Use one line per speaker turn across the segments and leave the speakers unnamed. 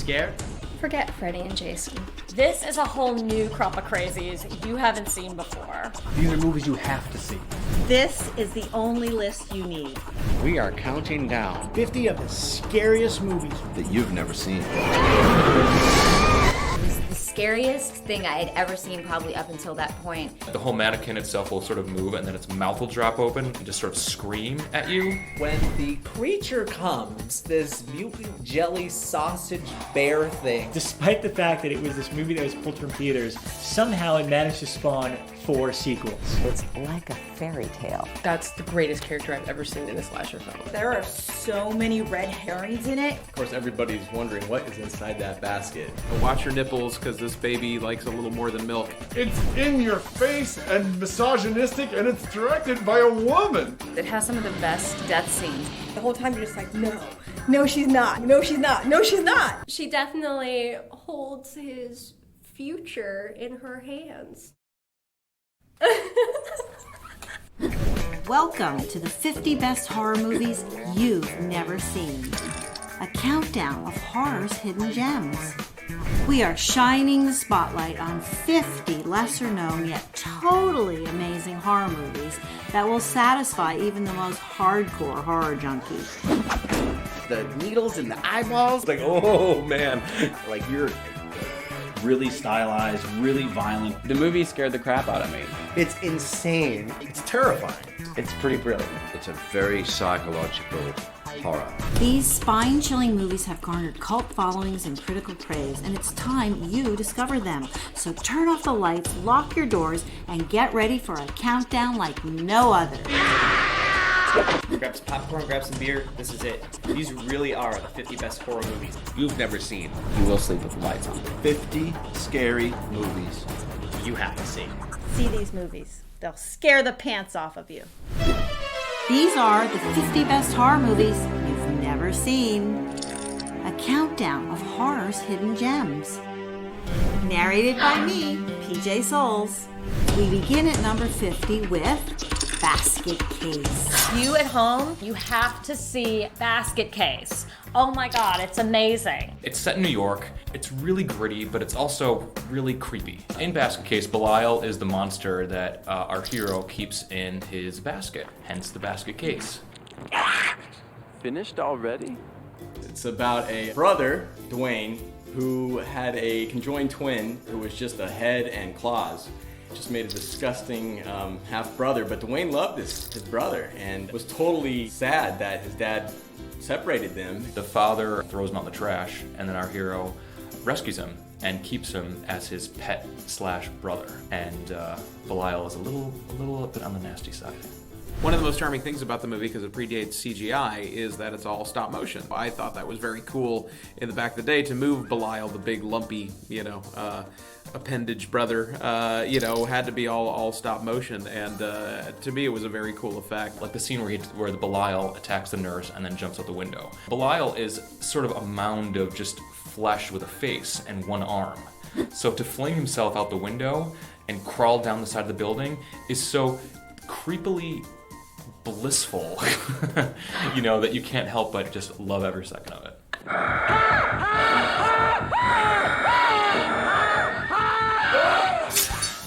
scared?
Forget Freddy and Jason.
This is a whole new crop of crazies you haven't seen before.
These are movies you have to see.
This is the only list you need.
We are counting down
50 of the scariest movies
that you've never seen.
It was the scariest thing I had ever seen, probably up until that point.
The whole mannequin itself will sort of move, and then its mouth will drop open and just sort of scream at you.
When the creature comes, this mutant jelly sausage bear thing.
Despite the fact that it was this movie that was pulled from theaters, somehow it managed to spawn 4 sequels.
It's like a fairy tale.
That's the greatest character I've ever seen in a slasher film.
There are so many red herrings in it.
Of course, everybody's wondering what is inside that basket.
Watch your nipples, because this baby likes a little more than milk.
It's in your face and misogynistic, and it's directed by a woman.
It has some of the best death scenes.
The whole time you're just like, no. No, she's not. No, she's not. No, she's not.
She definitely holds his future in her hands.
Welcome to the 50 best horror movies you've never seen. A countdown of horror's hidden gems. We are shining the spotlight on 50 lesser known yet totally amazing horror movies that will satisfy even the most hardcore horror junkies.
the needles in the eyeballs.
Like, oh man.
Like you're really stylized, really violent.
The movie scared the crap out of me.
It's insane. It's terrifying.
It's pretty brilliant.
It's a very psychological horror.
These spine-chilling movies have garnered cult followings and critical praise, and it's time you discover them. So turn off the lights, lock your doors, and get ready for a countdown like no other.
Grab some popcorn, grab some beer. This is it. These really are the 50 best horror movies
you've never seen.
You will sleep with the lights on.
50 scary movies
you have to see.
See these movies. They'll scare the pants off of you.
These are the 50 best horror movies you've never seen. A countdown of horror's hidden gems. Narrated by me, PJ Souls. We begin at number 50 with Basket Case.
You at home, you have to see Basket Case. Oh my God, it's amazing.
It's set in New York. It's really gritty, but it's also really creepy. In Basket Case, Belial is the monster that our hero keeps in his basket, hence the basket case.
Finished already?
It's about a brother, Dwayne, who had a conjoined twin who was just a head and claws. Just made a disgusting half-brother, but Dwayne loved his brother and was totally sad that his dad separated them.
The father throws him out in the trash, and then our hero rescues him and keeps him as his pet slash brother. And Belial is a little bit on the nasty side.
One of the most charming things about the movie, because it predates CGI, is that it's all stop motion. I thought that was very cool in the back of the day to move Belial, the big lumpy, appendage brother, had to be all stop motion, and to me it was a very cool effect.
Like the scene where the Belial attacks the nurse and then jumps out the window. Belial is sort of a mound of just flesh with a face and one arm. So to fling himself out the window and crawl down the side of the building is so creepily blissful, that you can't help but just love every second of it.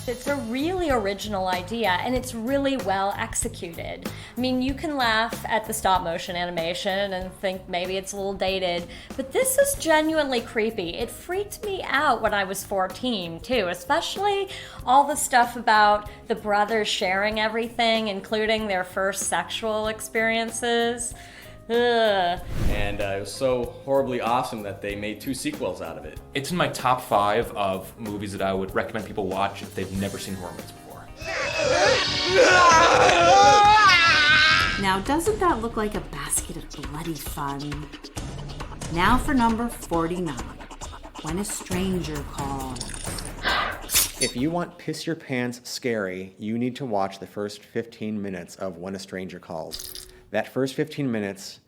It's a really original idea, and it's really well executed. I mean, you can laugh at the stop motion animation and think maybe it's a little dated, but this is genuinely creepy. It freaked me out when I was 14 too, especially all the stuff about the brothers sharing everything, including their first sexual experiences. Ugh.
And it was so horribly awesome that they made 2 sequels out of it.
It's in my top 5 of movies that I would recommend people watch if they've never seen horror movies before.
Now, doesn't that look like a basket of bloody fun? Now for number 49, When a Stranger Calls.
If you want piss your pants scary, you need to watch the first 15 minutes of When a Stranger Calls. That first 15 minutes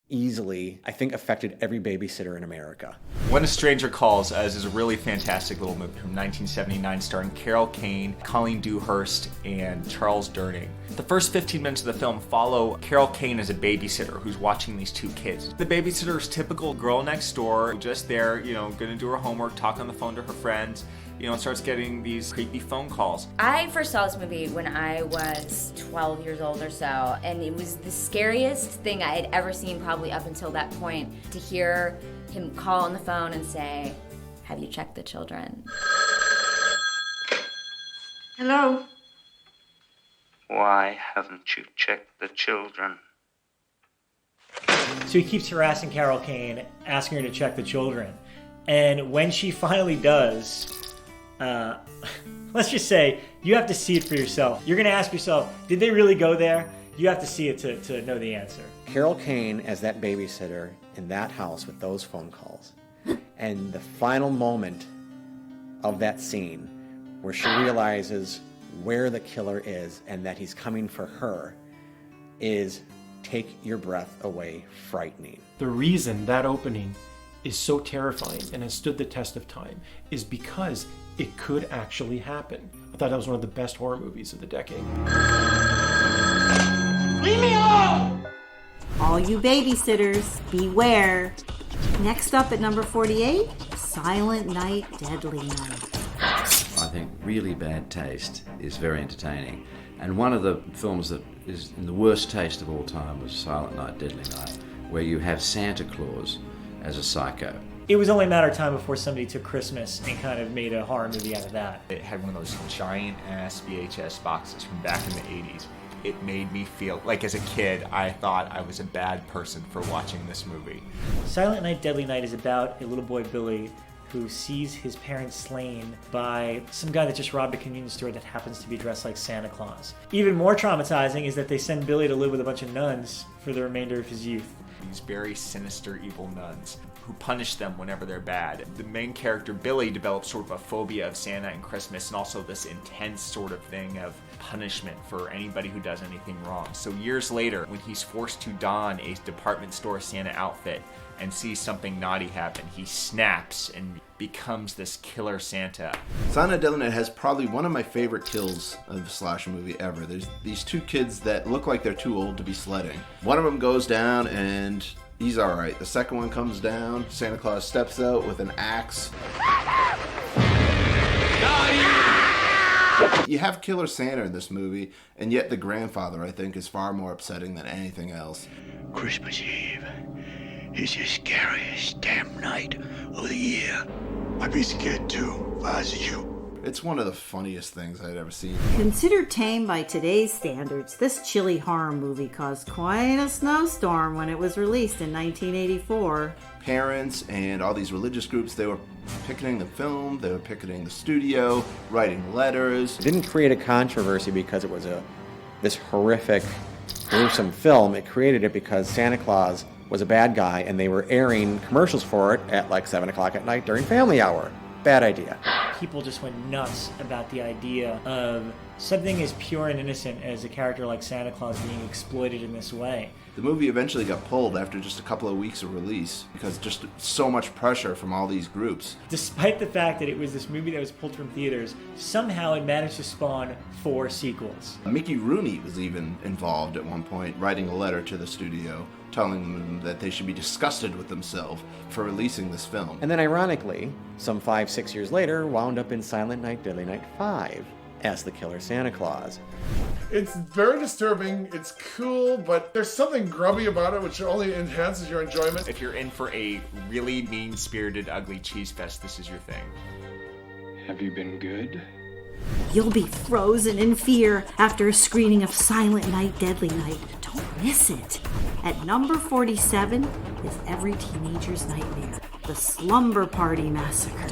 easily, I think, affected every babysitter in America.
When a Stranger Calls is a really fantastic little movie from 1979 starring Carol Kane, Colleen Dewhurst, and Charles Durning. The first 15 minutes of the film follow Carol Kane as a babysitter who's watching these two kids. The babysitter is typical girl next door, just there, gonna do her homework, talk on the phone to her friends, and starts getting these creepy phone calls.
I first saw this movie when I was 12 years old or so, and it was the scariest thing I had ever seen probably up until that point, to hear him call on the phone and say, "Have you checked the children?"
Hello? Why haven't you checked the children?
So he keeps harassing Carol Kane, asking her to check the children. And when she finally does, let's just say, you have to see it for yourself. You're going to ask yourself, did they really go there? You have to see it to know the answer.
Carol Kane as that babysitter in that house with those phone calls. And the final moment of that scene where she realizes where the killer is and that he's coming for her is, take your breath away, frightening.
The reason that opening is so terrifying and has stood the test of time is because it could actually happen. I thought that was one of the best horror movies of the decade.
Leave me alone! All you babysitters, beware. Next up at number 48, Silent Night, Deadly Night.
I think Really Bad Taste is very entertaining. And one of the films that is in the worst taste of all time was Silent Night, Deadly Night, where you have Santa Claus as a psycho.
It was only a matter of time before somebody took Christmas and kind of made a horror movie out of that.
It had one of those giant-ass VHS boxes from back in the 80s. It made me feel like, as a kid, I thought I was a bad person for watching this movie.
Silent Night, Deadly Night is about a little boy, Billy, who sees his parents slain by some guy that just robbed a convenience store that happens to be dressed like Santa Claus. Even more traumatizing is that they send Billy to live with a bunch of nuns for the remainder of his youth.
These very sinister, evil nuns who punish them whenever they're bad. The main character, Billy, develops sort of a phobia of Santa and Christmas, and also this intense sort of thing of punishment for anybody who does anything wrong. So years later, when he's forced to don a department store Santa outfit and sees something naughty happen, he snaps and becomes this killer Santa.
Silent Night, Deadly Night has probably one of my favorite kills of a slasher movie ever. There's these two kids that look like they're too old to be sledding. One of them goes down and he's alright. The second one comes down, Santa Claus steps out with an axe. You have Killer Santa in this movie, and yet the grandfather, I think, is far more upsetting than anything else.
Christmas Eve is the scariest damn night of the year. I'd be scared too if I was you.
It's one of the funniest things I'd ever seen.
Considered tame by today's standards, this chilly horror movie caused quite a snowstorm when it was released in 1984.
Parents and all these religious groups, they were picketing the film, they were picketing the studio, writing letters.
It didn't create a controversy because it was this horrific, gruesome film. It created it because Santa Claus was a bad guy and they were airing commercials for it at like 7 o'clock at night during family hour. Bad idea.
People just went nuts about the idea of something as pure and innocent as a character like Santa Claus being exploited in this way.
The movie eventually got pulled after just a couple of weeks of release because just so much pressure from all these groups.
Despite the fact that it was this movie that was pulled from theaters, somehow it managed to spawn 4 sequels.
Mickey Rooney was even involved at one point, writing a letter to the studio telling them that they should be disgusted with themselves for releasing this film.
And then ironically, some 5-6 years later, wound up in Silent Night, Deadly Night 5 as the killer Santa Claus.
It's very disturbing, it's cool, but there's something grubby about it which only enhances your enjoyment.
If you're in for a really mean-spirited, ugly cheese fest, this is your thing.
Have you been good?
You'll be frozen in fear after a screening of Silent Night, Deadly Night. Don't miss it. At number 47 is every teenager's nightmare, the Slumber Party Massacre.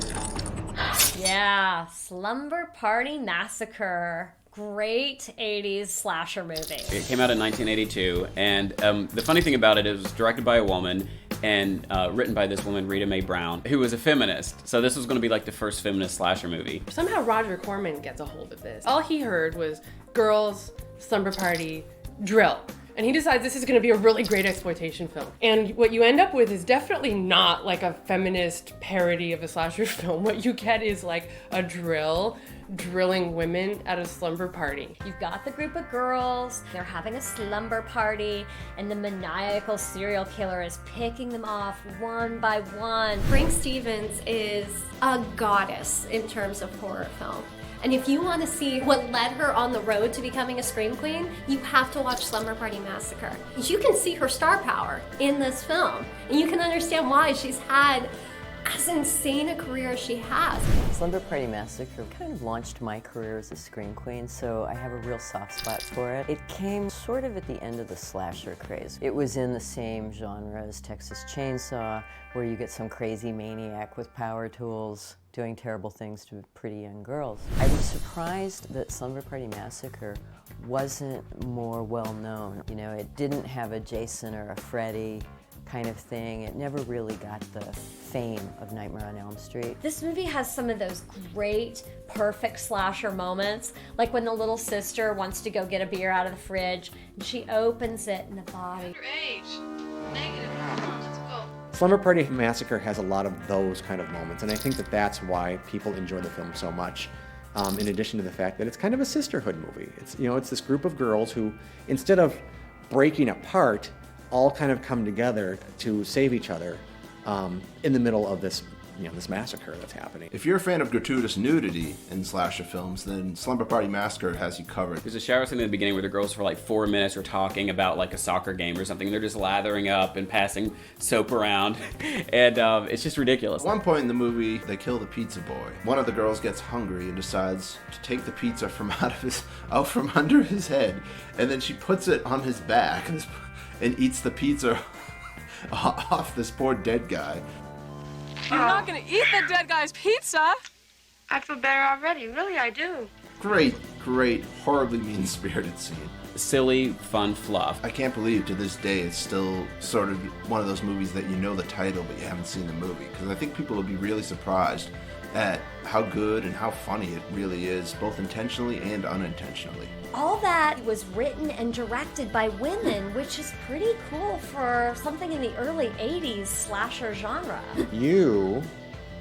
Yeah, Slumber Party Massacre. Great 80s slasher movie.
It came out in 1982, and the funny thing about it is it was directed by a woman and written by this woman, Rita Mae Brown, who was a feminist. So this was going to be like the first feminist slasher movie.
Somehow Roger Corman gets a hold of this. All he heard was girls, slumber party, drill. And he decides this is going to be a really great exploitation film. And what you end up with is definitely not like a feminist parody of a slasher film. What you get is like a drilling women at a slumber party.
You've got the group of girls, they're having a slumber party, and the maniacal serial killer is picking them off one by one.
Frank Stevens is a goddess in terms of horror film. And if you want to see what led her on the road to becoming a scream queen, you have to watch Slumber Party Massacre. You can see her star power in this film, and you can understand why she's had as insane a career as she has.
Slumber Party Massacre kind of launched my career as a scream queen, so I have a real soft spot for it. It came sort of at the end of the slasher craze. It was in the same genre as Texas Chainsaw, where you get some crazy maniac with power tools doing terrible things to pretty young girls. I was surprised that Slumber Party Massacre wasn't more well known. You know, it didn't have a Jason or a Freddy kind of thing. It never really got the fame of Nightmare on Elm Street.
This movie has some of those great, perfect slasher moments, like when the little sister wants to go get a beer out of the fridge, and she opens it in the body.
Slumber Party Massacre has a lot of those kind of moments, and I think that that's why people enjoy the film so much. In addition to the fact that it's kind of a sisterhood movie. It's, you know, it's this group of girls who, instead of breaking apart, all kind of come together to save each other in the middle of this, you know, this massacre that's happening.
If you're a fan of gratuitous nudity in slasher films, then Slumber Party Massacre has you covered.
There's a shower scene in the beginning where the girls for like 4 minutes are talking about like a soccer game or something. They're just lathering up and passing soap around, and it's just ridiculous.
At one point in the movie, they kill the pizza boy. One of the girls gets hungry and decides to take the pizza from out from under his head, and then she puts it on his back and eats the pizza off this poor dead guy.
You're not gonna eat the dead guy's pizza! I feel better already, really I do.
Great, horribly mean-spirited scene.
Silly, fun fluff.
I can't believe to this day it's still sort of one of those movies that you know the title but you haven't seen the movie, because I think people will be really surprised at how good and how funny it really is, both intentionally and unintentionally.
All that was written and directed by women, which is pretty cool for something in the early 80s slasher genre.
You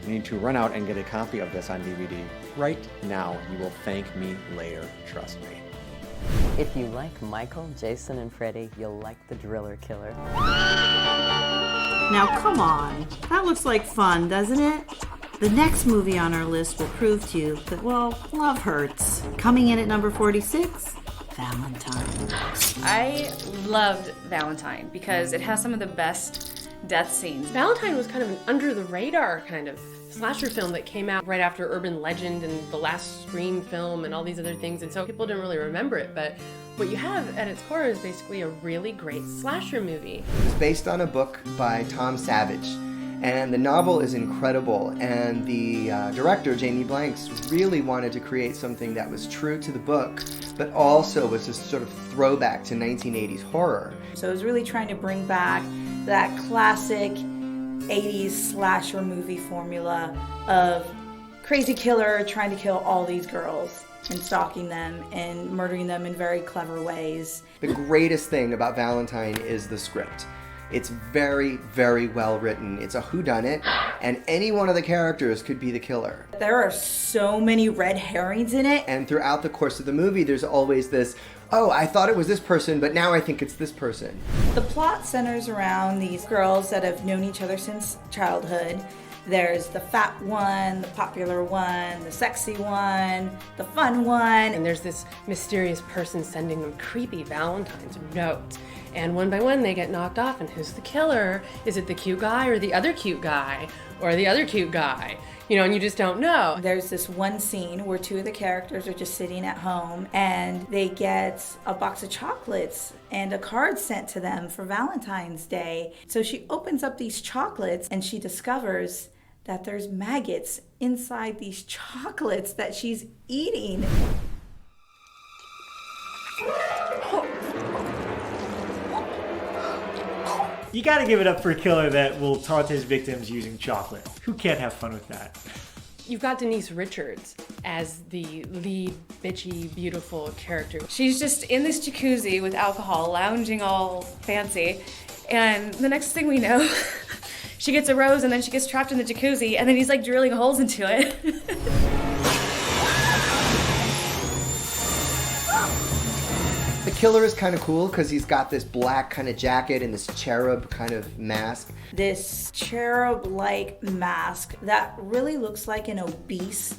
need to run out and get a copy of this on DVD right now. You will thank me later, trust me.
If you like Michael, Jason, and Freddy, you'll like the Driller Killer.
Now come on, that looks like fun, doesn't it? The next movie on our list will prove to you that, well, love hurts. Coming in at number 46, Valentine.
I loved Valentine because it has some of the best death scenes.
Valentine was kind of an under-the-radar kind of slasher film that came out right after Urban Legend and the last Scream film and all these other things, and so people didn't really remember it, but what you have at its core is basically a really great slasher movie.
It was based on a book by Tom Savage, and the novel is incredible, and the director, Jamie Blanks, really wanted to create something that was true to the book, but also was a sort of throwback to 1980s horror.
So it was really trying to bring back that classic 80s slasher movie formula of crazy killer trying to kill all these girls and stalking them and murdering them in very clever ways.
The greatest thing about Valentine is the script. It's very, very well written. It's a whodunit, and any one of the characters could be the killer.
There are so many red herrings in it.
And throughout the course of the movie, there's always this, oh, I thought it was this person, but now I think it's this person.
The plot centers around these girls that have known each other since childhood. There's the fat one, the popular one, the sexy one, the fun one.
And there's this mysterious person sending them creepy Valentine's notes. And one by one they get knocked off, and who's the killer? Is it the cute guy or the other cute guy? Or the other cute guy? You know, and you just don't know.
There's this one scene where two of the characters are just sitting at home and they get a box of chocolates and a card sent to them for Valentine's Day. So she opens up these chocolates and she discovers that there's maggots inside these chocolates that she's eating.
You gotta give it up for a killer that will taunt his victims using chocolate. Who can't have fun with that?
You've got Denise Richards as the lead, bitchy, beautiful character.
She's just in this jacuzzi with alcohol, lounging all fancy, and the next thing we know, she gets a rose and then she gets trapped in the jacuzzi, and then he's like drilling holes into it.
The killer is kind of cool because he's got this black kind of jacket and this cherub kind of mask.
This cherub-like mask that really looks like an obese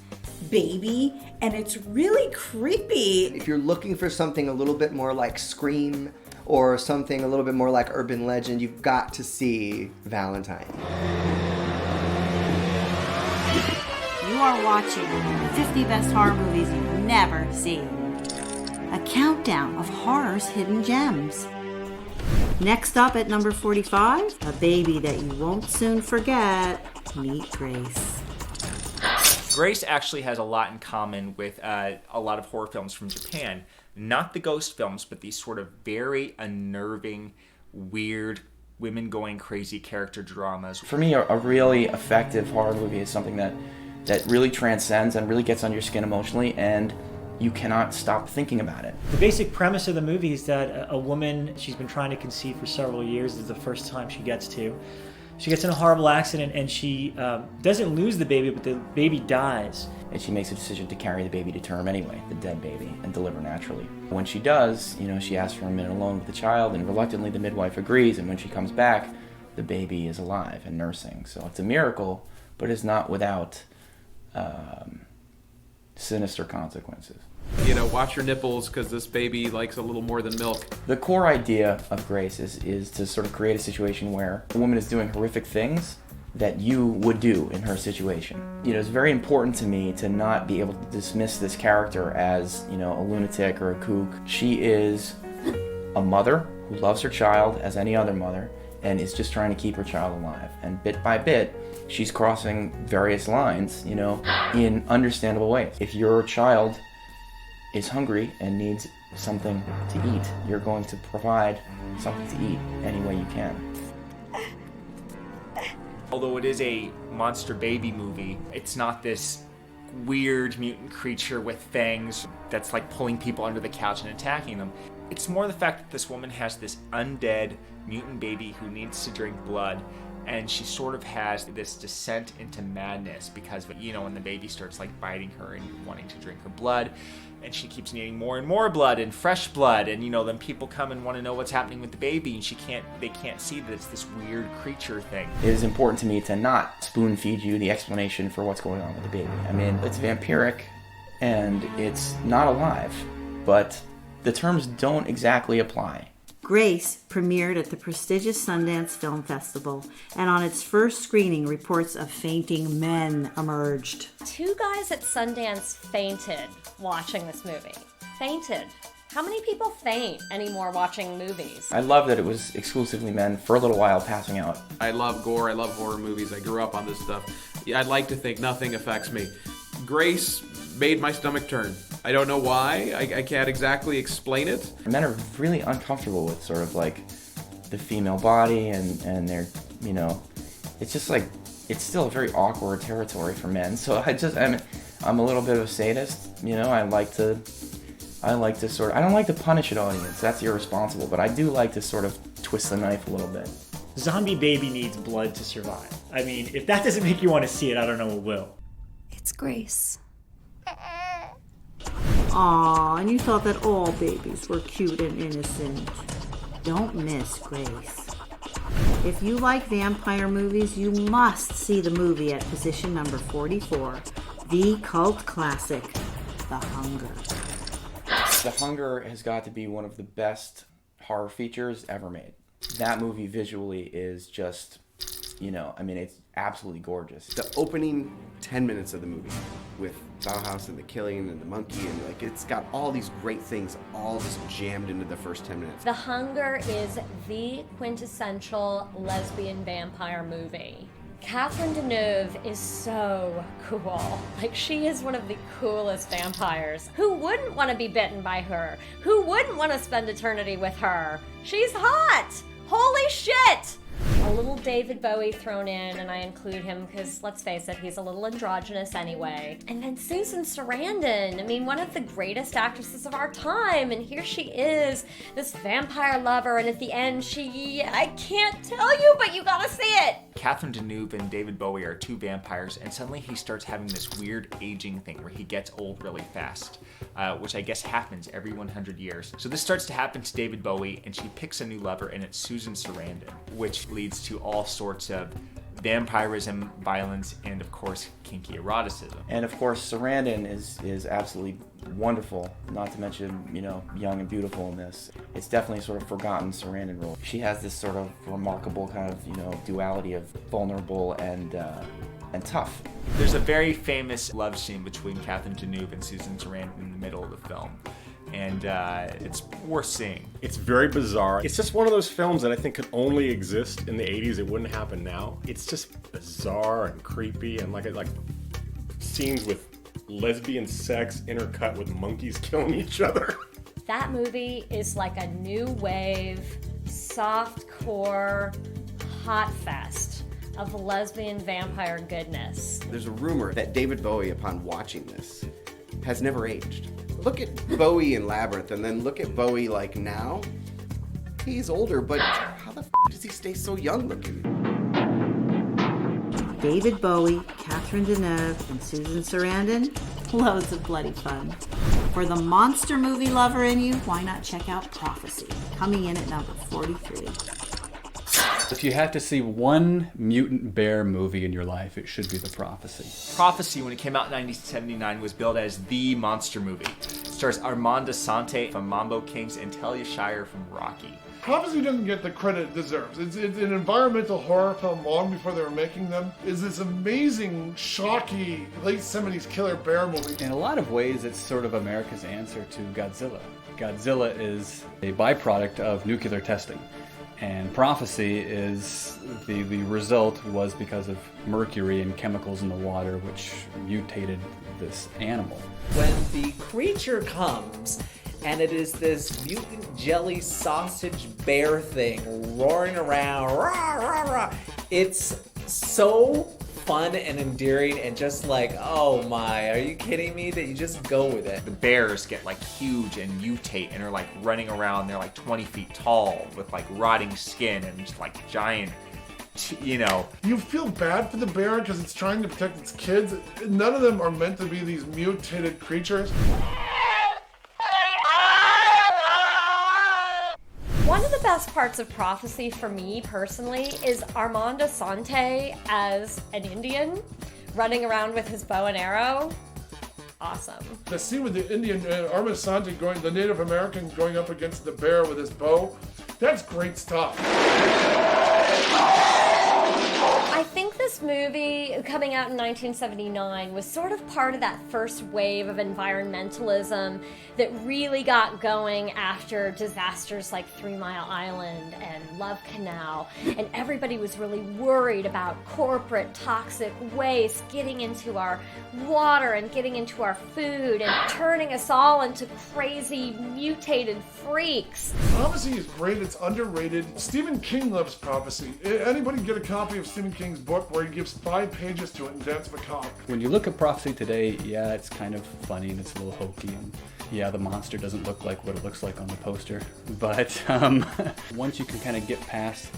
baby, and it's really creepy.
If you're looking for something a little bit more like Scream or something a little bit more like Urban Legend, you've got to see Valentine.
You are watching 50 Best Horror Movies You've Never Seen. A countdown of horror's hidden gems. Next up at number 45, a baby that you won't soon forget. Meet Grace.
Grace actually has a lot in common with a lot of horror films from Japan. Not the ghost films, but these sort of very unnerving, weird, women going crazy character dramas.
For me, a really effective horror movie is something that really transcends and really gets under your skin emotionally, and you cannot stop thinking about it.
The basic premise of the movie is that a woman, she's been trying to conceive for several years. This is the first time she gets to. She gets in a horrible accident and she doesn't lose the baby, but the baby dies.
And she makes a decision to carry the baby to term anyway, the dead baby, and deliver naturally. When she does, she asks for a minute alone with the child, and reluctantly the midwife agrees, and when she comes back, the baby is alive and nursing. So it's a miracle, but it's not without sinister consequences.
Watch your nipples because this baby likes a little more than milk.
The core idea of Grace is to sort of create a situation where a woman is doing horrific things that you would do in her situation. It's very important to me to not be able to dismiss this character as, a lunatic or a kook. She is a mother who loves her child as any other mother and is just trying to keep her child alive. And bit by bit, she's crossing various lines, in understandable ways. If your child is hungry and needs something to eat, you're going to provide something to eat any way you can.
Although it is a monster baby movie, it's not this weird mutant creature with fangs that's like pulling people under the couch and attacking them. It's more the fact that this woman has this undead mutant baby who needs to drink blood, and she sort of has this descent into madness because, when the baby starts like biting her and wanting to drink her blood, and she keeps needing more and more blood and fresh blood, and then people come and want to know what's happening with the baby, and they can't see that it's this weird creature thing.
It is important to me to not spoon feed you the explanation for what's going on with the baby. It's vampiric and it's not alive, but the terms don't exactly apply.
Grace premiered at the prestigious Sundance Film Festival, and on its first screening, reports of fainting men emerged.
2 guys at Sundance fainted watching this movie. Fainted. How many people faint anymore watching movies?
I love that it was exclusively men for a little while passing out.
I love gore, I love horror movies, I grew up on this stuff. I'd like to think nothing affects me. Grace made my stomach turn. I don't know why, I can't exactly explain it.
Men are really uncomfortable with sort of like the female body and they're, it's just like, it's still a very awkward territory for men. So I'm a little bit of a sadist, I like to sort of, I don't like to punish an audience, that's irresponsible, but I do like to sort of twist the knife a little bit.
Zombie baby needs blood to survive. If that doesn't make you want to see it, I don't know what will.
It's Grace.
Aw, and you thought that all babies were cute and innocent. Don't miss Grace. If you like vampire movies, you must see the movie at position number 44, the cult classic, The Hunger.
The Hunger has got to be one of the best horror features ever made. That movie visually is just, it's absolutely gorgeous.
The opening 10 minutes of the movie with Bauhaus and the killing and the monkey, and it's got all these great things all just jammed into the first 10 minutes.
The Hunger is the quintessential lesbian vampire movie. Catherine Deneuve is so cool. She is one of the coolest vampires. Who wouldn't want to be bitten by her? Who wouldn't want to spend eternity with her? She's hot! Holy shit! A little David Bowie thrown in, and I include him because, let's face it, he's a little androgynous anyway. And then Susan Sarandon, I mean, one of the greatest actresses of our time, and here she is, this vampire lover, and at the end I can't tell you, but you gotta see it!
Catherine Deneuve and David Bowie are two vampires, and suddenly he starts having this weird aging thing where he gets old really fast, which I guess happens every 100 years. So this starts to happen to David Bowie, and she picks a new lover, and it's Susan Sarandon, which leads to all sorts of vampirism, violence, and of course, kinky eroticism.
And of course, Sarandon is absolutely wonderful, not to mention, young and beautiful in this. It's definitely sort of forgotten Sarandon role. She has this sort of remarkable kind of, duality of vulnerable and tough.
There's a very famous love scene between Catherine Deneuve and Susan Sarandon in the middle of the film. And it's worth seeing.
It's very bizarre. It's just one of those films that I think could only exist in the 80s. It wouldn't happen now. It's just bizarre and creepy, and like scenes with lesbian sex intercut with monkeys killing each other.
That movie is like a new wave, softcore, hot fest of lesbian vampire goodness.
There's a rumor that David Bowie, upon watching this, has never aged. Look at Bowie in Labyrinth, and then look at Bowie like now. He's older, but how the does he stay so young looking?
David Bowie, Catherine Deneuve, and Susan Sarandon. Loads of bloody fun. For the monster movie lover in you, why not check out Prophecy, coming in at number 43.
If you have to see one mutant bear movie in your life, it should be The Prophecy.
Prophecy, when it came out in 1979, was billed as the monster movie. It stars Armand Assante from Mambo Kings and Talia Shire from Rocky.
Prophecy doesn't get the credit it deserves. It's an environmental horror film long before they were making them. It's this amazing, shocky, late 70s killer bear movie.
In a lot of ways, it's sort of America's answer to Godzilla. Godzilla is a byproduct of nuclear testing. And Prophecy is the result was because of mercury and chemicals in the water which mutated this animal.
When the creature comes and it is this mutant jelly sausage bear thing roaring around, rah, rah, rah. It's so fun and endearing and just like, oh my, are you kidding me? That you just go with it.
The bears get like huge and mutate and are like running around. They're like 20 feet tall with like rotting skin and just like giant,
You feel bad for the bear because it's trying to protect its kids. None of them are meant to be these mutated creatures.
One of the best parts of Prophecy for me personally is Armand Assante as an Indian running around with his bow and arrow. Awesome.
The scene with the Indian, Armand Assante the Native American going up against the bear with his bow, that's great stuff.
I think this movie, coming out in 1979, was sort of part of that first wave of environmentalism that really got going after disasters like 3 Mile Island and Love Canal. And everybody was really worried about corporate toxic waste getting into our water and getting into our food and turning us all into crazy mutated freaks.
Prophecy is great, it's underrated. Stephen King loves Prophecy. Anybody get a copy of Stephen King's book where he gives 5 pages to it and Dance Macabre?
When you look at Prophecy today, yeah, it's kind of funny and it's a little hokey, and yeah, the monster doesn't look like what it looks like on the poster. But once you can kind of get past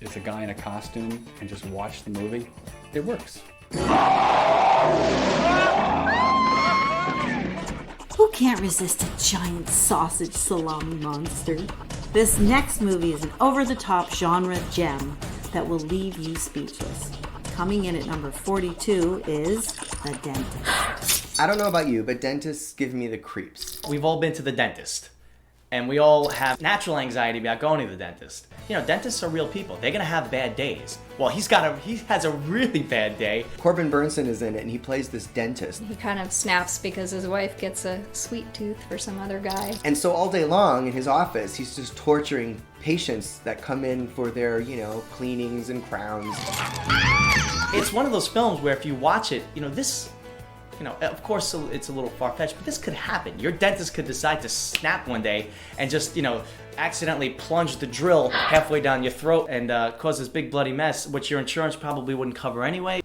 it's a guy in a costume and just watch the movie, it works.
Who can't resist a giant sausage salami monster? This next movie is an over-the-top genre gem that will leave you speechless. Coming in at number 42 is The Dentist.
I don't know about you, but dentists give me the creeps.
We've all been to the dentist, and we all have natural anxiety about going to the dentist. Dentists are real people. They're gonna have bad days. Well, he has a really bad day.
Corbin Burnson is in it, and he plays this dentist.
He kind of snaps because his wife gets a sweet tooth for some other guy.
And so all day long in his office, he's just torturing patients that come in for their, cleanings and crowns.
It's one of those films where if you watch it, this of course it's a little far-fetched, but this could happen. Your dentist could decide to snap one day and just, accidentally plunge the drill halfway down your throat and cause this big bloody mess, which your insurance probably wouldn't cover anyway.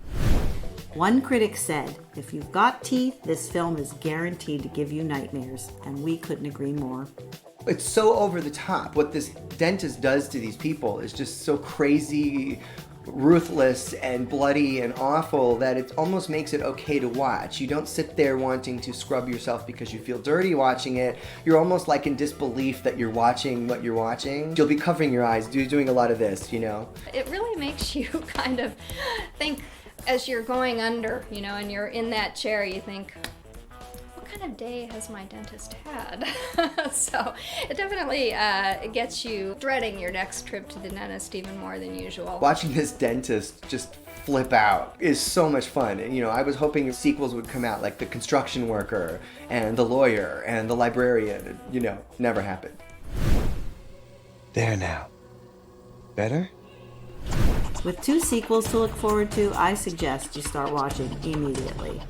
One critic said, if you've got teeth, this film is guaranteed to give you nightmares, and we couldn't agree more.
It's so over the top. What this dentist does to these people is just so crazy, ruthless, and bloody and awful that it almost makes it okay to watch. You don't sit there wanting to scrub yourself because you feel dirty watching it. You're almost like in disbelief that you're watching what you're watching. You'll be covering your eyes, doing a lot of this,
It really makes you kind of think, as you're going under, and you're in that chair, you think, what kind of day has my dentist had? So it definitely gets you dreading your next trip to the dentist even more than usual.
Watching this dentist just flip out is so much fun. And, I was hoping sequels would come out, like The Construction Worker and The Lawyer and The Librarian. Never happened.
There now. Better?
With 2 sequels to look forward to, I suggest you start watching immediately.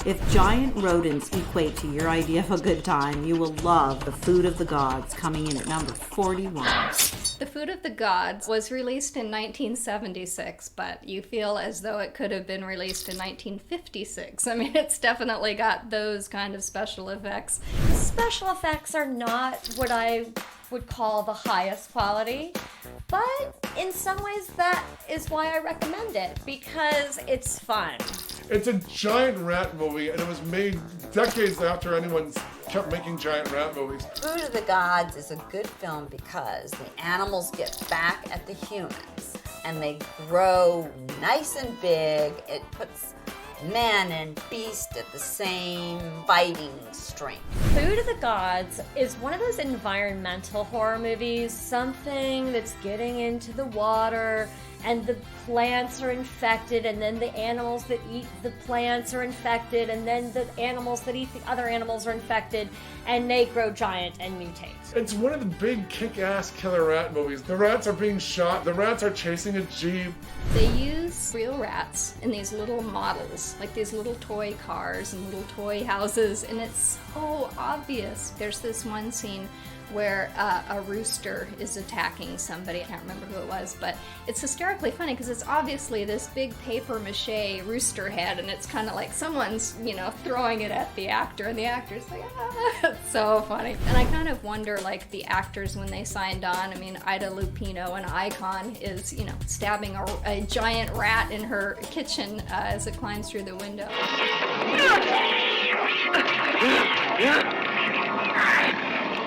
If giant rodents equate to your idea of a good time, you will love The Food of the Gods, coming in at number 41.
The Food of the Gods was released in 1976, but you feel as though it could have been released in 1956. I mean, it's definitely got those kind of special effects.
The special effects are not what I would call the highest quality, but in some ways that is why I recommend it, because it's fun.
It's a giant rat movie, and it was made decades after anyone kept making giant rat movies.
Food of the Gods is a good film because the animals get back at the humans, and they grow nice and big. It puts man and beast at the same fighting strength.
Food of the Gods is one of those environmental horror movies, something that's getting into the water, and the plants are infected, and then the animals that eat the plants are infected, and then the animals that eat the other animals are infected, and they grow giant and mutate.
It's one of the big kick-ass killer rat movies. The rats are being shot, the rats are chasing a jeep.
They use real rats in these little models, like these little toy cars and little toy houses, and it's so obvious. There's this one scene where a rooster is attacking somebody. I can't remember who it was, but it's hysterically funny because it's obviously this big paper mache rooster head, and it's kind of like someone's, throwing it at the actor, and the actor's like, ah, it's so funny. And I kind of wonder, like, the actors when they signed on. I mean, Ida Lupino, an icon, is, stabbing a giant rat in her kitchen as it climbs through the window.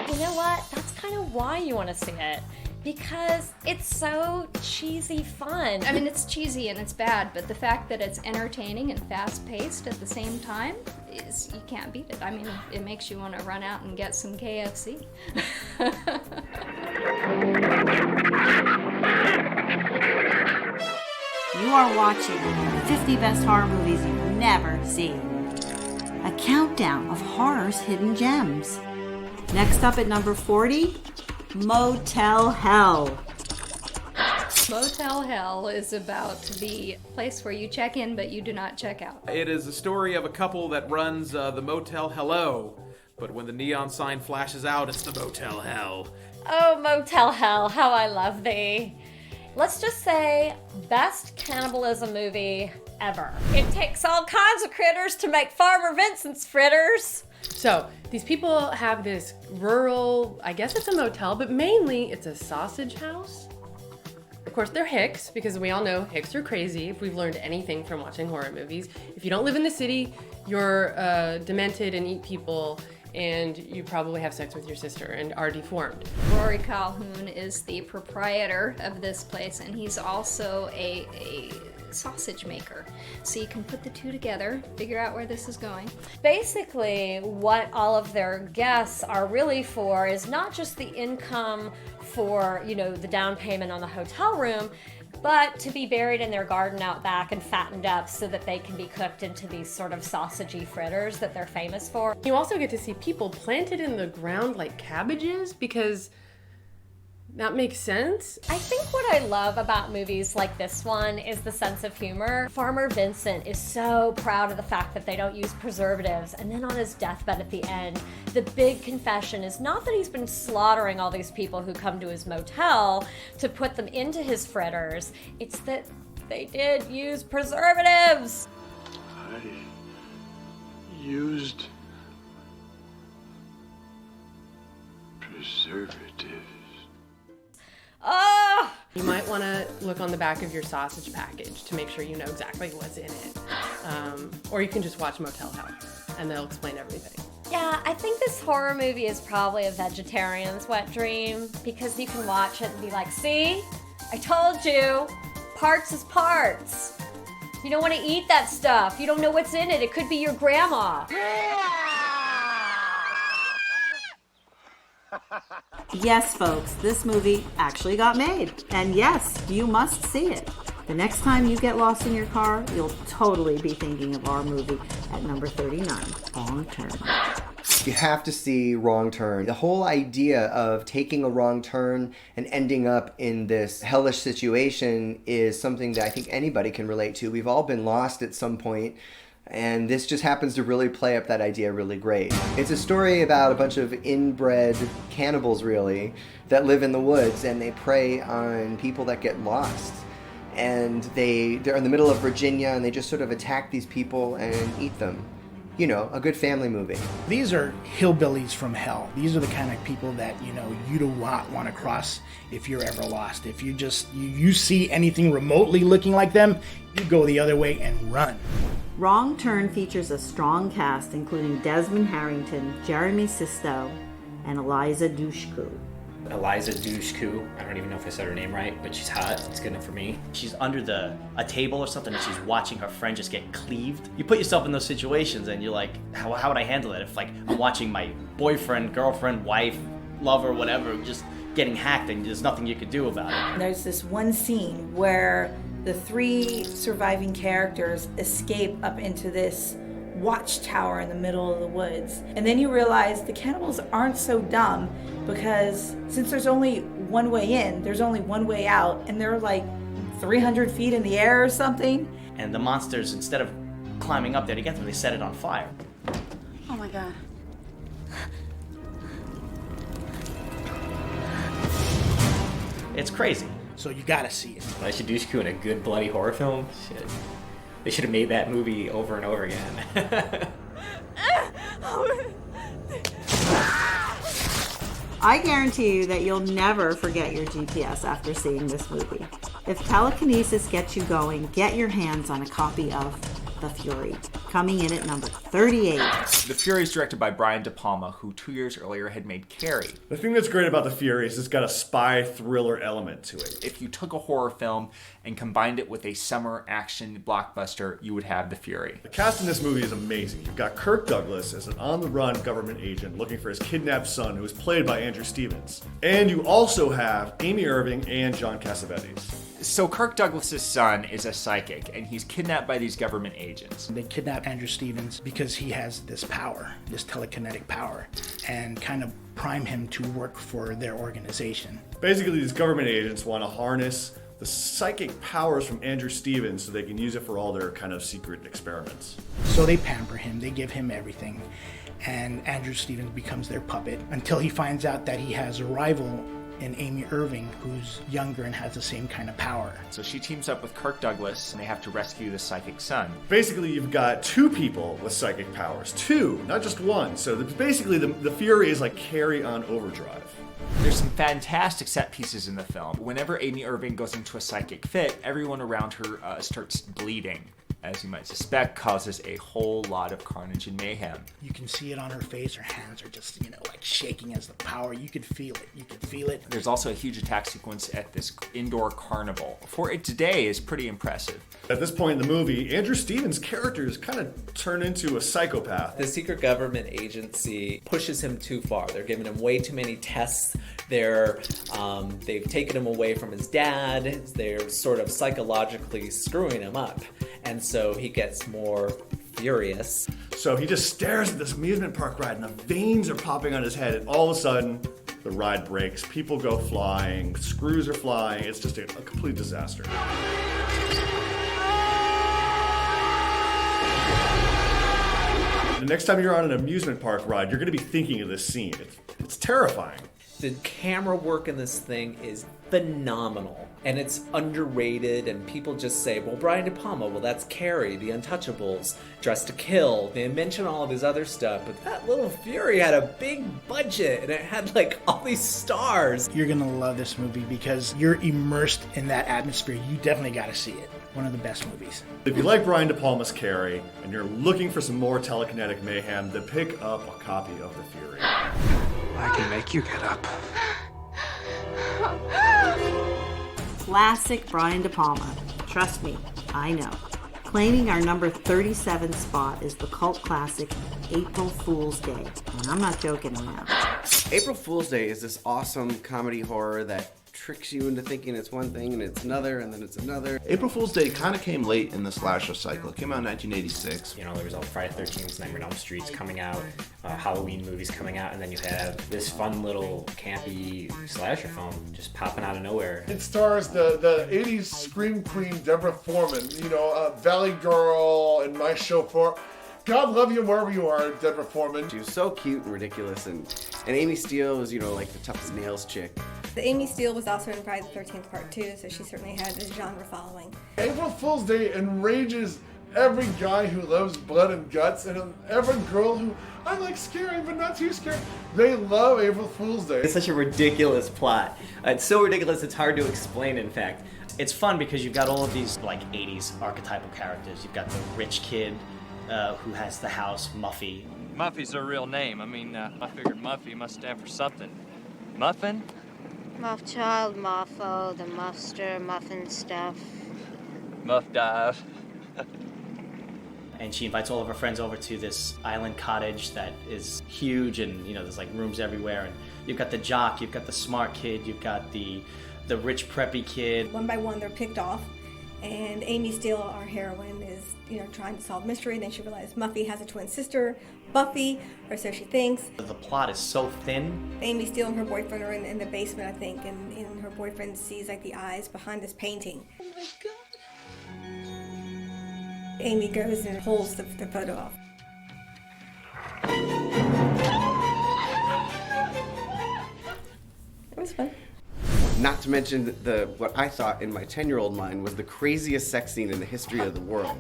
You know what? That's kind of why you want to see it. Because it's so cheesy fun.
I mean, it's cheesy and it's bad, but the fact that it's entertaining and fast-paced at the same time is, you can't beat it. I mean, it makes you want to run out and get some KFC.
You are watching 50 Best Horror Movies You've Never Seen. A countdown of horror's hidden gems. Next up at number 40, Motel Hell.
Motel Hell is about the place where you check in but you do not check out.
It is a story of a couple that runs the Motel Hello, but when the neon sign flashes out, it's the Motel Hell.
Oh, Motel Hell, how I love thee. Let's just say, best cannibalism movie ever. It takes all kinds of critters to make Farmer Vincent's fritters.
So these people have this rural, I guess it's a motel, but mainly it's a sausage house. Of course, they're hicks, because we all know hicks are crazy if we've learned anything from watching horror movies. If you don't live in the city, you're demented and eat people, and you probably have sex with your sister and are deformed.
Rory Calhoun is the proprietor of this place, and he's also a sausage maker. So you can put the two together, figure out where this is going.
Basically, what all of their guests are really for is not just the income for, the down payment on the hotel room, but to be buried in their garden out back and fattened up so that they can be cooked into these sort of sausagey fritters that they're famous for.
You also get to see people planted in the ground like cabbages, because That makes sense.
I think what I love about movies like this one is the sense of humor. Farmer Vincent is so proud of the fact that they don't use preservatives, and then on his deathbed at the end, the big confession is not that he's been slaughtering all these people who come to his motel to put them into his fritters, it's that they did use preservatives.
I used preservatives.
Oh!
You might want to look on the back of your sausage package to make sure you know exactly what's in it. Or you can just watch Motel House and they'll explain everything.
Yeah, I think this horror movie is probably a vegetarian's wet dream because you can watch it and be like, see? I told you, parts is parts. You don't want to eat that stuff. You don't know what's in it. It could be your grandma.
Yes, folks, this movie actually got made. And yes, you must see it. The next time you get lost in your car, you'll totally be thinking of our movie at number 39, Wrong Turn.
You have to see Wrong Turn. The whole idea of taking a wrong turn and ending up in this hellish situation is something that I think anybody can relate to. We've all been lost at some point. And this just happens to really play up that idea really great. It's a story about a bunch of inbred cannibals, really, that live in the woods, and they prey on people that get lost. And they're in the middle of Virginia, and they just sort of attack these people and eat them. You know, a good family movie.
These are hillbillies from hell. These are the kind of people that, you do not want to cross if you're ever lost. If you see anything remotely looking like them, you go the other way and run.
Wrong Turn features a strong cast including Desmond Harrington, Jeremy Sisto, and Eliza Dushku.
Eliza Dushku. I don't even know if I said her name right, but she's hot. It's good enough for me.
She's under a table or something and she's watching her friend just get cleaved. You put yourself in those situations and you're like, how would I handle it if I'm watching my boyfriend, girlfriend, wife, lover, whatever, just getting hacked and there's nothing you could do about it.
There's this one scene where the 3 surviving characters escape up into this watchtower in the middle of the woods. And then you realize the cannibals aren't so dumb because since there's only one way in, there's only one way out, and they're like 300 feet in the air or something.
And the monsters, instead of climbing up there to get them, they set it on fire.
Oh my God.
It's crazy.
So you gotta see it.
Eliza Dushku in a good bloody horror film? Shit. They should have made that movie over and over again.
I guarantee you that you'll never forget your GPS after seeing this movie. If telekinesis gets you going, get your hands on a copy of The Fury, coming in at number 38.
The Fury is directed by Brian De Palma, who 2 years earlier had made Carrie.
The thing that's great about The Fury is it's got a spy thriller element to it.
If you took a horror film and combined it with a summer action blockbuster, you would have The Fury.
The cast in this movie is amazing. You've got Kirk Douglas as an on-the-run government agent looking for his kidnapped son, who is played by Andrew Stevens. And you also have Amy Irving and John Cassavetes.
So Kirk Douglas' son is a psychic, and he's kidnapped by these government agents.
They kidnap Andrew Stevens because he has this power, this telekinetic power, and kind of prime him to work for their organization.
Basically, these government agents want to harness the psychic powers from Andrew Stevens so they can use it for all their kind of secret experiments.
So they pamper him, they give him everything, and Andrew Stevens becomes their puppet until he finds out that he has a rival in Amy Irving, who's younger and has the same kind of power.
So she teams up with Kirk Douglas, and they have to rescue the psychic son.
Basically, you've got 2 people with psychic powers. 2, not just 1. So basically, the Fury is like Carrie on overdrive.
There's some fantastic set pieces in the film. Whenever Amy Irving goes into a psychic fit, everyone around her starts bleeding. As you might suspect, causes a whole lot of carnage and mayhem.
You can see it on her face. Her hands are just, like shaking as the power. You could feel it. You could feel it.
There's also a huge attack sequence at this indoor carnival. For it today is pretty impressive.
At this point in the movie, Andrew Stevens' character is kind of turned into a psychopath.
The secret government agency pushes him too far. They're giving him way too many tests. They've taken him away from his dad. They're sort of psychologically screwing him up. And so he gets more furious.
So he just stares at this amusement park ride and the veins are popping on his head, and all of a sudden,
The ride breaks, people go flying, screws are flying. It's just a complete disaster. The next time you're on an amusement park ride, you're going to be thinking of this scene. It's terrifying.
The camera work in this thing is phenomenal, and it's underrated, and people just say, well, Brian De Palma, well, that's Carrie, The Untouchables, Dressed to Kill. They mention all of his other stuff, but that Little Fury had a big budget, and it had like all these stars.
You're gonna love this movie because you're immersed in that atmosphere. You definitely gotta see it. One of the best movies.
If you like Brian De Palma's Carrie, and you're looking for some more telekinetic mayhem, then pick up a copy of The Fury.
I can make you get up.
Classic Brian De Palma. Trust me, I know. Claiming our number 37 spot is the cult classic April Fool's Day. And I'm not joking around.
April Fool's Day is this awesome comedy horror that tricks you into thinking it's one thing and it's another and then it's another.
April Fool's Day kind of came late in the slasher cycle. It came out in 1986.
You know, there was all Friday the 13th, Nightmare on Elm Street's coming out, Halloween movies coming out, and then you have this fun little campy slasher film just popping out of nowhere.
It stars the 80s scream queen Deborah Foreman, you know, Valley Girl and My Chauffeur. God love you wherever you are, Deborah Foreman.
She was so cute and ridiculous, and Amy Steele was, you know, like the tough as nails chick.
The Amy Steele was also in Friday the 13th Part 2, so she certainly had a genre following.
April Fool's Day enrages every guy who loves blood and guts, and every girl who, I like scary, but not too scary. They love April Fool's Day.
It's such a ridiculous plot. It's so ridiculous it's hard to explain, in fact. It's fun because you've got all of these like 80s archetypal characters. You've got the rich kid who has the house, Muffy.
Muffy's her real name. I mean, I figured Muffy must stand for something. Muffin?
Muff Child, Muffo, the Muffster, Muffin Stuff.
Muff Dive.
And she invites all of her friends over to this island cottage that is huge, and you know there's like rooms everywhere. And you've got the jock, you've got the smart kid, you've got the rich preppy kid.
One by one, they're picked off, and Amy Steele, our heroine, is trying to solve mystery. And then she realizes Muffy has a twin sister, Buffy, or so she thinks.
The plot is so thin.
Amy Steele and her boyfriend are in the basement, I think, and her boyfriend sees like the eyes behind this painting. Oh my God. Amy goes and pulls the photo off. It was fun.
Not to mention what I thought in my 10-year-old mind was the craziest sex scene in the history of the world.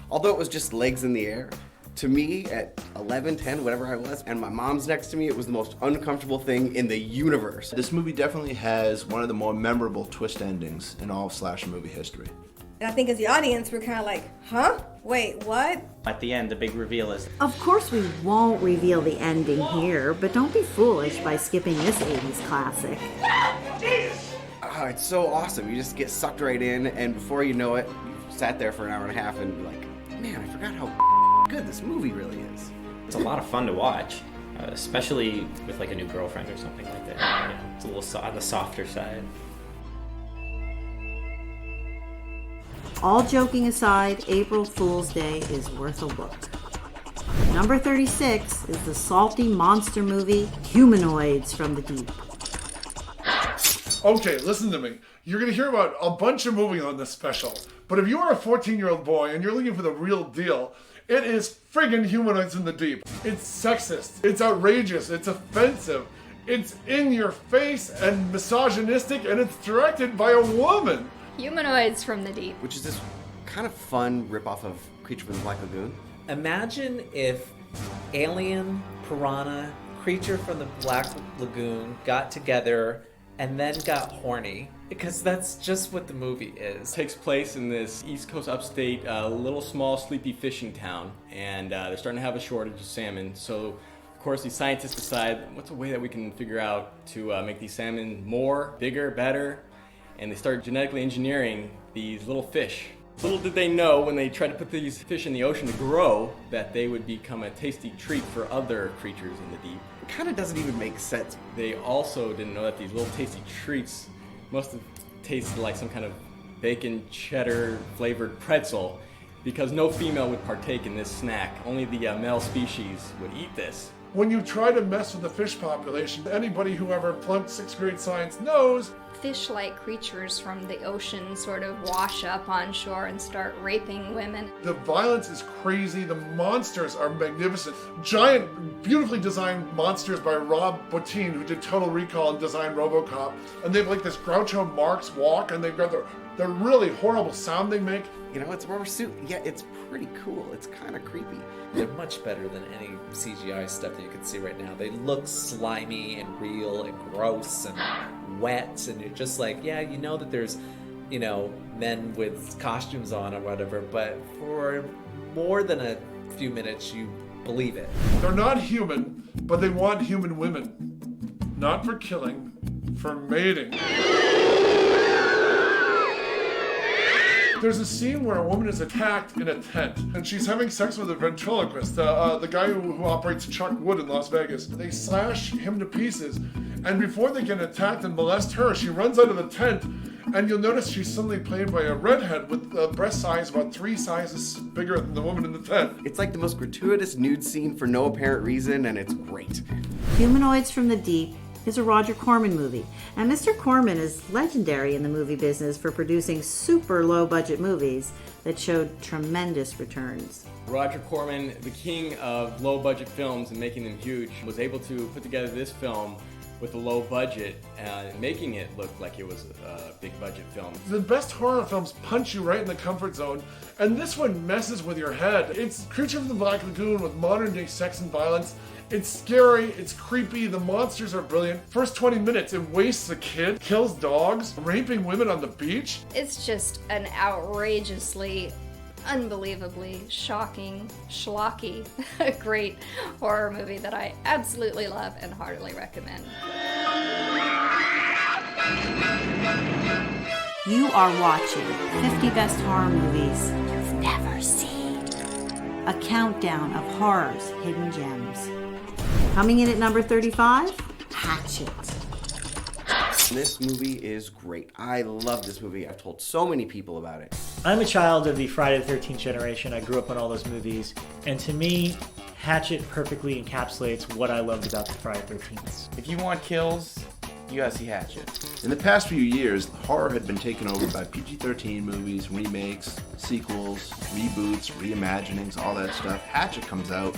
Although it was just legs in the air, to me at 11, 10, whatever I was, and my mom's next to me, it was the most uncomfortable thing in the universe.
This movie definitely has one of the more memorable twist endings in all of slasher movie history.
And I think as the audience, we're kind of like, huh? Wait, what?
At the end, the big reveal is...
Of course we won't reveal the ending here, but don't be foolish by skipping this 80s classic.
Oh, it's so awesome. You just get sucked right in, and before you know it, you've sat there for an hour and a half and you're like, man, I forgot how good this movie really is.
It's a lot of fun to watch, especially with like a new girlfriend or something like that. You know, it's a little on the softer side.
All joking aside, April Fool's Day is worth a look. Number 36 is the salty monster movie Humanoids from the Deep.
Okay, listen to me. You're going to hear about a bunch of movies on this special, but if you are a 14-year-old boy and you're looking for the real deal, it is friggin' Humanoids in the Deep. It's sexist, it's outrageous, it's offensive, it's in your face and misogynistic, and it's directed by a woman.
Humanoids from the Deep.
Which is this kind of fun ripoff of Creature from the Black Lagoon.
Imagine if Alien, Piranha, Creature from the Black Lagoon got together and then got horny, because that's just what the movie is.
It takes place in this East Coast upstate, little small sleepy fishing town, and they're starting to have a shortage of salmon. So, of course, these scientists decide, what's a way that we can figure out to make these salmon more, bigger, better? And they start genetically engineering these little fish. Little did they know when they tried to put these fish in the ocean to grow that they would become a tasty treat for other creatures in the deep.
It kind of doesn't even make sense.
They also didn't know that these little tasty treats must have tasted like some kind of bacon cheddar flavored pretzel, because no female would partake in this snack. Only the male species would eat this.
When you try to mess with the fish population, anybody who ever flunked 6th grade science knows
Fish-like creatures from the ocean sort of wash up on shore and start raping women.
the violence is crazy. The monsters are magnificent. Giant, beautifully designed monsters by Rob Bottin, who did Total Recall and designed RoboCop. And they have like this Groucho Marx walk, and they've got the really horrible sound they make.
You know, it's rubber suit. Yeah, it's pretty cool. It's kind of creepy.
They're much better than any CGI stuff that you can see right now. They look slimy and real and gross and wet, and you're just like, yeah, you know that there's, you know, men with costumes on or whatever, but for more than a few minutes, you believe it.
They're not human, but they want human women. Not for killing, for mating. There's a scene where a woman is attacked in a tent, and she's having sex with a ventriloquist, the guy who operates Chuck Wood in Las Vegas. They slash him to pieces, and before they get attacked and molest her, she runs out of the tent, and you'll notice she's suddenly played by a redhead with a breast size about 3 sizes bigger than the woman in the tent.
It's like the most gratuitous nude scene for no apparent reason, and it's great.
Humanoids from the Deep is a Roger Corman movie, and Mr. Corman is legendary in the movie business for producing super low-budget movies that showed tremendous returns.
Roger Corman, the king of low-budget films and making them huge, was able to put together this film with a low budget and making it look like it was a big budget film.
The best horror films punch you right in the comfort zone, and this one messes with your head. It's Creature from the Black Lagoon with modern day sex and violence. It's scary, it's creepy, the monsters are brilliant. First 20 minutes, it wastes a kid, kills dogs, raping women on the beach.
It's just an outrageously, unbelievably shocking, schlocky, great horror movie that I absolutely love and heartily recommend.
You are watching 50 Best Horror Movies You've Never Seen. A countdown of horror's hidden gems. Coming in at number 35, Hatchet.
This movie is great. I love this movie. I've told so many people about it.
I'm a child of the Friday the 13th generation. I grew up on all those movies. And to me, Hatchet perfectly encapsulates what I loved about the Friday the 13th.
If you want kills, you gotta see Hatchet.
In the past few years, horror had been taken over by PG-13 movies, remakes, sequels, reboots, reimaginings, all that stuff. Hatchet comes out,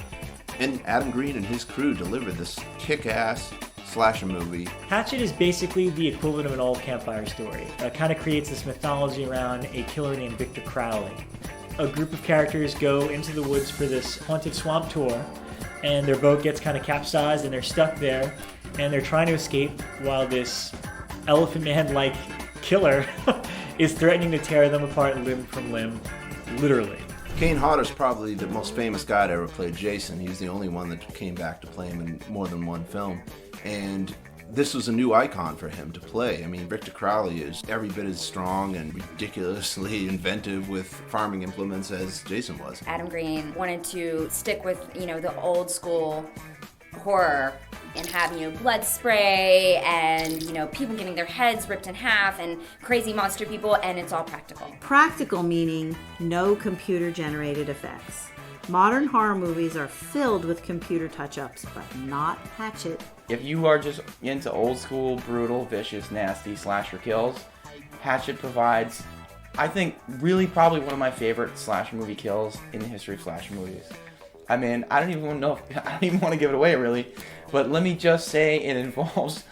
and Adam Green and his crew delivered this kick-ass slasher movie.
Hatchet is basically the equivalent of an old campfire story. It kind of creates this mythology around a killer named Victor Crowley. A group of characters go into the woods for this haunted swamp tour, and their boat gets kind of capsized and they're stuck there, and they're trying to escape while this elephant man-like killer is threatening to tear them apart limb from limb, literally.
Kane Hodder's probably the most famous guy to ever play Jason. He's the only one that came back to play him in more than one film. And this was a new icon for him to play. I mean, Victor Crowley is every bit as strong and ridiculously inventive with farming implements as Jason was.
Adam Green wanted to stick with, the old school horror and have, blood spray and, people getting their heads ripped in half and crazy monster people, and it's all practical.
Practical meaning no computer-generated effects. Modern horror movies are filled with computer touch-ups, but not Hatchet.
If you are just into old school, brutal, vicious, nasty slasher kills, Hatchet provides, I think, really probably one of my favorite slasher movie kills in the history of slasher movies. I mean, I don't even want to give it away, really, but let me just say it involves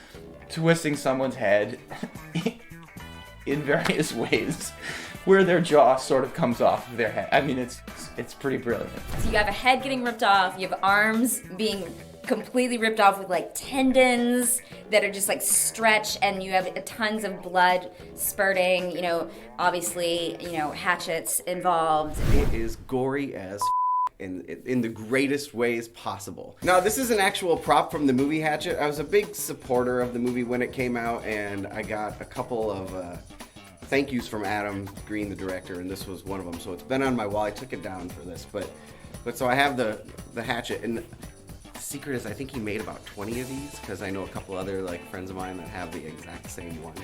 twisting someone's head in various ways where their jaw sort of comes off of their head. I mean, it's pretty brilliant.
So you have a head getting ripped off, you have arms being completely ripped off with tendons that are just stretched, and you have tons of blood spurting, obviously, hatchets involved.
It is gory as in the greatest ways possible. Now, this is an actual prop from the movie Hatchet. I was a big supporter of the movie when it came out, and I got a couple of thank yous from Adam Green, the director, and this was one of them. So it's been on my wall. I took it down for this, but so I have the Hatchet, and the secret is I think he made about 20 of these, because I know a couple other friends of mine that have the exact same one.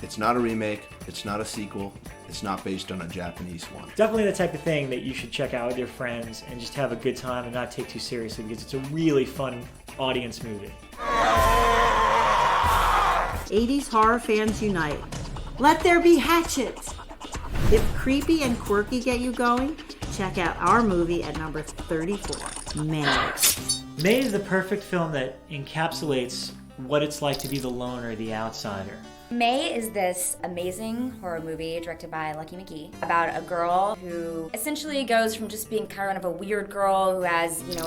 It's not a remake, it's not a sequel, it's not based on a Japanese one.
Definitely the type of thing that you should check out with your friends and just have a good time and not take too seriously, because it's a really fun audience movie.
80s horror fans unite. Let there be hatchets! If creepy and quirky get you going, check out our movie at number 34, May.
May is the perfect film that encapsulates what it's like to be the loner, the outsider.
May is this amazing horror movie directed by Lucky McGee about a girl who essentially goes from just being kind of a weird girl who has, you know,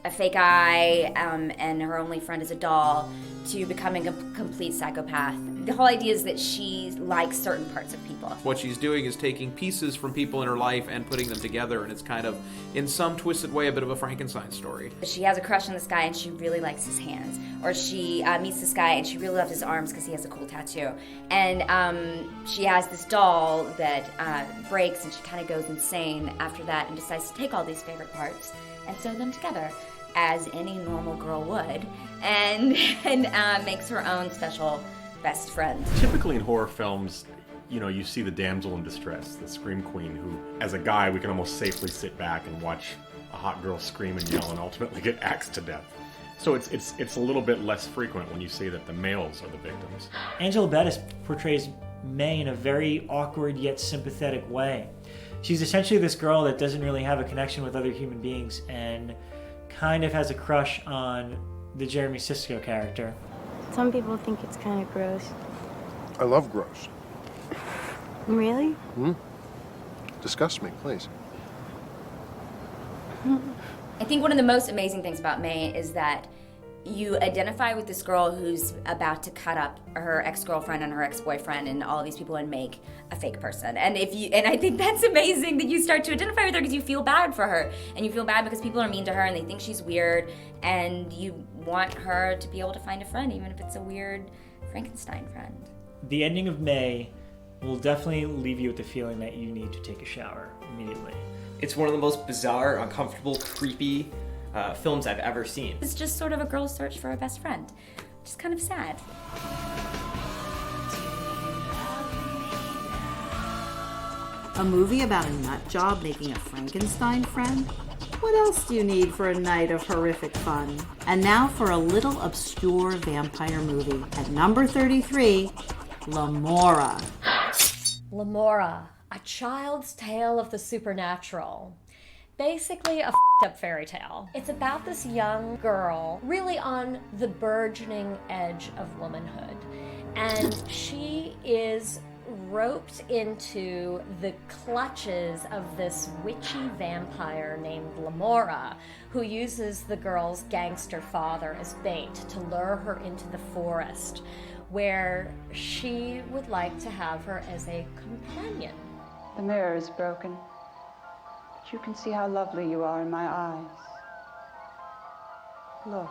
a fake eye and her only friend is a doll to becoming a complete psychopath. The whole idea is that she likes certain parts of people.
What she's doing is taking pieces from people in her life and putting them together, and it's kind of, in some twisted way, a bit of a Frankenstein story.
She has a crush on this guy and she really likes his hands. Or she meets this guy and she really loves his arms because he has a cool tattoo. And she has this doll that breaks and she kind of goes insane after that and decides to take all these favorite parts and sew them together, as any normal girl would, and makes her own special best friend.
Typically in horror films, you know, you see the damsel in distress, the scream queen, who, as a guy, we can almost safely sit back and watch a hot girl scream and yell and ultimately get axed to death. So it's a little bit less frequent when you see that the males are the victims.
Angela Bettis portrays May in a very awkward yet sympathetic way. She's essentially this girl that doesn't really have a connection with other human beings and kind of has a crush on the Jeremy Sisko character.
Some people think it's kind of gross.
I love gross.
Really?
Disgust me, please.
I think one of the most amazing things about May is that you identify with this girl who's about to cut up her ex-girlfriend and her ex-boyfriend and all these people and make a fake person. And I think that's amazing that you start to identify with her because you feel bad for her. And you feel bad because people are mean to her and they think she's weird, and you want her to be able to find a friend, even if it's a weird Frankenstein friend.
The ending of May will definitely leave you with the feeling that you need to take a shower immediately.
It's one of the most bizarre, uncomfortable, creepy films I've ever seen.
It's just sort of a girl's search for a best friend. Just kind of sad.
A movie about a nut job making a Frankenstein friend? What else do you need for a night of horrific fun? And now for a little obscure vampire movie. At number 33, Lamora.
Lamora, a child's tale of the supernatural. Basically a f***ed up fairy tale. It's about this young girl really on the burgeoning edge of womanhood. And she is roped into the clutches of this witchy vampire named Lamora, who uses the girl's gangster father as bait to lure her into the forest, where she would like to have her as a companion.
The mirror is broken, but you can see how lovely you are in my eyes. Look.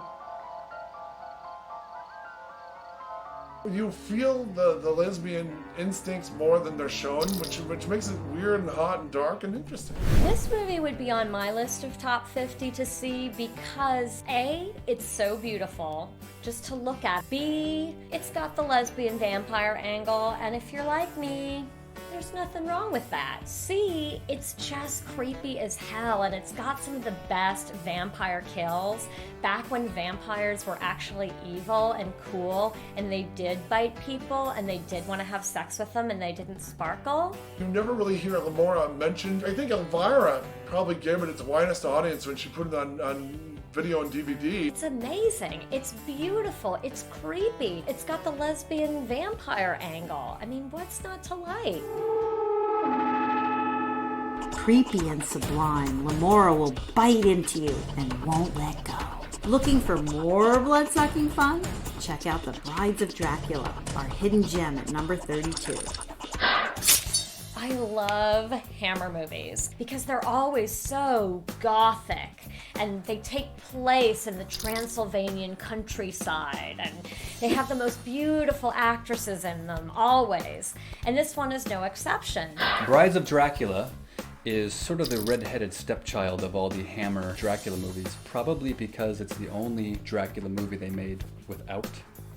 You feel the lesbian instincts more than they're shown, which makes it weird and hot and dark and interesting.
This movie would be on my list of top 50 to see because A, it's so beautiful just to look at. B, it's got the lesbian vampire angle, and if you're like me, there's nothing wrong with that. C, it's just creepy as hell, and it's got some of the best vampire kills back when vampires were actually evil and cool, and they did bite people, and they did want to have sex with them, and they didn't sparkle.
You never really hear Lamora mentioned. I think Elvira probably gave it its widest audience when she put it on video and DVD.
It's amazing. It's beautiful. It's creepy. It's got the lesbian vampire angle. I mean, what's not to like?
Creepy and sublime, Lamora will bite into you and won't let go. Looking for more blood-sucking fun? Check out The Brides of Dracula, our hidden gem at number 32.
I love Hammer movies because they're always so gothic, and they take place in the Transylvanian countryside, and they have the most beautiful actresses in them, always. And this one is no exception.
Brides of Dracula is sort of the red-headed stepchild of all the Hammer Dracula movies, probably because it's the only Dracula movie they made without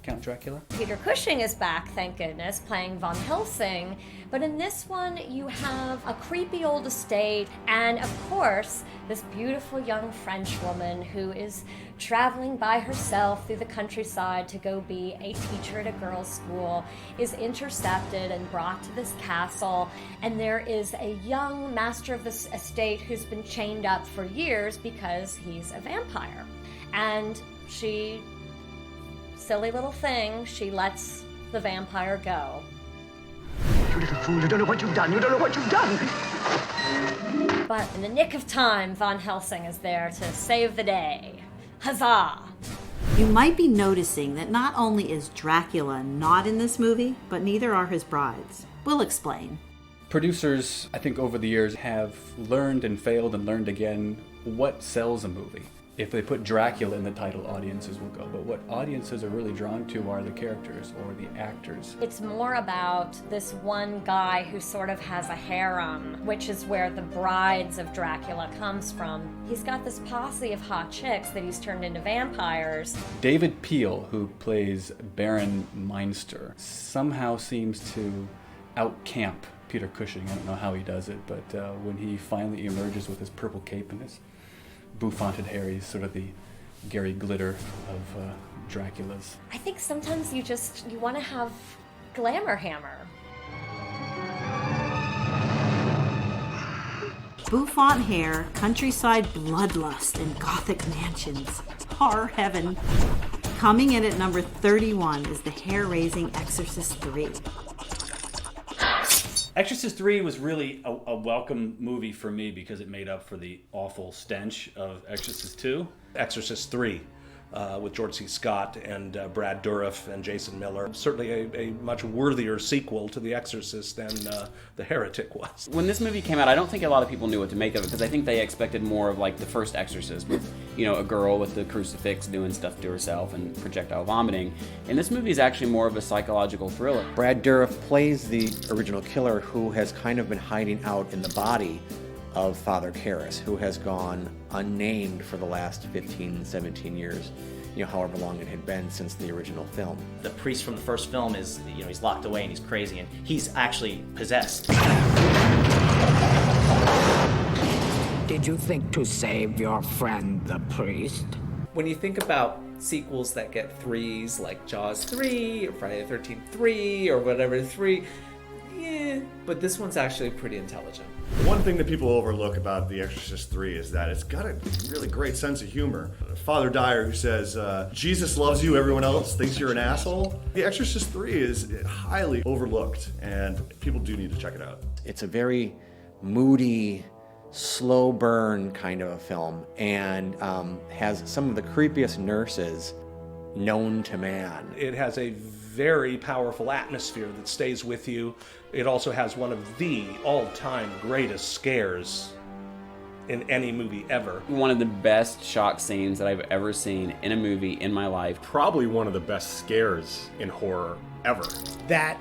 Count Dracula.
Peter Cushing is back, thank goodness, playing Von Helsing. But in this one, you have a creepy old estate and, of course, this beautiful young French woman who is traveling by herself through the countryside to go be a teacher at a girls' school, is intercepted and brought to this castle. And there is a young master of this estate who's been chained up for years because he's a vampire. And she, silly little thing, she lets the vampire go.
You little fool, you don't know what you've done. You don't know what you've done.
But in the nick of time, Von Helsing is there to save the day. Huzzah!
You might be noticing that not only is Dracula not in this movie, but neither are his brides. We'll explain.
Producers, I think over the years, have learned and failed and learned again what sells a movie. If they put Dracula in the title, audiences will go. But what audiences are really drawn to are the characters or the actors.
It's more about this one guy who sort of has a harem, which is where the brides of Dracula comes from. He's got this posse of hot chicks that he's turned into vampires.
David Peel, who plays Baron Meinster, somehow seems to out-camp Peter Cushing. I don't know how he does it, but when he finally emerges with his purple cape and his bouffanted hair, he's sort of the Gary Glitter of Draculas.
I think sometimes you want to have glamour hammer.
Bouffant hair, countryside bloodlust, and gothic mansions. Horror heaven. Coming in at number 31 is the hair-raising Exorcist 3.
Exorcist 3 was really a welcome movie for me because it made up for the awful stench of Exorcist 2. Exorcist 3 with George C. Scott and Brad Dourif and Jason Miller. Certainly a much worthier sequel to The Exorcist than The Heretic was.
When this movie came out, I don't think a lot of people knew what to make of it because I think they expected more of like the first Exorcist with, you know, a girl with the crucifix doing stuff to herself and projectile vomiting. And this movie is actually more of a psychological thriller.
Brad Dourif plays the original killer who has kind of been hiding out in the body of Father Karras, who has gone unnamed for the last 15, 17 years, you know, however long it had been since the original film.
The priest from the first film is, you know, he's locked away and he's crazy and he's actually possessed.
Did you think to save your friend, the priest?
When you think about sequels that get 3s, like Jaws 3, or Friday the 13th 3, or whatever 3, yeah, but this one's actually pretty intelligent.
One thing that people overlook about The Exorcist 3 is that it's got a really great sense of humor. Father Dyer, who says, Jesus loves you, everyone else thinks you're an asshole. The Exorcist 3 is highly overlooked, and people do need to check it out.
It's a very moody, slow burn kind of a film, and has some of the creepiest nurses known to man.
It has a very powerful atmosphere that stays with you. It also has one of the all-time greatest scares in any movie ever.
One of the best shock scenes that I've ever seen in a movie in my life.
Probably one of the best scares in horror ever.
That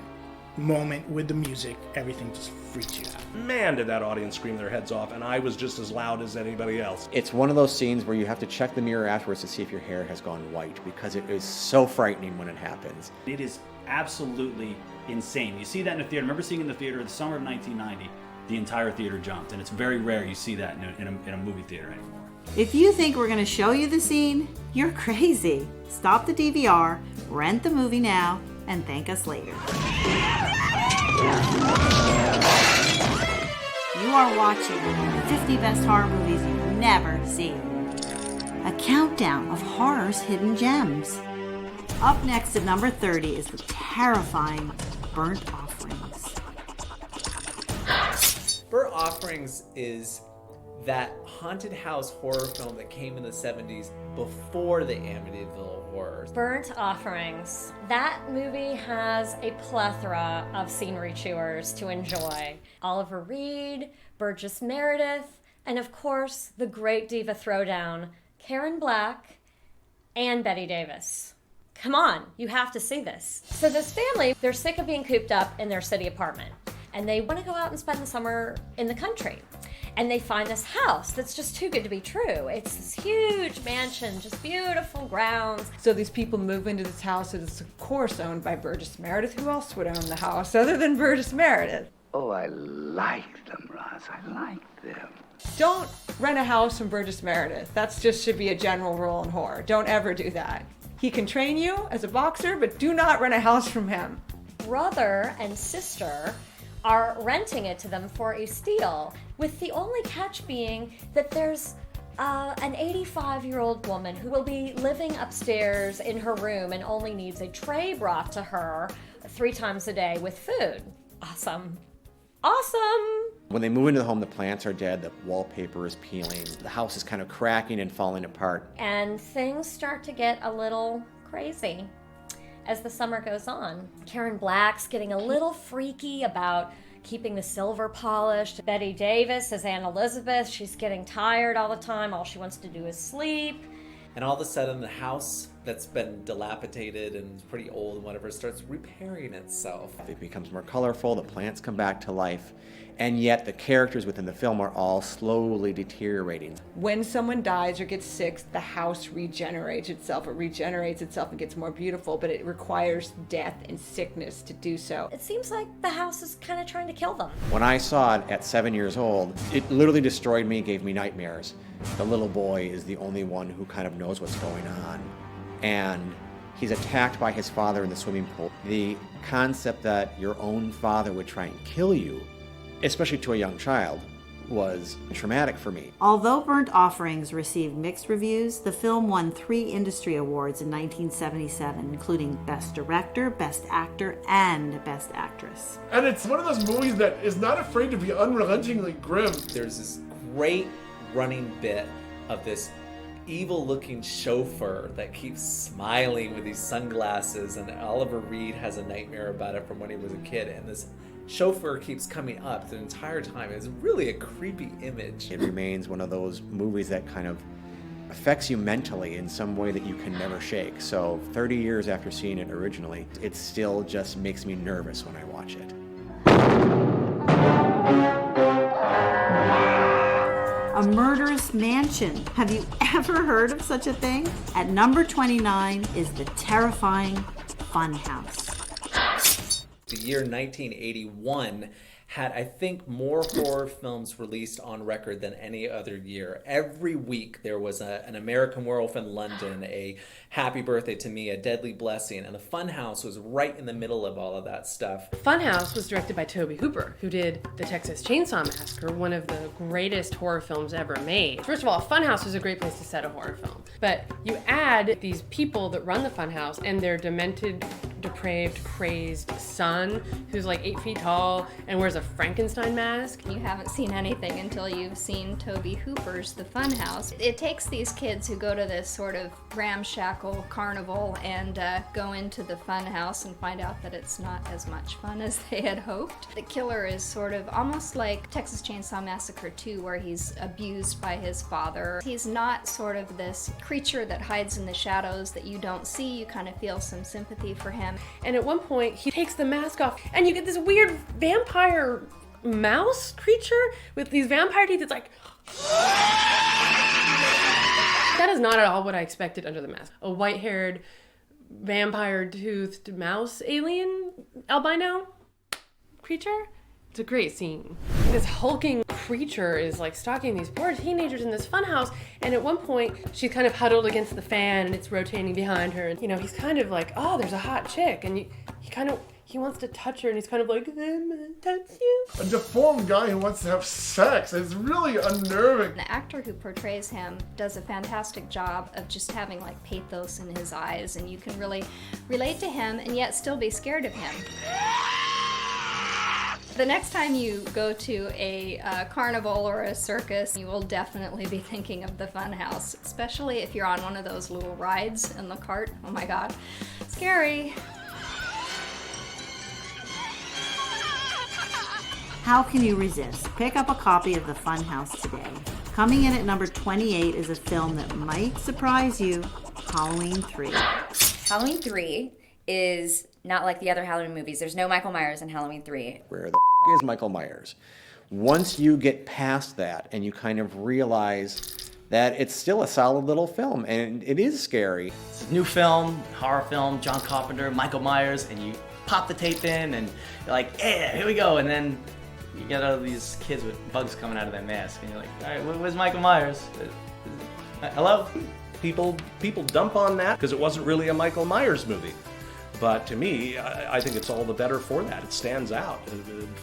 moment with the music, everything just freaks you out.
Man, did that audience scream their heads off, and I was just as loud as anybody else.
It's one of those scenes where you have to check the mirror afterwards to see if your hair has gone white, because it is so frightening when it happens.
It is absolutely insane. You see that in the theater. I remember seeing it in the theater in the summer of 1990. The entire theater jumped, and it's very rare you see that in a movie theater anymore.
If you think we're going to show you the scene, you're crazy. Stop the DVR, rent the movie now, and thank us later. You are watching 50 Best Horror Movies You've Never Seen. A countdown of horror's hidden gems. Up next at number 30 is the terrifying Burnt Offerings.
Burnt Offerings is that haunted house horror film that came in the 70s before the Amityville Horror.
Burnt Offerings. That movie has a plethora of scenery chewers to enjoy. Oliver Reed, Burgess Meredith, and of course, the great diva throwdown, Karen Black and Bette Davis. Come on, you have to see this. So this family, they're sick of being cooped up in their city apartment, and they want to go out and spend the summer in the country. and they find this house that's just too good to be true. It's this huge mansion, just beautiful grounds.
So these people move into this house that is of course owned by Burgess Meredith. Who else would own the house other than Burgess Meredith?
Oh, I like them, Roz. I like them.
Don't rent a house from Burgess Meredith. That's just should be a general rule in horror. Don't ever do that. He can train you as a boxer, but do not rent a house from him.
Brother and sister are renting it to them for a steal, with the only catch being that there's an 85-year-old woman who will be living upstairs in her room and only needs a tray brought to her 3 times a day with food. Awesome. Awesome!
When they move into the home, the plants are dead, the wallpaper is peeling, the house is kind of cracking and falling apart.
And things start to get a little crazy as the summer goes on. Karen Black's getting a little freaky about keeping the silver polished. Betty Davis as Anne Elizabeth, she's getting tired all the time. All she wants to do is sleep.
And all of a sudden, the house that's been dilapidated and pretty old and whatever starts repairing itself.
It becomes more colorful, the plants come back to life, and yet the characters within the film are all slowly deteriorating.
When someone dies or gets sick, the house regenerates itself. It regenerates itself and gets more beautiful, but it requires death and sickness to do so.
It seems like the house is kind of trying to kill them.
When I saw it at 7 years old, it literally destroyed me, gave me nightmares. The little boy is the only one who kind of knows what's going on. And he's attacked by his father in the swimming pool. The concept that your own father would try and kill you, especially to a young child, was traumatic for me.
Although Burnt Offerings received mixed reviews, the film won 3 industry awards in 1977, including Best Director, Best Actor, and Best Actress.
And it's one of those movies that is not afraid to be unrelentingly grim.
There's this great running bit of this evil-looking chauffeur that keeps smiling with these sunglasses, and Oliver Reed has a nightmare about it from when he was a kid, and this chauffeur keeps coming up the entire time. It's really a creepy image.
It remains one of those movies that kind of affects you mentally in some way that you can never shake. So 30 years after seeing it originally, it still just makes me nervous when I watch it.
A murderous mansion. Have you ever heard of such a thing? At number 29 is the terrifying Funhouse.
The year 1981 had, I think, more horror films released on record than any other year. Every week there was an American Werewolf in London, a Happy Birthday to Me, a Deadly Blessing, and the Funhouse was right in the middle of all of that stuff.
Funhouse was directed by Tobe Hooper, who did The Texas Chainsaw Massacre, one of the greatest horror films ever made. First of all, Funhouse is a great place to set a horror film, but you add these people that run the Funhouse and their demented, depraved, crazed son who's like 8 feet tall and wears a Frankenstein mask.
You haven't seen anything until you've seen Tobe Hooper's The Funhouse. It takes these kids who go to this sort of ramshackle carnival and go into the Funhouse and find out that it's not as much fun as they had hoped. The killer is sort of almost like Texas Chainsaw Massacre 2, where he's abused by his father. He's not sort of this creature that hides in the shadows that you don't see. You kind of feel some sympathy for him.
And at one point, he takes the mask off, and you get this weird vampire mouse creature with these vampire teeth. It's like... That is not at all what I expected under the mask. A white-haired, vampire-toothed mouse alien albino creature. It's a great scene. This hulking creature is like stalking these poor teenagers in this funhouse, and at one point she's kind of huddled against the fan and it's rotating behind her, and you know, he's kind of like, oh, there's a hot chick, and he wants to touch her, and he's kind of like, I'm gonna touch you.
A deformed guy who wants to have sex. It's really unnerving.
The actor who portrays him does a fantastic job of just having like pathos in his eyes, and you can really relate to him and yet still be scared of him. The next time you go to a carnival or a circus, you will definitely be thinking of the Funhouse, especially if you're on one of those little rides in the cart. Oh my God, scary.
How can you resist? Pick up a copy of The Funhouse today. Coming in at number 28 is a film that might surprise you, Halloween 3.
Halloween 3 is not like the other Halloween movies. There's no Michael Myers in Halloween 3.
Where the is Michael Myers? Once you get past that and you kind of realize that it's still a solid little film and it is scary.
It's a new film, horror film, John Carpenter, Michael Myers, and you pop the tape in and you're like, yeah, here we go. And then you get all these kids with bugs coming out of their mask and you're like, all right, where's Michael Myers? Hello?
People dump on that because it wasn't really a Michael Myers movie. But to me, I think it's all the better for that. It stands out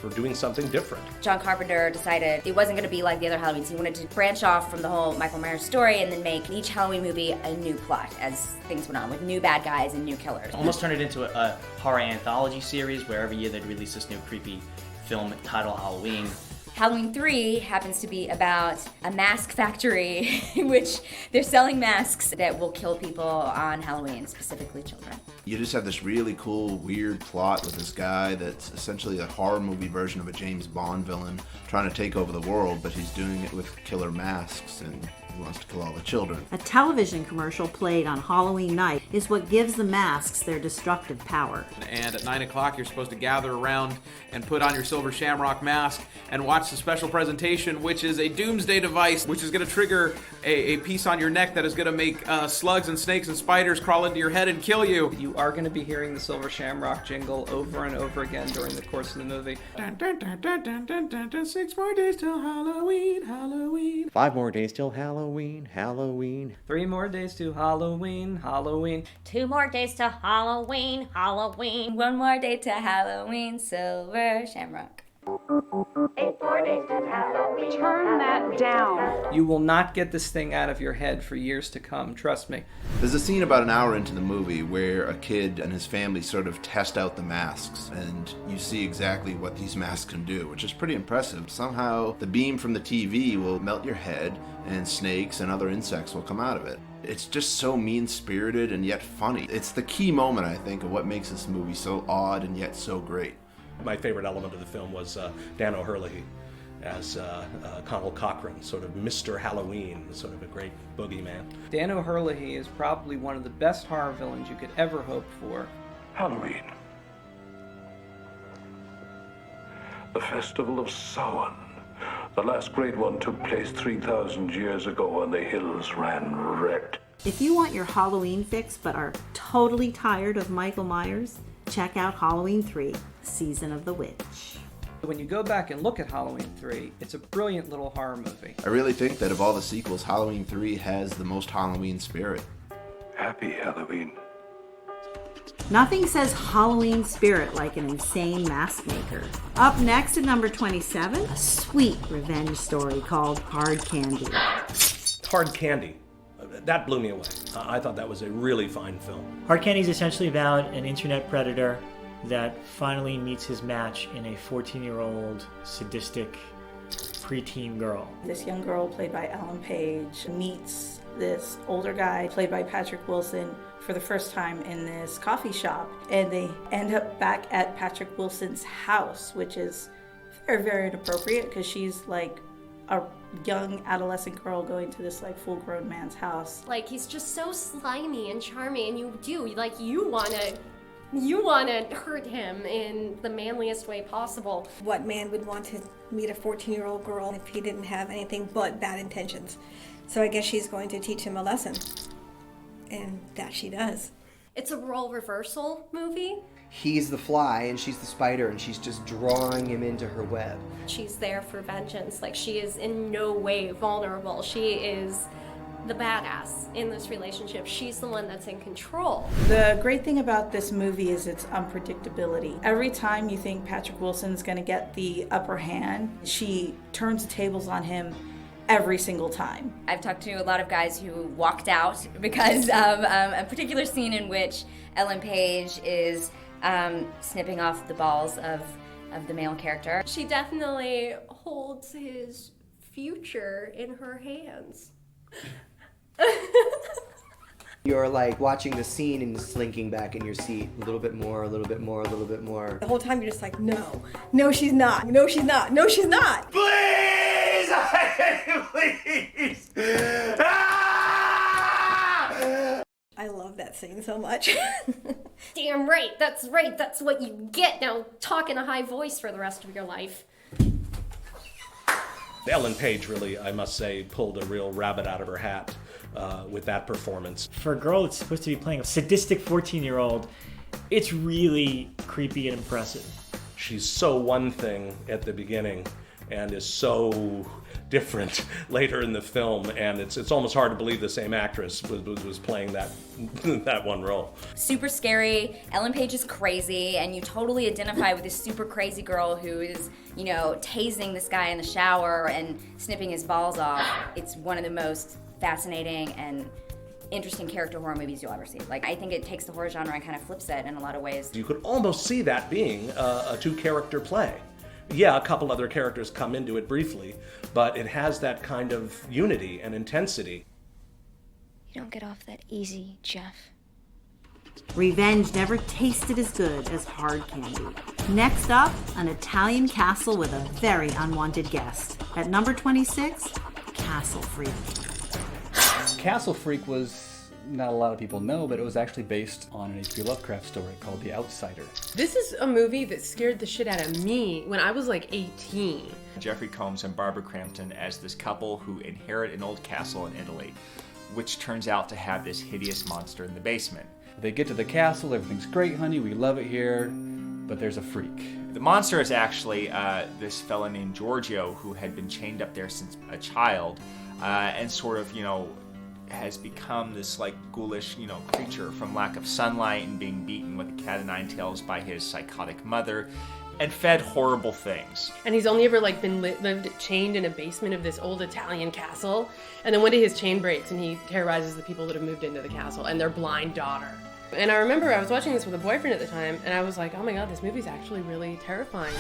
for doing something different.
John Carpenter decided it wasn't going to be like the other Halloweens. He wanted to branch off from the whole Michael Myers story and then make each Halloween movie a new plot as things went on with new bad guys and new killers.
Almost turn it into a horror anthology series where every year they'd release this new creepy film titled Halloween.
Halloween 3 happens to be about a mask factory in which they're selling masks that will kill people on Halloween, specifically children.
You just have this really cool, weird plot with this guy that's essentially a horror movie version of a James Bond villain trying to take over the world, but he's doing it with killer masks and he wants to kill all the children.
A television commercial played on Halloween night is what gives the masks their destructive power.
And at 9 o'clock, you're supposed to gather around and put on your silver shamrock mask and watch the special presentation, which is a doomsday device, which is going to trigger a piece on your neck that is going to make slugs and snakes and spiders crawl into your head and kill you.
You are going to be hearing the silver shamrock jingle over and over again during the course of the movie. Dun, dun, dun, dun, dun, dun, dun, dun, 6 more days till Halloween, Halloween.
5 more days till Halloween, Halloween.
3 more days to Halloween, Halloween.
2 more days to Halloween, Halloween.
1 more day to Halloween, silver shamrock.
8 more days to Halloween. Turn that down.
You will not get this thing out of your head for years to come, trust me.
There's a scene about an hour into the movie where a kid and his family sort of test out the masks, and you see exactly what these masks can do, which is pretty impressive. Somehow the beam from the TV will melt your head and snakes and other insects will come out of it. It's just so mean-spirited and yet funny. It's the key moment, I think, of what makes this movie so odd and yet so great.
My favorite element of the film was Dan O'Herlihy as Connell Cochran, sort of Mr. Halloween, sort of a great boogeyman.
Dan O'Herlihy is probably one of the best horror villains you could ever hope for.
Halloween. The Festival of Samhain. The last great one took place 3,000 years ago and the hills ran red.
If you want your Halloween fix but are totally tired of Michael Myers, check out Halloween 3, Season of the Witch.
When you go back and look at Halloween 3, it's a brilliant little horror movie.
I really think that of all the sequels, Halloween 3 has the most Halloween spirit.
Happy Halloween.
Nothing says Halloween spirit like an insane mask maker. Up next at number 27, a sweet revenge story called Hard Candy.
Hard Candy. That blew me away. I thought that was a really fine film.
Hard Candy is essentially about an internet predator that finally meets his match in a 14-year-old sadistic preteen girl.
This young girl, played by Ellen Page, meets this older guy, played by Patrick Wilson, for the first time in this coffee shop. And they end up back at Patrick Wilson's house, which is very, very inappropriate because she's like a young adolescent girl going to this like full-grown man's house.
Like, he's just so slimy and charming, and you wanna hurt him in the manliest way possible.
What man would want to meet a 14-year-old girl if he didn't have anything but bad intentions? So I guess she's going to teach him a lesson. And that she does.
It's a role reversal movie.
He's the fly and she's the spider and she's just drawing him into her web.
She's there for vengeance. Like, she is in no way vulnerable. She is the badass in this relationship. She's the one that's in control.
The great thing about this movie is its unpredictability. Every time you think Patrick Wilson's gonna get the upper hand, she turns the tables on him every single time.
I've talked to a lot of guys who walked out because of a particular scene in which Ellen Page is snipping off the balls of the male character.
She definitely holds his future in her hands.
You're like watching the scene and slinking back in your seat a little bit more, a little bit more, a little bit more.
The whole time you're just like, no, no she's not, no she's not, no she's not.
Please! Please!
I love that scene so much.
Damn right, that's what you get. Now talk in a high voice for the rest of your life.
Ellen Page really, I must say, pulled a real rabbit out of her hat with that performance.
For a girl that's supposed to be playing a sadistic 14-year-old, it's really creepy and impressive.
She's so one thing at the beginning and is so different later in the film, and it's almost hard to believe the same actress was playing that that one role.
Super scary. Ellen Page is crazy, and you totally identify with this super crazy girl who is, you know, tasing this guy in the shower and snipping his balls off. It's one of the most fascinating and interesting character horror movies you'll ever see. Like, I think it takes the horror genre and kind of flips it in a lot of ways.
You could almost see that being a two-character play. Yeah, a couple other characters come into it briefly, but it has that kind of unity and intensity.
You don't get off that easy, Jeff.
Revenge never tasted as good as hard candy. Next up, an Italian castle with a very unwanted guest. At number 26, Castle Freak.
Castle Freak was, not a lot of people know, but it was actually based on an H.P. Lovecraft story called The Outsider.
This is a movie that scared the shit out of me when I was like 18.
Jeffrey Combs and Barbara Crampton as this couple who inherit an old castle in Italy, which turns out to have this hideous monster in the basement.
They get to the castle, everything's great, honey, we love it here, but there's a freak.
The monster is actually this fellow named Giorgio who had been chained up there since a child and sort of, you know, has become this like ghoulish, you know, creature from lack of sunlight and being beaten with a cat o' nine tails by his psychotic mother and fed horrible things.
And he's only ever like been lived chained in a basement of this old Italian castle. And then one day his chain breaks and he terrorizes the people that have moved into the castle and their blind daughter. And I remember I was watching this with a boyfriend at the time and I was like, oh my god, this movie's actually really terrifying.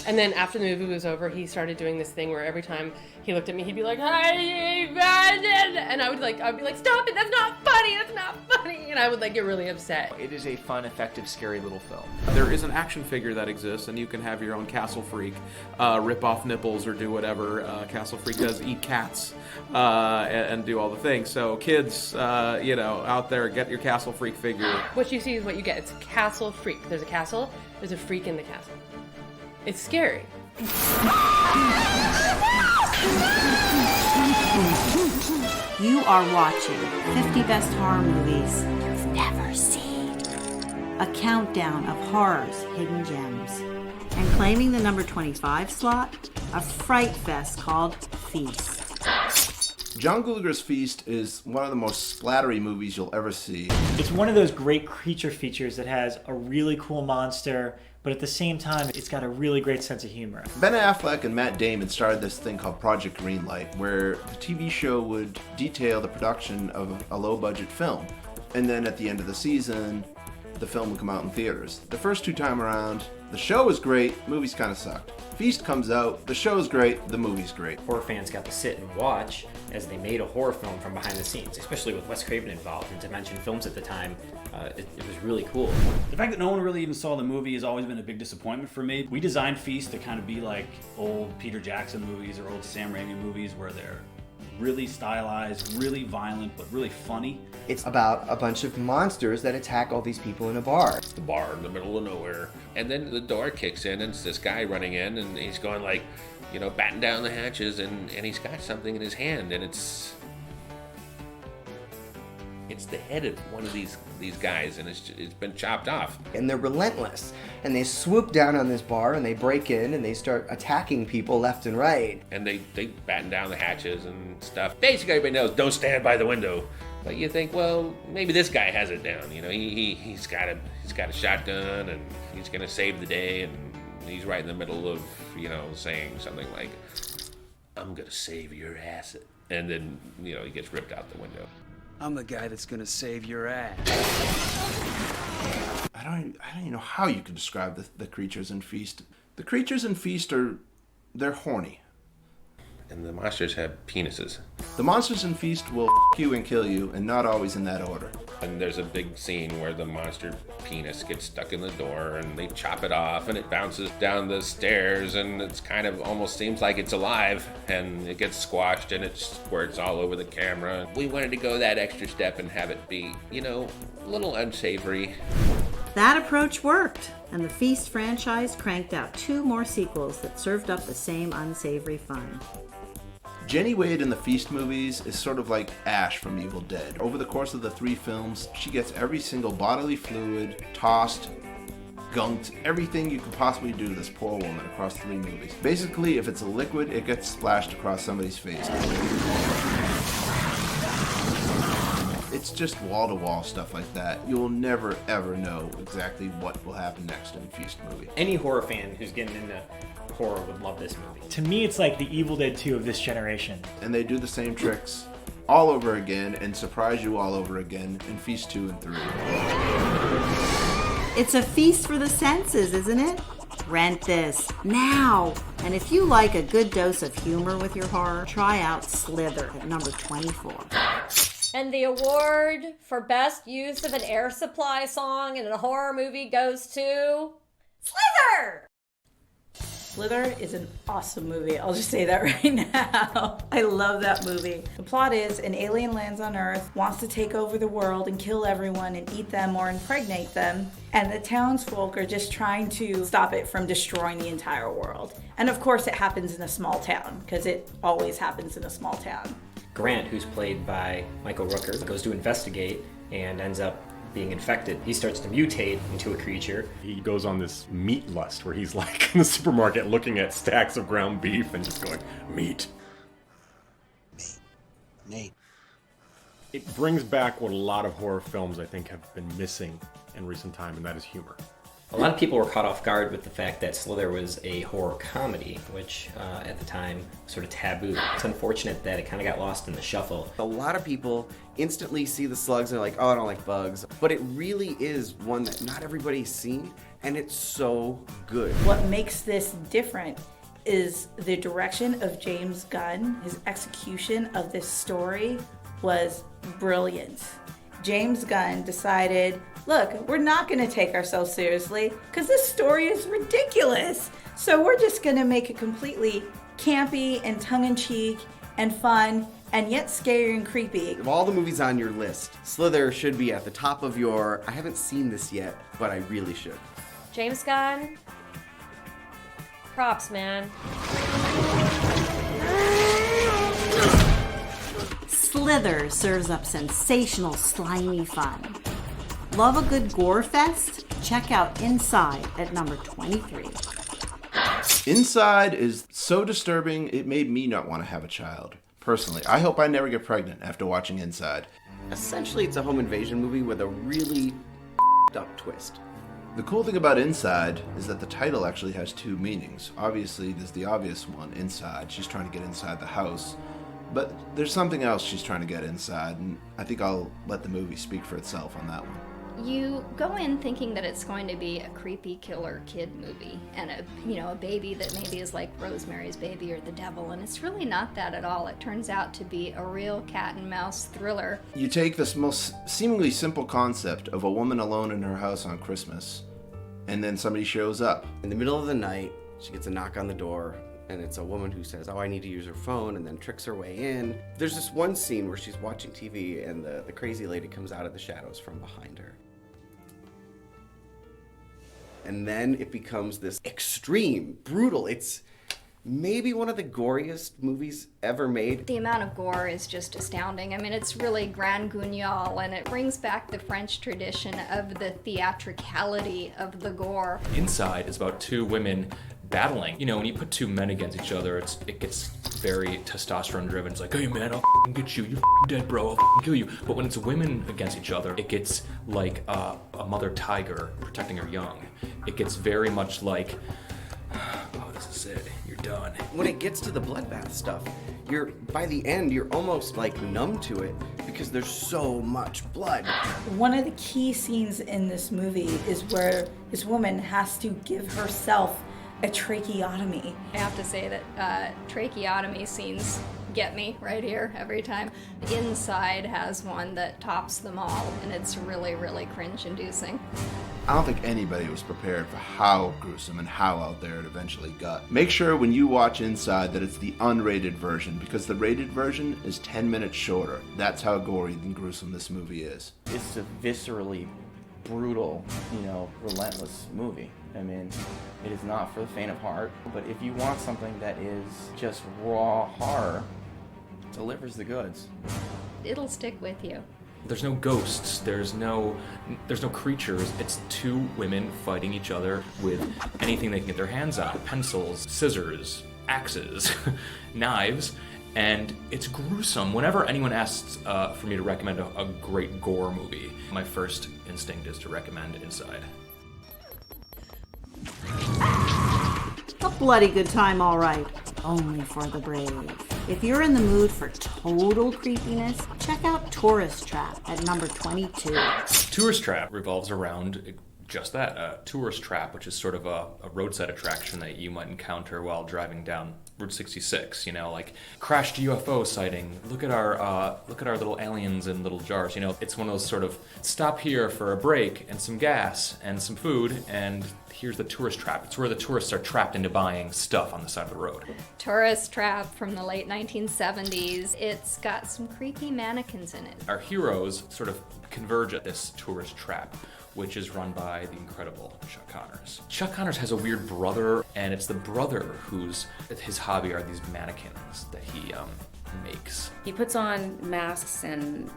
And then after the movie was over, he started doing this thing where every time he looked at me, he'd be like, "Hi," and I'd be like, "Stop it! That's not funny! That's not funny!" And I would like get really upset.
It is a fun, effective, scary little film.
There is an action figure that exists, and you can have your own Castle Freak, rip off nipples or do whatever. Castle Freak does eat cats and do all the things. So kids, you know, out there, get your Castle Freak figure.
What you see is what you get. It's Castle Freak. There's a castle. There's a freak in the castle. It's scary.
You are watching 50 Best Horror Movies You've Never Seen. A countdown of horror's hidden gems. And claiming the number 25 slot, a fright fest called Feast.
John Gulager's Feast is one of the most splattery movies you'll ever see.
It's one of those great creature features that has a really cool monster, but at the same time, it's got a really great sense of humor.
Ben Affleck and Matt Damon started this thing called Project Greenlight, where the TV show would detail the production of a low-budget film. And then at the end of the season, the film would come out in theaters. The first two time around, the show was great, movies kind of sucked. Feast comes out, the show's great, the movie's great.
Horror fans got to sit and watch as they made a horror film from behind the scenes, especially with Wes Craven involved in Dimension Films at the time. It was really cool.
The fact that no one really even saw the movie has always been a big disappointment for me. We designed Feast to kind of be like old Peter Jackson movies or old Sam Raimi movies where they're really stylized, really violent, but really funny.
It's about a bunch of monsters that attack all these people in a bar.
The bar in the middle of nowhere. And then the door kicks in and it's this guy running in and he's going like, you know, batten down the hatches and he's got something in his hand and it's the head of one of these guys and it's been chopped off.
And they're relentless. And they swoop down on this bar and they break in and they start attacking people left and right.
And they batten down the hatches and stuff. Basically everybody knows, don't stand by the window. But you think, well, maybe this guy has it down. You know, he's got a shotgun and he's gonna save the day and he's right in the middle of, you know, saying something like, I'm gonna save your ass. And then, you know, he gets ripped out the window.
I'm the guy that's gonna save your ass.
I don't even know how you could describe the creatures in Feast. The creatures in Feast they're horny.
And the monsters have penises.
The monsters in Feast will you and kill you, and not always in that order.
And there's a big scene where the monster penis gets stuck in the door and they chop it off and it bounces down the stairs and it's kind of almost seems like it's alive and it gets squashed and it squirts all over the camera. We wanted to go that extra step and have it be, you know, a little unsavory.
That approach worked, and the Feast franchise cranked out 2 more sequels that served up the same unsavory fun.
Jenny Wade in the Feast movies is sort of like Ash from Evil Dead. Over the course of the 3 films, she gets every single bodily fluid tossed, gunked, everything you could possibly do to this poor woman across 3 movies. Basically, if it's a liquid, it gets splashed across somebody's face. It's just wall-to-wall stuff like that. You'll never ever know exactly what will happen next in a Feast movie.
Any horror fan who's getting into horror would love this movie.
To me, it's like the Evil Dead 2 of this generation.
And they do the same tricks all over again and surprise you all over again in Feast 2 and 3.
It's a feast for the senses, isn't it? Rent this now. And if you like a good dose of humor with your horror, try out Slither at number 24.
And the award for best use of an air supply song in a horror movie goes to Slither!
Slither is an awesome movie. I'll just say that right now. I love that movie. The plot is an alien lands on Earth, wants to take over the world and kill everyone and eat them or impregnate them. And the townsfolk are just trying to stop it from destroying the entire world. And of course it happens in a small town, because it always happens in a small town.
Grant, who's played by Michael Rooker, goes to investigate and ends up being infected. He starts to mutate into a creature.
He goes on this meat lust where he's like in the supermarket looking at stacks of ground beef and just going, meat. Meat. It brings back what a lot of horror films I think have been missing in recent time, and that is humor.
A lot of people were caught off guard with the fact that Slither was a horror comedy, which at the time was sort of taboo. It's unfortunate that it kind of got lost in the shuffle.
A lot of people instantly see the slugs and they're like, oh, I don't like bugs. But it really is one that not everybody's seen, and it's so good.
What makes this different is the direction of James Gunn. His execution of this story was brilliant. James Gunn decided, look, we're not going to take ourselves seriously because this story is ridiculous. So we're just going to make it completely campy and tongue-in-cheek and fun and yet scary and creepy.
Of all the movies on your list, Slither should be at the top of your, I haven't seen this yet, but I really should.
James Gunn, props, man.
Slither serves up sensational, slimy fun. Love a good gore fest? Check out Inside at number 23.
Inside is so disturbing, it made me not want to have a child. Personally, I hope I never get pregnant after watching Inside.
Essentially, it's a home invasion movie with a really up twist.
The cool thing about Inside is that the title actually has 2 meanings. Obviously, there's the obvious one, inside. She's trying to get inside the house. But there's something else she's trying to get inside, and I think I'll let the movie speak for itself on that one.
You go in thinking that it's going to be a creepy killer kid movie and a baby that maybe is like Rosemary's Baby or The Devil, and it's really not that at all. It turns out to be a real cat and mouse thriller.
You take this most seemingly simple concept of a woman alone in her house on Christmas, and then somebody shows up.
In the middle of the night, she gets a knock on the door, and it's a woman who says, oh, I need to use her phone, and then tricks her way in. There's this one scene where she's watching TV, and the crazy lady comes out of the shadows from behind her. And then it becomes this extreme, brutal, it's maybe one of the goriest movies ever made.
The amount of gore is just astounding. I mean, it's really grand guignol, and it brings back the French tradition of the theatricality of the gore.
Inside is about 2 women battling. You know, when you put 2 men against each other, it gets very testosterone driven. It's like, hey man, I'll get you. You're dead, bro. I'll kill you. But when it's women against each other, it gets like a mother tiger protecting her young. It gets very much like, oh, this is it. You're done.
When it gets to the bloodbath stuff, by the end, you're almost like numb to it because there's so much blood.
One of the key scenes in this movie is where this woman has to give herself a tracheotomy.
I have to say that tracheotomy scenes get me right here every time. Inside has one that tops them all, and it's really, really cringe-inducing.
I don't think anybody was prepared for how gruesome and how out there it eventually got. Make sure when you watch Inside that it's the unrated version, because the rated version is 10 minutes shorter. That's how gory and gruesome this movie is.
It's a viscerally
brutal, relentless movie. I mean, it is not for the faint of heart, but if you want something that is just raw horror, it delivers the goods.
It'll stick with you.
There's no ghosts, there's no creatures. It's two women fighting each other with anything they can get their hands on. Pencils, scissors, axes, knives, and it's gruesome. Whenever anyone asks for me to recommend a great gore movie, my first instinct is to recommend Inside.
A bloody good time, all right. Only for the brave. If you're in the mood for total creepiness, check out Tourist Trap at number 22.
Tourist Trap revolves around just that, a tourist trap, which is sort of a roadside attraction that you might encounter while driving down Route 66. Like crashed UFO sighting. Look at our little aliens in little jars. It's one of those sort of stop here for a break and some gas and some food, and here's the tourist trap. It's where the tourists are trapped into buying stuff on the side of the road.
Tourist Trap from the late 1970s. It's got some creepy mannequins in it.
Our heroes sort of converge at this tourist trap, which is run by the incredible Chuck Connors. Chuck Connors has a weird brother, and it's the brother his hobby are these mannequins that he makes.
He puts on masks and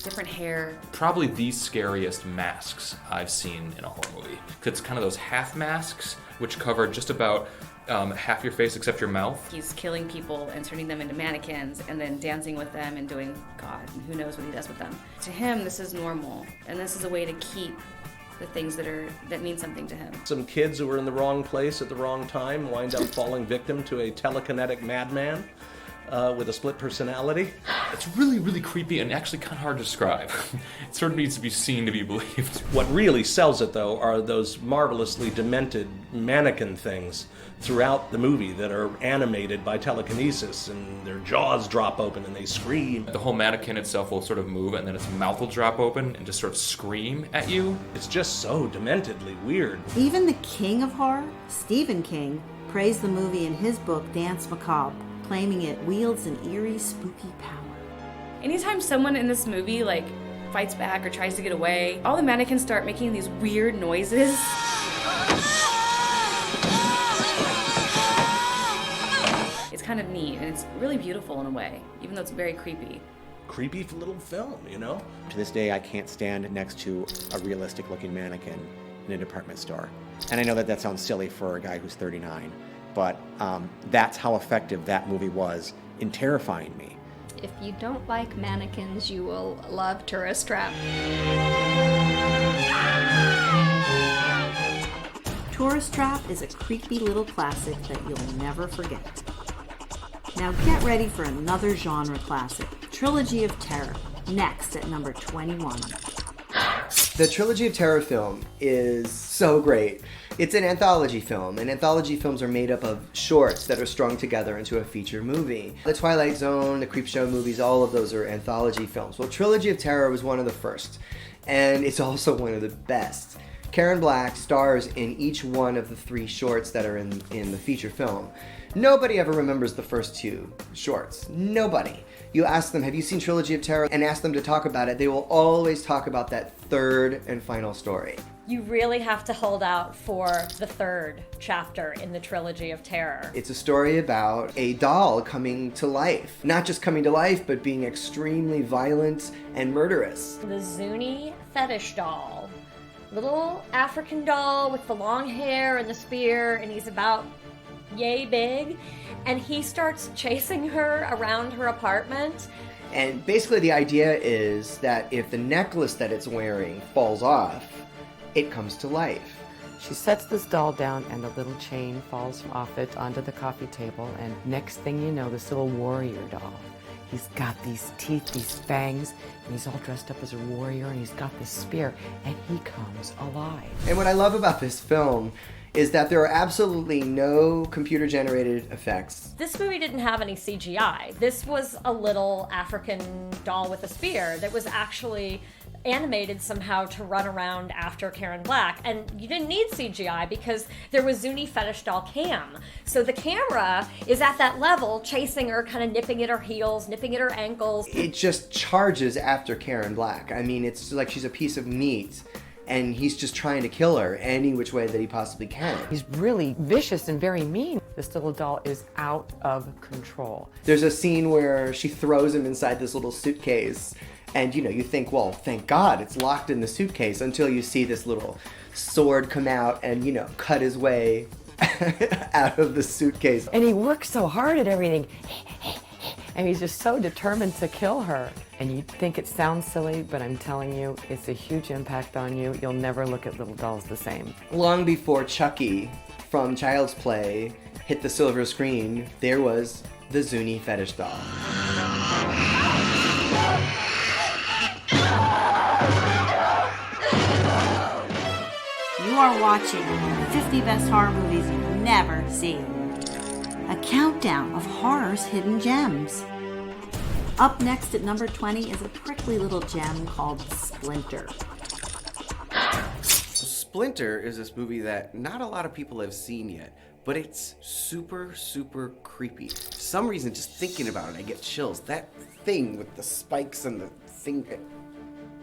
different hair.
Probably the scariest masks I've seen in a horror movie. It's kind of those half masks, which cover just about half your face except your mouth.
He's killing people and turning them into mannequins and then dancing with them and doing, God, who knows what he does with them. To him, this is normal, and this is a way to keep the things that mean something to him.
Some kids who were in the wrong place at the wrong time wind up falling victim to a telekinetic madman with a split personality.
It's really, really creepy and actually kind of hard to describe. It sort of needs to be seen to be believed.
What really sells it, though, are those marvelously demented mannequin things throughout the movie that are animated by telekinesis, and their jaws drop open and they scream.
The whole mannequin itself will sort of move, and then its mouth will drop open and just sort of scream at you.
It's just so dementedly weird.
Even the king of horror, Stephen King, praised the movie in his book Dance Macabre, claiming it wields an eerie, spooky power.
Anytime someone in this movie fights back or tries to get away, all the mannequins start making these weird noises. It's kind of neat, and it's really beautiful in a way, even though it's very creepy.
Creepy little film,
To this day, I can't stand next to a realistic-looking mannequin in a department store. And I know that sounds silly for a guy who's 39, but that's how effective that movie was in terrifying me.
If you don't like mannequins, you will love Tourist Trap.
Tourist Trap is a creepy little classic that you'll never forget. Now get ready for another genre classic, Trilogy of Terror, next at number 21.
The Trilogy of Terror film is so great. It's an anthology film, and anthology films are made up of shorts that are strung together into a feature movie. The Twilight Zone, the Creepshow movies, all of those are anthology films. Well, Trilogy of Terror was one of the first, and it's also one of the best. Karen Black stars in each one of the 3 shorts that are in the feature film. Nobody ever remembers the first 2 shorts. Nobody. You ask them, have you seen Trilogy of Terror? And ask them to talk about it. They will always talk about that 3rd and final story.
You really have to hold out for the 3rd chapter in the Trilogy of Terror.
It's a story about a doll coming to life. Not just coming to life, but being extremely violent and murderous.
The Zuni fetish doll. Little African doll with the long hair and the spear, and he's about yay big, and he starts chasing her around her apartment.
And basically the idea is that if the necklace that it's wearing falls off, it comes to life.
She sets this doll down and the little chain falls off it onto the coffee table, and next thing you know, this little warrior doll. He's got these teeth, these fangs, and he's all dressed up as a warrior, and he's got this spear, and he comes alive.
And what I love about this film is that there are absolutely no computer-generated effects.
This movie didn't have any CGI. This was a little African doll with a spear that was actually animated somehow to run around after Karen Black, and you didn't need CGI because there was Zuni fetish doll cam. So the camera is at that level, chasing her, kind of nipping at her heels, nipping at her ankles.
It just charges after Karen Black. I mean, it's like she's a piece of meat, and he's just trying to kill her any which way that he possibly can.
He's really vicious and very mean. This little doll is out of control.
There's a scene where she throws him inside this little suitcase, and you think, well, thank God it's locked in the suitcase, until you see this little sword come out and, cut his way out of the suitcase.
And he works so hard at everything. And he's just so determined to kill her. And you think it sounds silly, but I'm telling you, it's a huge impact on you. You'll never look at little dolls the same.
Long before Chucky from Child's Play hit the silver screen, there was the Zuni fetish doll.
You are watching 50 Best Horror Movies You've Never Seen. A countdown of horror's hidden gems. Up next at number 20 is a prickly little gem called Splinter.
Splinter is this movie that not a lot of people have seen yet, but it's super, super creepy. For some reason, just thinking about it, I get chills. That thing with the spikes and the thing,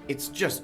it's just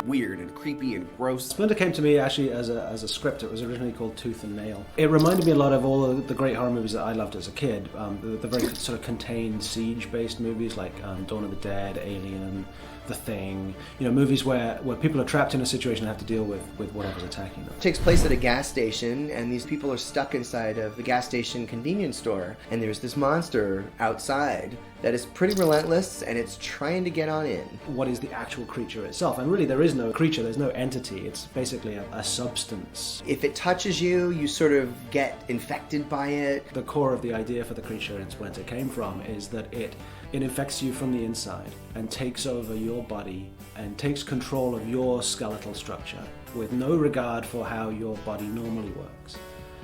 weird and creepy and gross.
Splinter came to me actually as a script. It was originally called Tooth and Nail. It reminded me a lot of all the great horror movies that I loved as a kid. The very sort of contained siege-based movies like Dawn of the Dead, Alien, The Thing. Movies where people are trapped in a situation and have to deal with whatever's attacking them.
It takes place at a gas station, and these people are stuck inside of the gas station convenience store, and there's this monster outside that is pretty relentless, and it's trying to get on in.
What is the actual creature itself? And really there is no creature, there's no entity, it's basically a substance.
If it touches you, you sort of get infected by it.
The core of the idea for the creature in Splinter came from is that it infects you from the inside and takes over your body and takes control of your skeletal structure with no regard for how your body normally works.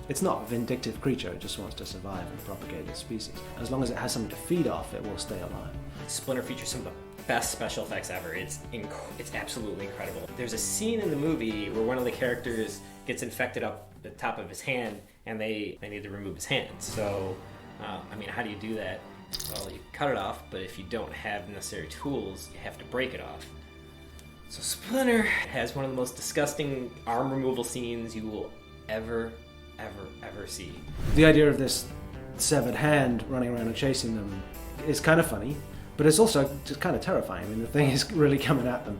It's not a vindictive creature, it just wants to survive and propagate its species. As long as it has something to feed off, it will stay alive.
Splinter features some of the best special effects ever. It's absolutely incredible. There's a scene in the movie where one of the characters gets infected up the top of his hand, and they need to remove his hand. So, how do you do that? Well, you cut it off, but if you don't have the necessary tools, you have to break it off. So Splinter has one of the most disgusting arm removal scenes you will ever see.
The idea of this severed hand running around and chasing them is kind of funny, but it's also just kind of terrifying. I mean, the thing is really coming at them.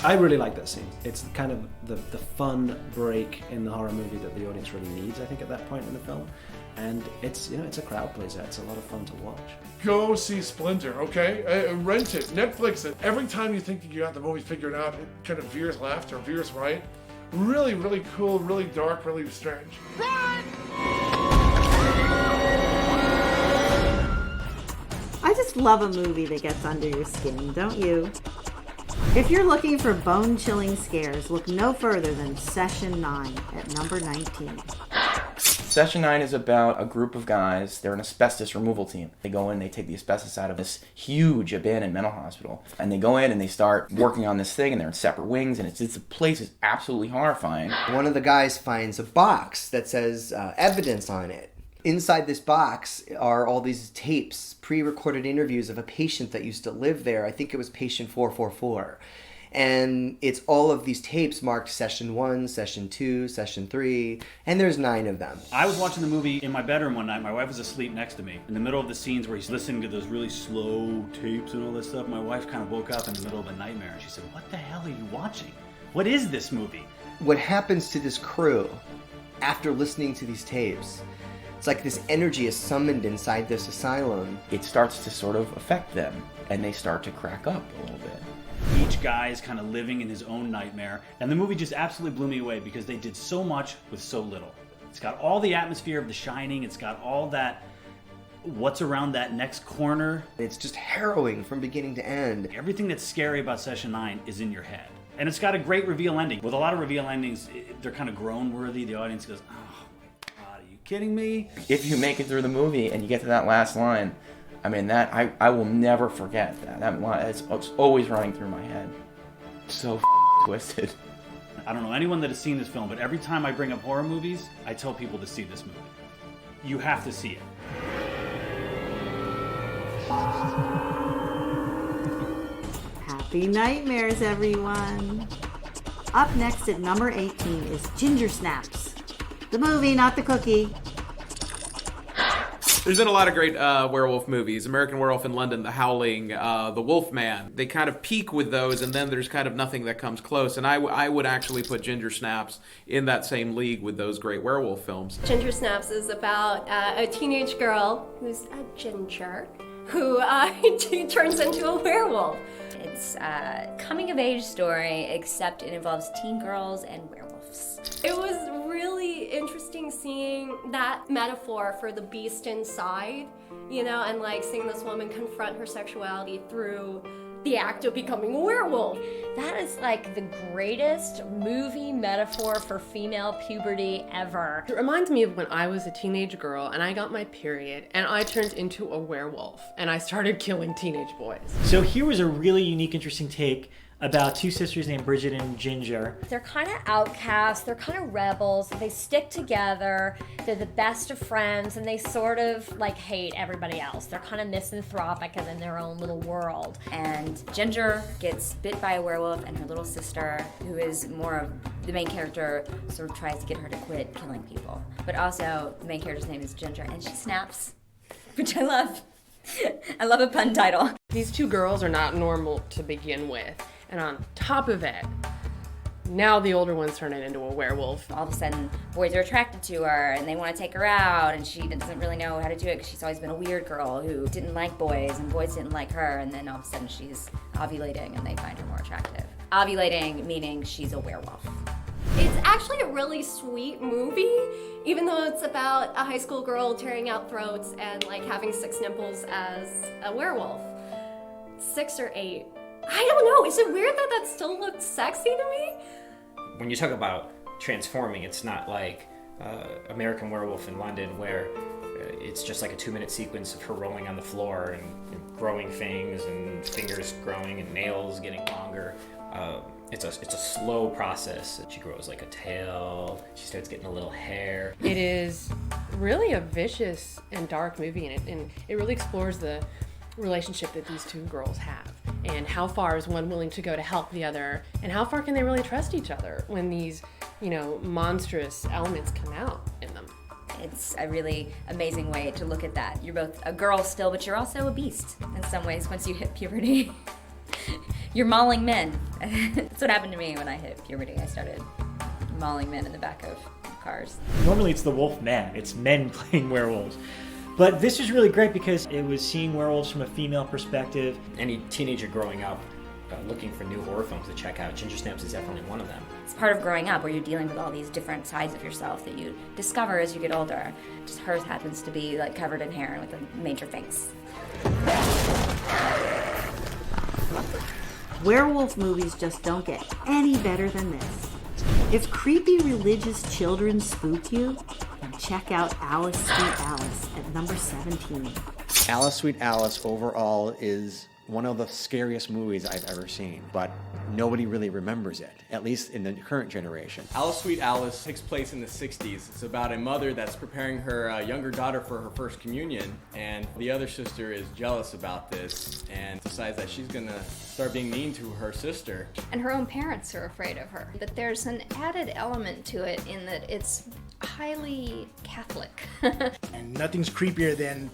I really like that scene. It's kind of the fun break in the horror movie that the audience really needs, I think, at that point in the film. And it's a crowd pleaser. It's a lot of fun to watch.
Go see Splinter, okay? Rent it, Netflix it. Every time you think you got the movie figured out, it kind of veers left or veers right. Really, really cool, really dark, really strange.
I just love a movie that gets under your skin, don't you? If you're looking for bone-chilling scares, look no further than Session 9 at number 19.
Session 9 is about a group of guys. They're an asbestos removal team. They go in, they take the asbestos out of this huge abandoned mental hospital. And they go in and they start working on this thing, and they're in separate wings, and the place is absolutely horrifying.
One of the guys finds a box that says evidence on it. Inside this box are all these tapes, pre-recorded interviews of a patient that used to live there. I think it was patient 444. And it's all of these tapes marked Session 1, Session 2, Session 3, and there's 9 of them.
I was watching the movie in my bedroom one night. My wife was asleep next to me. In the middle of the scenes where he's listening to those really slow tapes and all this stuff, my wife kind of woke up in the middle of a nightmare and she said, "What the hell are you watching? What is this movie?"
What happens to this crew after listening to these tapes? It's like this energy is summoned inside this asylum.
It starts to sort of affect them, and they start to crack up a little bit.
Each guy is kind of living in his own nightmare, and the movie just absolutely blew me away because they did so much with so little. It's got all the atmosphere of The Shining, it's got all that, what's around that next corner.
It's just harrowing from beginning to end.
Everything that's scary about Session 9 is in your head. And it's got a great reveal ending. With a lot of reveal endings, they're kind of groan-worthy. The audience goes, "Oh my God, are you kidding me?"
If you make it through the movie and you get to that last line, I mean, that I will never forget that. It's always running through my head. So twisted.
I don't know anyone that has seen this film, but every time I bring up horror movies, I tell people to see this movie. You have to see it.
Happy nightmares, everyone. Up next at number 18 is Ginger Snaps. The movie, not the cookie.
There's been a lot of great werewolf movies. American Werewolf in London, The Howling, The Wolfman. They kind of peak with those, and then there's kind of nothing that comes close. And I would actually put Ginger Snaps in that same league with those great werewolf films.
Ginger Snaps is about a teenage girl who's a ginger who turns into a werewolf.
It's a coming-of-age story, except it involves teen girls and werewolves.
It was really interesting seeing that metaphor for the beast inside, you know, and like seeing this woman confront her sexuality through the act of becoming a werewolf.
That is like the greatest movie metaphor for female puberty ever.
It reminds me of when I was a teenage girl and I got my period and I turned into a werewolf and I started killing teenage boys.
So here was a really unique, interesting take about two sisters named Bridget and Ginger.
They're kind of outcasts, they're kind of rebels, they stick together, they're the best of friends, and they sort of like hate everybody else. They're kind of misanthropic and in their own little world.
And Ginger gets bit by a werewolf, and her little sister, who is more of the main character, sort of tries to get her to quit killing people. But also, the main character's name is Ginger, and she snaps, which I love. I love a pun title.
These two girls are not normal to begin with. And on top of it, now the older one's turning into a werewolf.
All of a sudden, boys are attracted to her and they want to take her out, and she doesn't really know how to do it because she's always been a weird girl who didn't like boys and boys didn't like her, and then all of a sudden she's ovulating and they find her more attractive. Ovulating meaning she's a werewolf.
It's actually a really sweet movie, even though it's about a high school girl tearing out throats and like having 6 nipples as a werewolf. 6 or 8. I don't know. Is it weird that that still looked sexy to me?
When you talk about transforming, it's not like American Werewolf in London, where it's just like a 2-minute sequence of her rolling on the floor and growing things and fingers growing and nails getting longer. It's a slow process. She grows like a tail. She starts getting a little hair.
It is really a vicious and dark movie, and it really explores the relationship that these two girls have, and how far is one willing to go to help the other, and how far can they really trust each other when these, you know, monstrous elements come out in them.
It's a really amazing way to look at that. You're both a girl still, but you're also a beast in some ways once you hit puberty. You're mauling men. That's what happened to me when I hit puberty. I started mauling men in the back of cars.
Normally it's the wolf man. It's men playing werewolves. But this is really great because it was seeing werewolves from a female perspective.
Any teenager growing up looking for new horror films to check out, Ginger Snaps is definitely one of them.
It's part of growing up where you're dealing with all these different sides of yourself that you discover as you get older. Just hers happens to be like covered in hair and with a major face.
Werewolf movies just don't get any better than this. If creepy religious children spook you, then check out Alice Sweet Alice at number 17.
Alice Sweet Alice overall is one of the scariest movies I've ever seen, but nobody really remembers it, at least in the current generation.
Alice Sweet Alice takes place in the 60s. It's about a mother that's preparing her younger daughter for her first communion, and the other sister is jealous about this and decides that she's gonna start being mean to her sister.
And her own parents are afraid of her. But there's an added element to it in that it's highly Catholic.
And nothing's creepier than,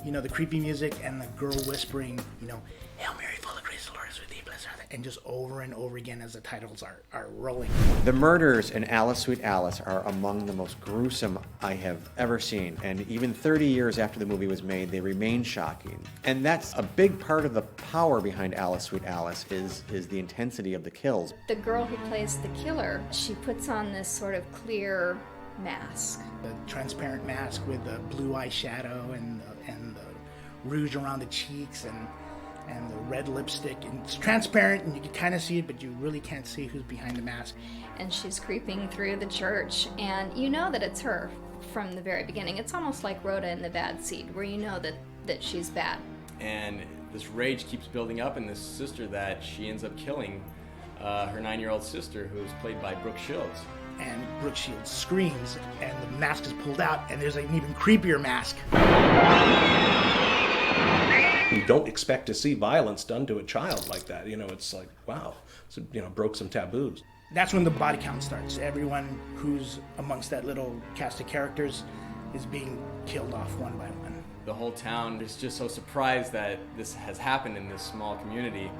you know, the creepy music and the girl whispering, you know, Hail Mary, full of grace, the Lord is with thee, blessed art thou, and just over and over again as the titles are rolling.
The murders in Alice Sweet Alice are among the most gruesome I have ever seen, and even 30 years after the movie was made, they remain shocking. And that's a big part of the power behind Alice Sweet Alice is the intensity of the kills.
The girl who plays the killer, she puts on this sort of clear mask.
The transparent mask with the blue eyeshadow and the rouge around the cheeks and the red lipstick. And it's transparent and you can kind of see it, but you really can't see who's behind the mask.
And she's creeping through the church, and you know that it's her from the very beginning. It's almost like Rhoda in The Bad Seed, where you know that that she's bad.
And this rage keeps building up in this sister that she ends up killing her 9-year-old sister, who's played by Brooke Shields.
And Brooke Shields screams, and the mask is pulled out, and there's an even creepier mask.
You don't expect to see violence done to a child like that. You know, it's like, wow, so, you know, broke some taboos.
That's when the body count starts. Everyone who's amongst that little cast of characters is being killed off one by one.
The whole town is just so surprised that this has happened in this small community,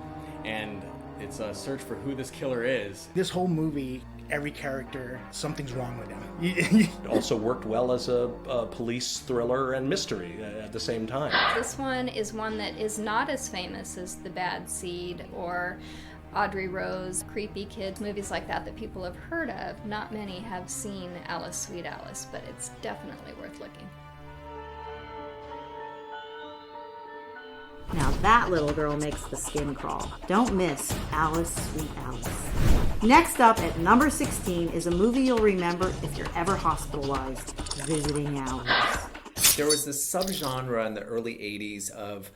and it's a search for who this killer is.
This whole movie, every character, something's wrong with him.
It also worked well as a police thriller and mystery at the same time.
This one is one that is not as famous as The Bad Seed or Audrey Rose, creepy kids, movies like that people have heard of. Not many have seen Alice, Sweet Alice, but it's definitely worth looking.
Now that little girl makes the skin crawl. Don't miss Alice, Sweet Alice. Next up at number 16 is a movie you'll remember if you're ever hospitalized, Visiting Hours.
There was this subgenre in the early 80s of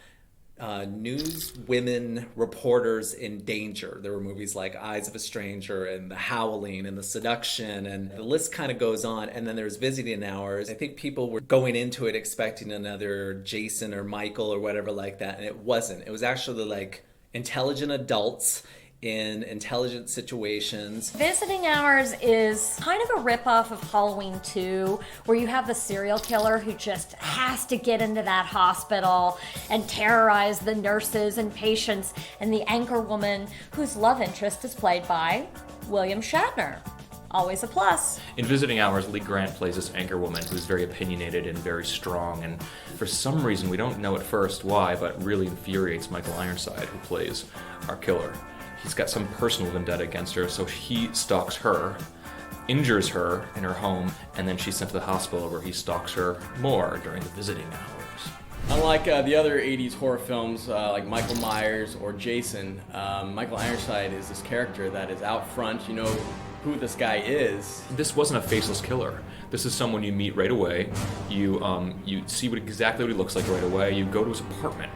news women reporters in danger. There were movies like Eyes of a Stranger and The Howling and The Seduction, and the list kind of goes on. And then there's Visiting Hours. I think people were going into it expecting another Jason or Michael or whatever like that, and it wasn't. It was actually like intelligent adults in intelligent situations.
Visiting Hours is kind of a ripoff of Halloween 2, where you have the serial killer who just has to get into that hospital and terrorize the nurses and patients, and the anchor woman whose love interest is played by William Shatner. Always a plus.
In Visiting Hours, Lee Grant plays this anchor woman who's very opinionated and very strong, and for some reason, we don't know at first why, but really infuriates Michael Ironside, who plays our killer. He's got some personal vendetta against her, so he stalks her, injures her in her home, and then she's sent to the hospital where he stalks her more during the visiting hours.
Unlike the other 80s horror films like Michael Myers or Jason, Michael Ironside is this character that is out front. You know who this guy is.
This wasn't a faceless killer. This is someone you meet right away. You see exactly what he looks like right away. You go to his apartment,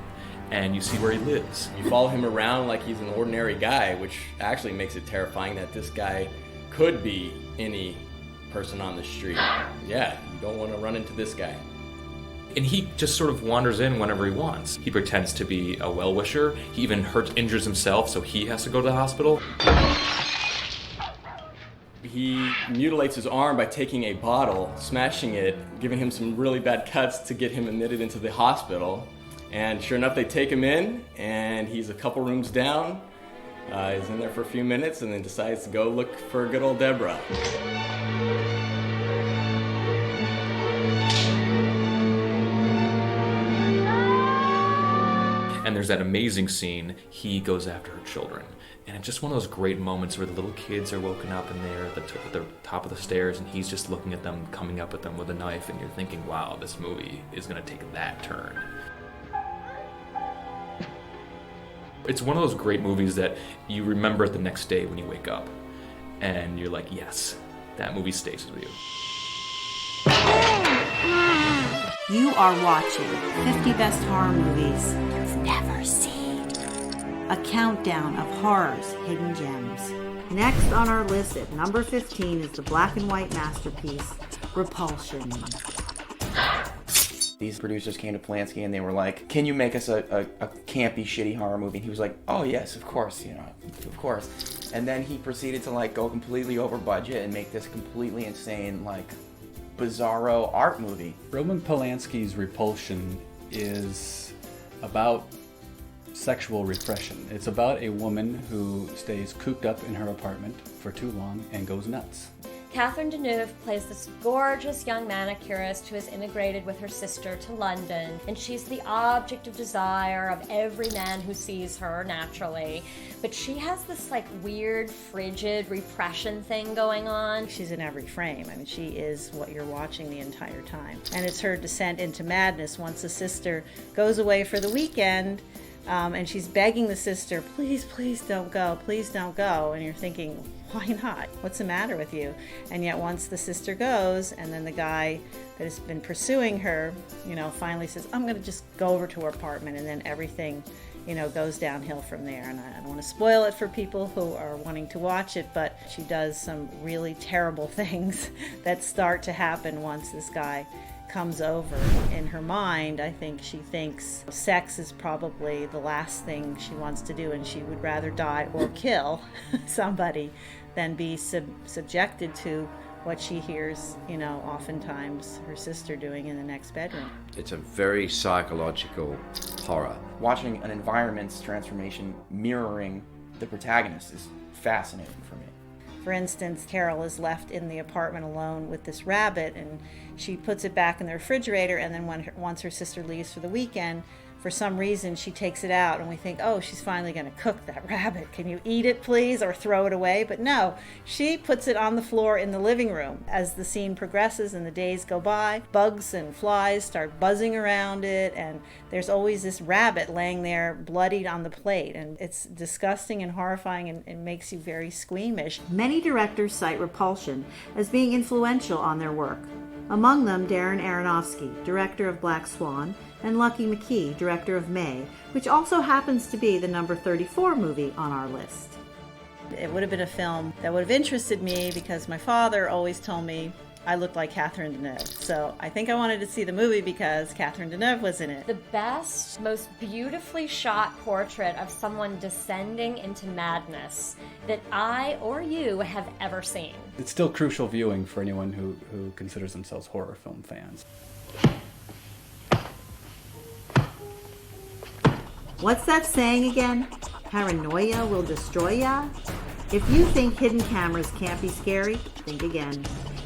and you see where he lives.
You follow him around like he's an ordinary guy, which actually makes it terrifying that this guy could be any person on the street. Yeah, you don't want to run into this guy.
And he just sort of wanders in whenever he wants. He pretends to be a well-wisher. He even injures himself, so he has to go to the hospital.
He mutilates his arm by taking a bottle, smashing it, giving him some really bad cuts to get him admitted into the hospital. And sure enough, they take him in, and he's a couple rooms down. He's in there for a few minutes, and then decides to go look for good old Deborah.
And there's that amazing scene, he goes after her children. And it's just one of those great moments where the little kids are woken up and they're at the top of the stairs, and he's just looking at them, coming up at them with a knife, and you're thinking, wow, this movie is going to take that turn. It's one of those great movies that you remember the next day when you wake up, and you're like, yes, that movie stays with you.
You are watching 50 Best Horror Movies You've Never Seen. A countdown of horror's hidden gems. Next on our list at number 15 is the black and white masterpiece, Repulsion.
These producers came to Polanski and they were like, can you make us a campy, shitty horror movie? And he was like, oh yes, of course, of course. And then he proceeded to like go completely over budget and make this completely insane, like, bizarro art movie.
Roman Polanski's Repulsion is about sexual repression. It's about a woman who stays cooped up in her apartment for too long and goes nuts.
Catherine Deneuve plays this gorgeous young manicurist who has immigrated with her sister to London, and she's the object of desire of every man who sees her, naturally. But she has this like weird, frigid repression thing going on.
She's in every frame. I mean, she is what you're watching the entire time. And it's her descent into madness once the sister goes away for the weekend
And she's begging the sister, please, please don't go, please don't go. And you're thinking, why not? What's the matter with you? And yet once the sister goes, and then the guy that has been pursuing her, finally says, I'm going to just go over to her apartment, and then everything, goes downhill from there. And I don't want to spoil it for people who are wanting to watch it, but she does some really terrible things that start to happen once this guy comes over. In her mind, I think she thinks sex is probably the last thing she wants to do, and she would rather die or kill somebody than be subjected to what she hears, oftentimes her sister doing in the next bedroom.
It's a very psychological horror.
Watching an environment's transformation mirroring the protagonist is fascinating for me.
For instance, Carol is left in the apartment alone with this rabbit, and she puts it back in the refrigerator, and then once her sister leaves for the weekend, for some reason she takes it out, and we think, oh, she's finally going to cook that rabbit. Can you eat it, please, or throw it away? But no, she puts it on the floor in the living room. As the scene progresses and the days go by, bugs and flies start buzzing around it, and there's always this rabbit laying there bloodied on the plate, and it's disgusting and horrifying, and makes you very squeamish.
Many directors cite Repulsion as being influential on their work. Among them, Darren Aronofsky, director of Black Swan, and Lucky McKee, director of May, which also happens to be the number 34 movie on our list.
It would have been a film that would have interested me because my father always told me I looked like Catherine Deneuve. So I think I wanted to see the movie because Catherine Deneuve was in it.
The best, most beautifully shot portrait of someone descending into madness that I or you have ever seen.
It's still crucial viewing for anyone who considers themselves horror film fans.
What's that saying again? Paranoia will destroy ya? If you think hidden cameras can't be scary, think again.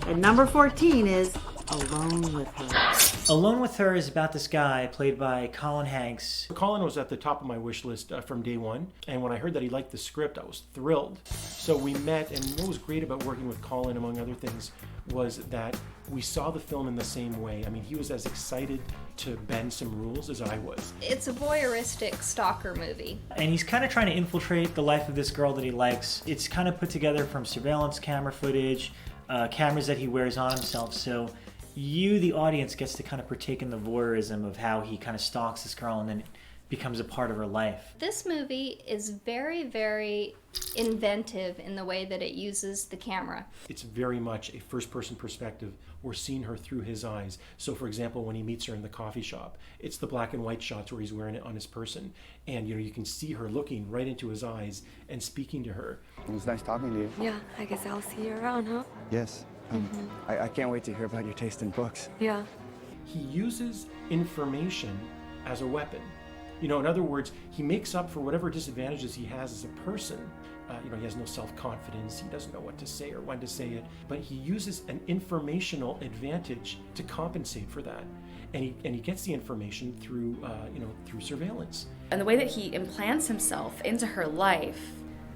And number 14 is Alone with Her.
Alone with Her is about this guy played by Colin Hanks.
Colin was at the top of my wish list from day one, and when I heard that he liked the script, I was thrilled. So we met, and what was great about working with Colin, among other things, was that we saw the film in the same way. I mean, he was as excited to bend some rules as I was.
It's a voyeuristic stalker movie.
And he's kind of trying to infiltrate the life of this girl that he likes. It's kind of put together from surveillance camera footage, cameras that he wears on himself. So you, the audience, gets to kind of partake in the voyeurism of how he kind of stalks this girl and then it becomes a part of her life.
This movie is very, very inventive in the way that it uses the camera.
It's very much a first-person perspective. We're seeing her through his eyes. So, for example, when he meets her in the coffee shop, it's the black and white shots where he's wearing it on his person. And, you can see her looking right into his eyes and speaking to her.
It was nice talking to you.
Yeah, I guess I'll see you around, huh?
Yes. I can't wait to hear about your taste in books.
Yeah.
He uses information as a weapon. In other words, he makes up for whatever disadvantages he has as a person. He has no self-confidence, he doesn't know what to say or when to say it, but he uses an informational advantage to compensate for that. And he gets the information through, through surveillance.
And the way that he implants himself into her life,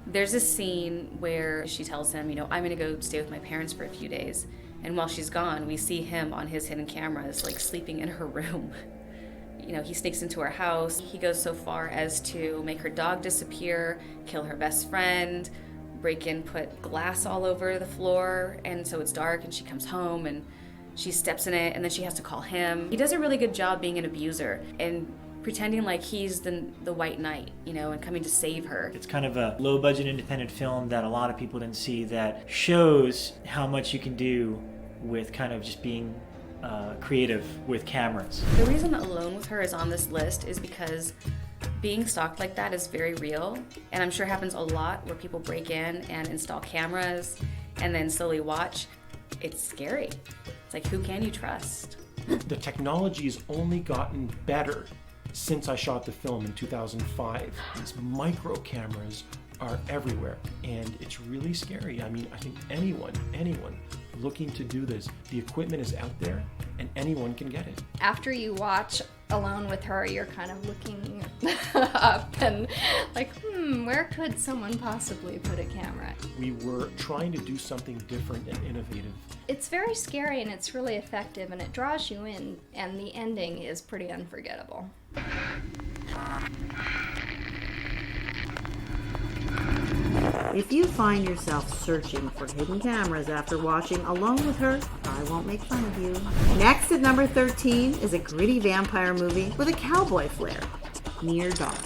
there's a scene where she tells him, I'm gonna go stay with my parents for a few days. And while she's gone, we see him on his hidden cameras, sleeping in her room. He sneaks into her house. He goes so far as to make her dog disappear, kill her best friend, break in, put glass all over the floor, and so it's dark and she comes home and she steps in it and then she has to call him. He does a really good job being an abuser and pretending like he's the white knight, and coming to save her.
It's kind of a low-budget independent film that a lot of people didn't see that shows how much you can do with kind of just being creative with cameras.
The reason Alone with Her is on this list is because being stalked like that is very real, and I'm sure happens a lot where people break in and install cameras and then slowly watch. It's scary. It's like, who can you trust?
The technology has only gotten better since I shot the film in 2005. These micro cameras are everywhere, and it's really scary. I think anyone looking to do this, the equipment is out there and anyone can get it.
After you watch Alone with Her, you're kind of looking up and like, where could someone possibly put a camera?
We were trying to do something different and innovative.
It's very scary and it's really effective and it draws you in, and the ending is pretty unforgettable.
If you find yourself searching for hidden cameras after watching Alone with Her, I won't make fun of you. Next at number 13 is a gritty vampire movie with a cowboy flair, Near Dark.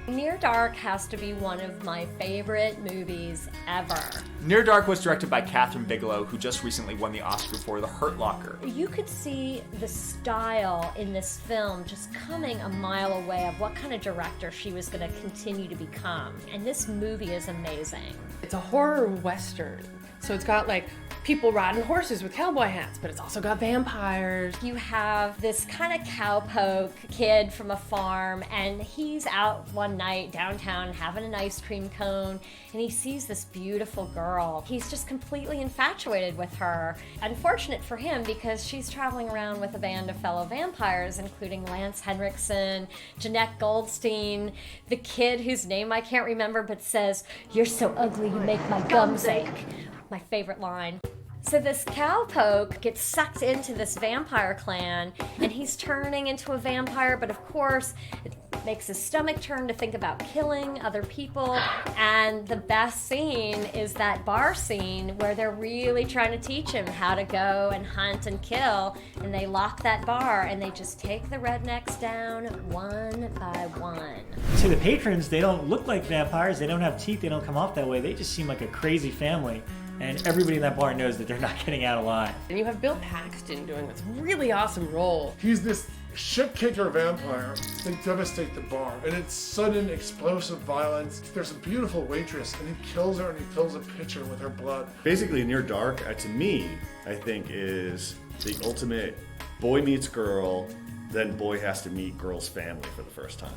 Near Dark has to be one of my favorite movies ever.
Near Dark was directed by Catherine Bigelow, who just recently won the Oscar for The Hurt Locker.
You could see the style in this film just coming a mile away of what kind of director she was going to continue to become. And this movie is amazing.
It's a horror western. So it's got like people riding horses with cowboy hats, but it's also got vampires.
You have this kind of cowpoke kid from a farm, and he's out one night downtown having an ice cream cone, and he sees this beautiful girl. He's just completely infatuated with her. Unfortunate for him, because she's traveling around with a band of fellow vampires, including Lance Henriksen, Jeanette Goldstein, the kid whose name I can't remember but says, "You're so ugly you make my gums ache." My favorite line. So this cowpoke gets sucked into this vampire clan, and he's turning into a vampire, but of course it makes his stomach turn to think about killing other people. And the best scene is that bar scene where they're really trying to teach him how to go and hunt and kill, and they lock that bar and they just take the rednecks down one by one.
To the patrons, they don't look like vampires, they don't have teeth, they don't come off that way, they just seem like a crazy family. And everybody in that bar knows that they're not getting out alive.
And you have Bill Paxton doing this really awesome role.
He's this shit-kicker vampire. They devastate the bar, and it's sudden, explosive violence. There's a beautiful waitress, and he kills her, and he fills a pitcher with her blood.
Basically, Near Dark, to me, I think, is the ultimate boy meets girl, then boy has to meet girl's family for the first time.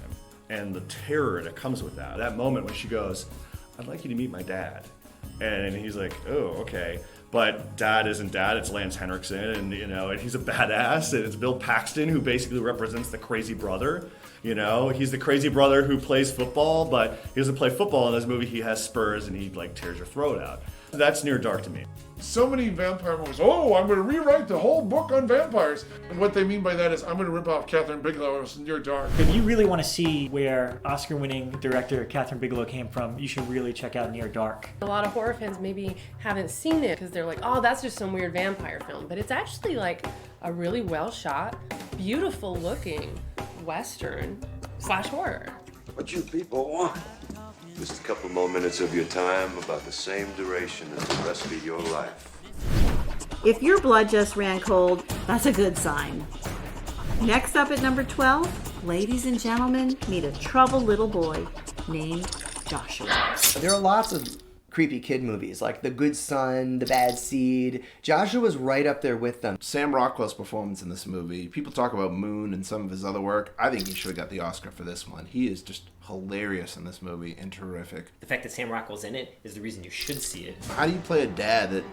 And the terror that comes with that. That moment when she goes, "I'd like you to meet my dad." And he's like, "Oh, okay." But dad isn't dad, it's Lance Henriksen, and and he's a badass, and it's Bill Paxton who basically represents the crazy brother. He's the crazy brother who plays football, but he doesn't play football in this movie. He has spurs and he tears your throat out. That's Near Dark to me.
So many vampire movies. Oh, I'm going to rewrite the whole book on vampires. And what they mean by that is I'm going to rip off Catherine Bigelow's Near Dark.
If you really want to see where Oscar-winning director Catherine Bigelow came from, you should really check out Near Dark.
A lot of horror fans maybe haven't seen it because they're like, oh, that's just some weird vampire film. But it's actually like a really well-shot, beautiful-looking Western/horror.
What you people want? Just a couple more minutes of your time, about the same duration as the rest of your life.
If your blood just ran cold, that's a good sign. Next up at number 12, ladies and gentlemen, meet a troubled little boy named Joshua.
There are lots of creepy kid movies, like The Good Son, The Bad Seed. Joshua's right up there with them.
Sam Rockwell's performance in this movie, people talk about Moon and some of his other work. I think he should have got the Oscar for this one. He is just hilarious in this movie and terrific.
The fact that Sam Rockwell's in it is the reason you should see it.
How do you play a dad that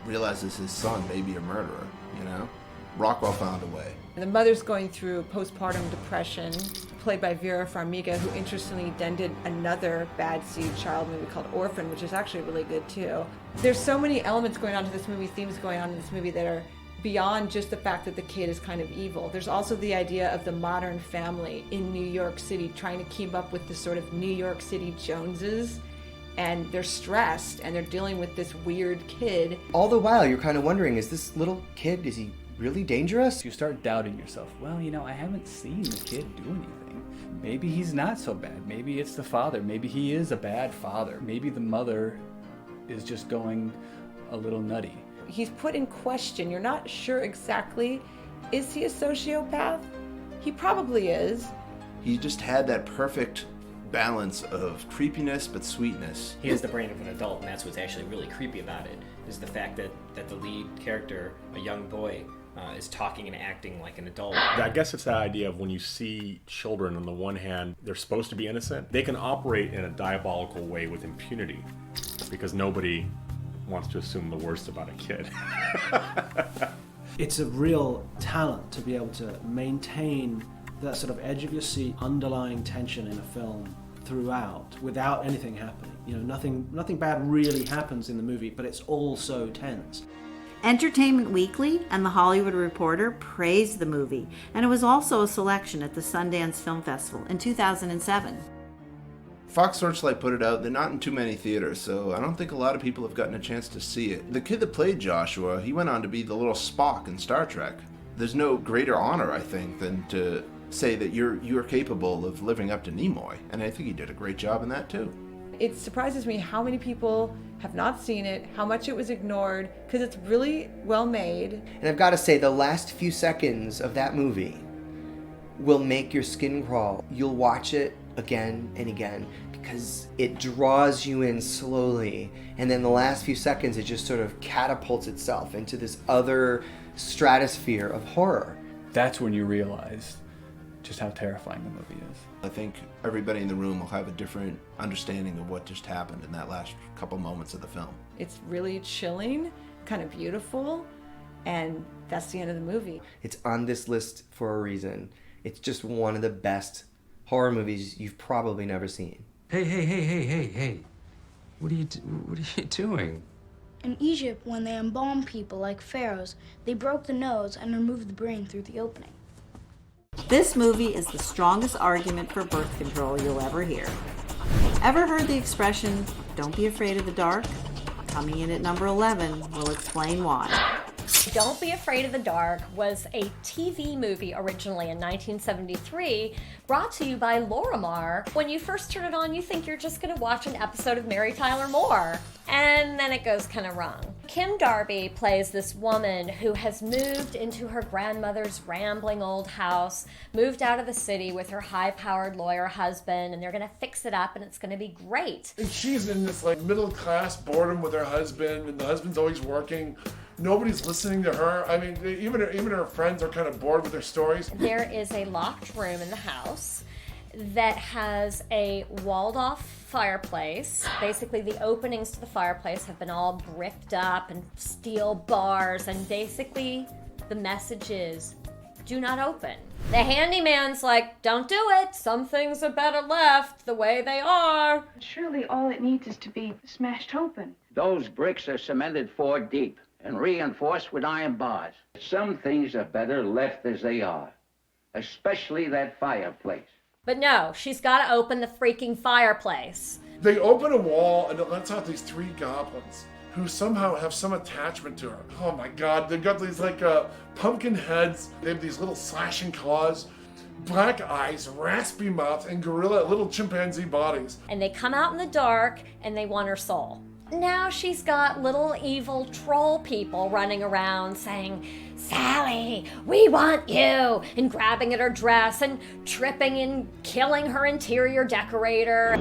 realizes his son may be a murderer, Rockwell found a way.
The mother's going through postpartum depression, played by Vera Farmiga, who interestingly then did another Bad Seed child movie called Orphan, which is actually really good too. There's so many elements going on to this movie, themes going on in this movie that are beyond just the fact that the kid is kind of evil. There's also the idea of the modern family in New York City trying to keep up with the sort of New York City Joneses, and they're stressed and they're dealing with this weird kid.
All the while, you're kind of wondering, is this little kid, is he really dangerous?
You start doubting yourself. Well, I haven't seen the kid do anything. Maybe he's not so bad. Maybe it's the father. Maybe he is a bad father. Maybe the mother is just going a little nutty.
He's put in question. You're not sure exactly, is he a sociopath? He probably is.
He just had that perfect balance of creepiness but sweetness.
He has the brain of an adult, and that's what's actually really creepy about it, is the fact that the lead character, a young boy, is talking and acting like an adult.
I guess it's that idea of when you see children, on the one hand, they're supposed to be innocent. They can operate in a diabolical way with impunity because nobody wants to assume the worst about a kid.
It's a real talent to be able to maintain that sort of edge of your seat, underlying tension in a film throughout without anything happening. Nothing bad really happens in the movie, but it's all so tense.
Entertainment Weekly and The Hollywood Reporter praised the movie, and it was also a selection at the Sundance Film Festival in 2007.
Fox Searchlight put it out. They're not in too many theaters, so I don't think a lot of people have gotten a chance to see it. The kid that played Joshua, he went on to be the little Spock in Star Trek. There's no greater honor, I think, than to say that you're capable of living up to Nimoy, and I think he did a great job in that too.
It surprises me how many people have not seen it, how much it was ignored, because it's really well made.
And I've got to say, the last few seconds of that movie will make your skin crawl. You'll watch it again and again because it draws you in slowly, and then the last few seconds it just sort of catapults itself into this other stratosphere of horror.
That's when you realize just how terrifying the movie is.
I think everybody in the room will have a different understanding of what just happened in that last couple moments of the film.
It's really chilling, kind of beautiful, and that's the end of the movie.
It's on this list for a reason. It's just one of the best horror movies you've probably never seen.
Hey. What are you doing?
In Egypt, when they embalmed people like pharaohs, they broke the nose and removed the brain through the opening.
This movie is the strongest argument for birth control you'll ever hear. Ever heard the expression, "Don't be afraid of the dark"? Coming in at number 11 will explain why.
Don't Be Afraid of the Dark was a TV movie originally in 1973, brought to you by Lorimar. When you first turn it on, you think you're just going to watch an episode of Mary Tyler Moore. And then it goes kind of wrong. Kim Darby plays this woman who has moved into her grandmother's rambling old house, moved out of the city with her high-powered lawyer husband, and they're going to fix it up and it's going to be great.
And she's in this like middle-class boredom with her husband, and the husband's always working. Nobody's listening to her. I mean, even her friends are kind of bored with their stories.
There is a locked room in the house that has a walled-off fireplace. Basically, the openings to the fireplace have been all bricked up and steel bars, and basically the message is, do not open. The handyman's like, don't do it. Some things are better left the way they are.
Surely all it needs is to be smashed open.
Those bricks are cemented 4 deep and reinforced with iron bars. Some things are better left as they are, especially that fireplace.
But no, she's got to open the freaking fireplace.
They open a wall and it lets out these 3 goblins who somehow have some attachment to her. Oh my god, they've got these like pumpkin heads. They have these little slashing claws, black eyes, raspy mouths, and gorilla little chimpanzee bodies.
And they come out in the dark and they want her soul. Now she's got little evil troll people running around saying, Sally, we want you, and grabbing at her dress and tripping and killing her interior decorator.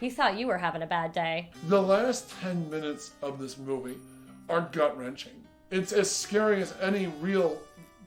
You thought you were having a bad day.
The last 10 minutes of this movie are gut-wrenching. It's as scary as any real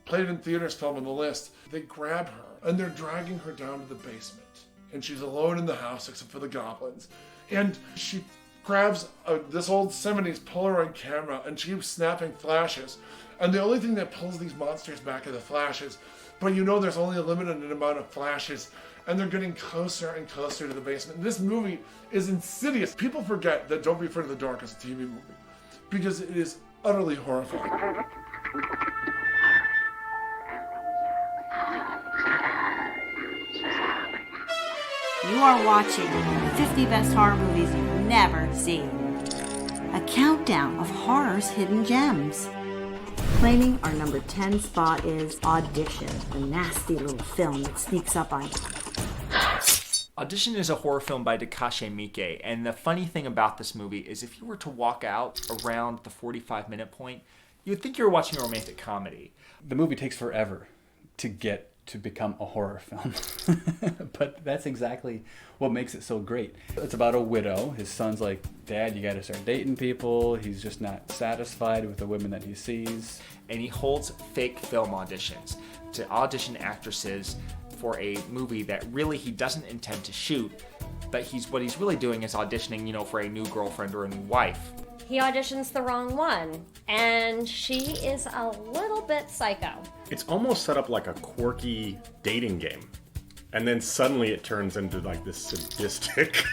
played in theaters film on the list. They grab her and they're dragging her down to the basement. And she's alone in the house except for the goblins. And she grabs this old 70s Polaroid camera and she keeps snapping flashes. And the only thing that pulls these monsters back are the flashes. But you know there's only a limited amount of flashes. And they're getting closer and closer to the basement. This movie is insidious. People forget that Don't Be Afraid of the Dark is a TV movie. Because it is utterly horrifying.
You are watching 50 Best Horror Movies You've Never Seen. A countdown of horror's hidden gems. Claiming our number 10 spot is Audition, the nasty little film that sneaks up on you.
Audition is a horror film by Takashi Miike, and the funny thing about this movie is if you were to walk out around the 45-minute point, you would think you were watching a romantic comedy.
The movie takes forever to get to become a horror film. But that's exactly what makes it so great. It's about a widow. His son's like, Dad, you gotta start dating people. He's just not satisfied with the women that he sees.
And he holds fake film auditions to audition actresses for a movie that really he doesn't intend to shoot, but what he's really doing is auditioning, for a new girlfriend or a new wife.
He auditions the wrong one, and she is a little bit psycho.
It's almost set up like a quirky dating game. And then suddenly it turns into like this sadistic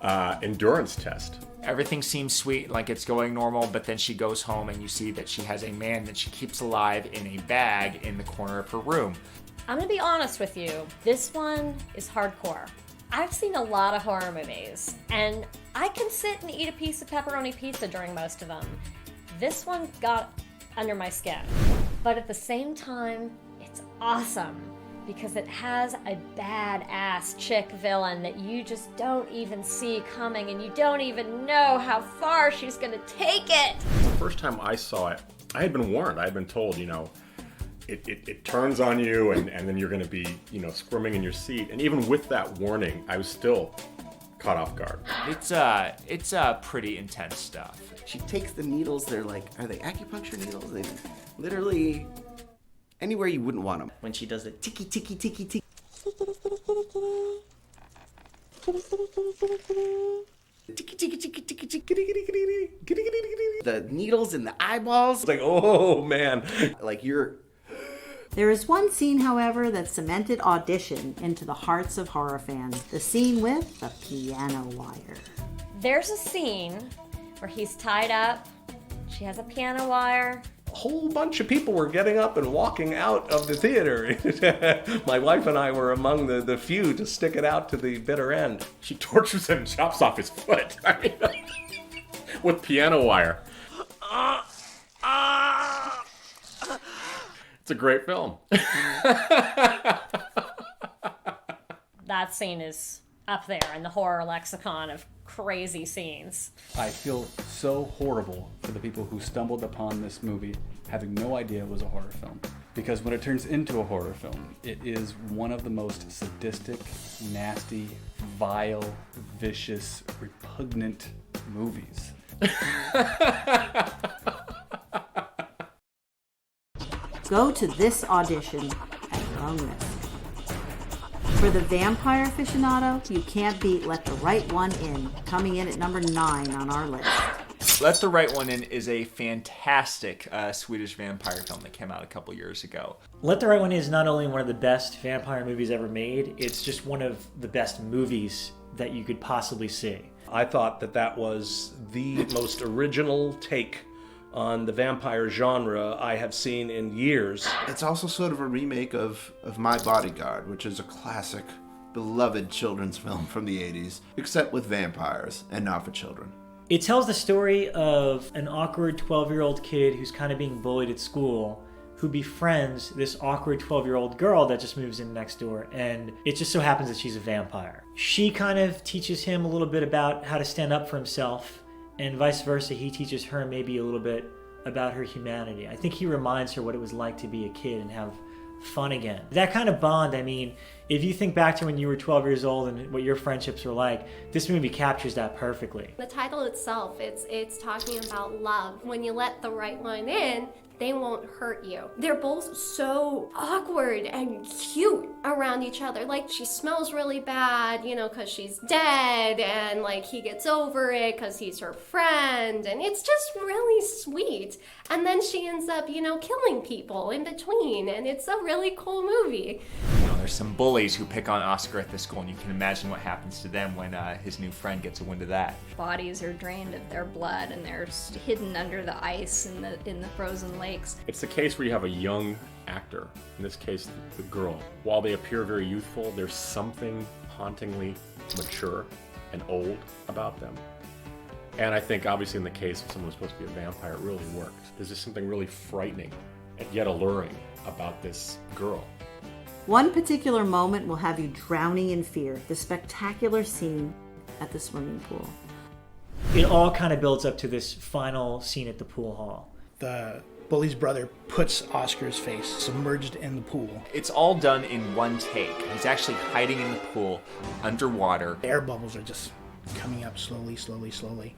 endurance test.
Everything seems sweet, like it's going normal, but then she goes home and you see that she has a man that she keeps alive in a bag in the corner of her room.
I'm gonna be honest with you. This one is hardcore. I've seen a lot of horror movies, and I can sit and eat a piece of pepperoni pizza during most of them. This one got under my skin. But at the same time, it's awesome because it has a badass chick villain that you just don't even see coming, and you don't even know how far she's gonna take it.
The first time I saw it, I had been warned. I had been told, you know, it turns on you and then you're going to be, you know, squirming in your seat. And even with that warning, I was still caught off guard.
It's pretty intense stuff.
She takes the needles, they're like, are they acupuncture needles? They literally anywhere you wouldn't want them. When she does the ticky ticky ticky ticky. The needles in the eyeballs.
It's like, oh man.
Like you're...
There is one scene, however, that cemented Audition into the hearts of horror fans. The scene with the piano wire.
There's a scene where he's tied up, she has a piano wire.
A whole bunch of people were getting up and walking out of the theater. My wife and I were among the few to stick it out to the bitter end.
She tortures him and chops off his foot. I mean, with piano wire. It's a great film.
That scene is up there in the horror lexicon of crazy scenes.
I feel so horrible for the people who stumbled upon this movie having no idea it was a horror film. Because when it turns into a horror film, it is one of the most sadistic, nasty, vile, vicious, repugnant movies.
Go to this audition at your own risk. For the vampire aficionado, you can't beat Let the Right One In, coming in at number 9 on our list.
Let the Right One In is a fantastic Swedish vampire film that came out a couple years ago.
Let the Right One In is not only one of the best vampire movies ever made, it's just one of the best movies that you could possibly see.
I thought that was the most original take on the vampire genre I have seen in years.
It's also sort of a remake of My Bodyguard, which is a classic, beloved children's film from the 80s, except with vampires and not for children.
It tells the story of an awkward 12-year-old kid who's kind of being bullied at school, who befriends this awkward 12-year-old girl that just moves in next door, and it just so happens that she's a vampire. She kind of teaches him a little bit about how to stand up for himself, and vice versa, he teaches her maybe a little bit about her humanity. I think he reminds her what it was like to be a kid and have fun again. That kind of bond, I mean, if you think back to when you were 12 years old and what your friendships were like, this movie captures that perfectly.
The title itself, it's talking about love. When you let the right one in, they won't hurt you. They're both so awkward and cute around each other. Like, she smells really bad, you know, because she's dead, and like he gets over it because he's her friend, and it's just really sweet. And then she ends up, you know, killing people in between, and it's a really cool movie.
You know, there's some bullies who pick on Oscar at the school, and you can imagine what happens to them when his new friend gets a wind of that.
Bodies are drained of their blood, and they're hidden under the ice in the frozen lakes.
It's the case where you have a young actor, in this case the girl. While they appear very youthful, there's something hauntingly mature and old about them. And I think obviously in the case of someone who's supposed to be a vampire, it really worked. There's just something really frightening and yet alluring about this girl.
One particular moment will have you drowning in fear, the spectacular scene at the swimming pool.
It all kind of builds up to this final scene at the pool hall.
The bully's brother puts Oscar's face submerged in the pool.
It's all done in one take. He's actually hiding in the pool underwater.
Air bubbles are just coming up slowly, slowly, slowly.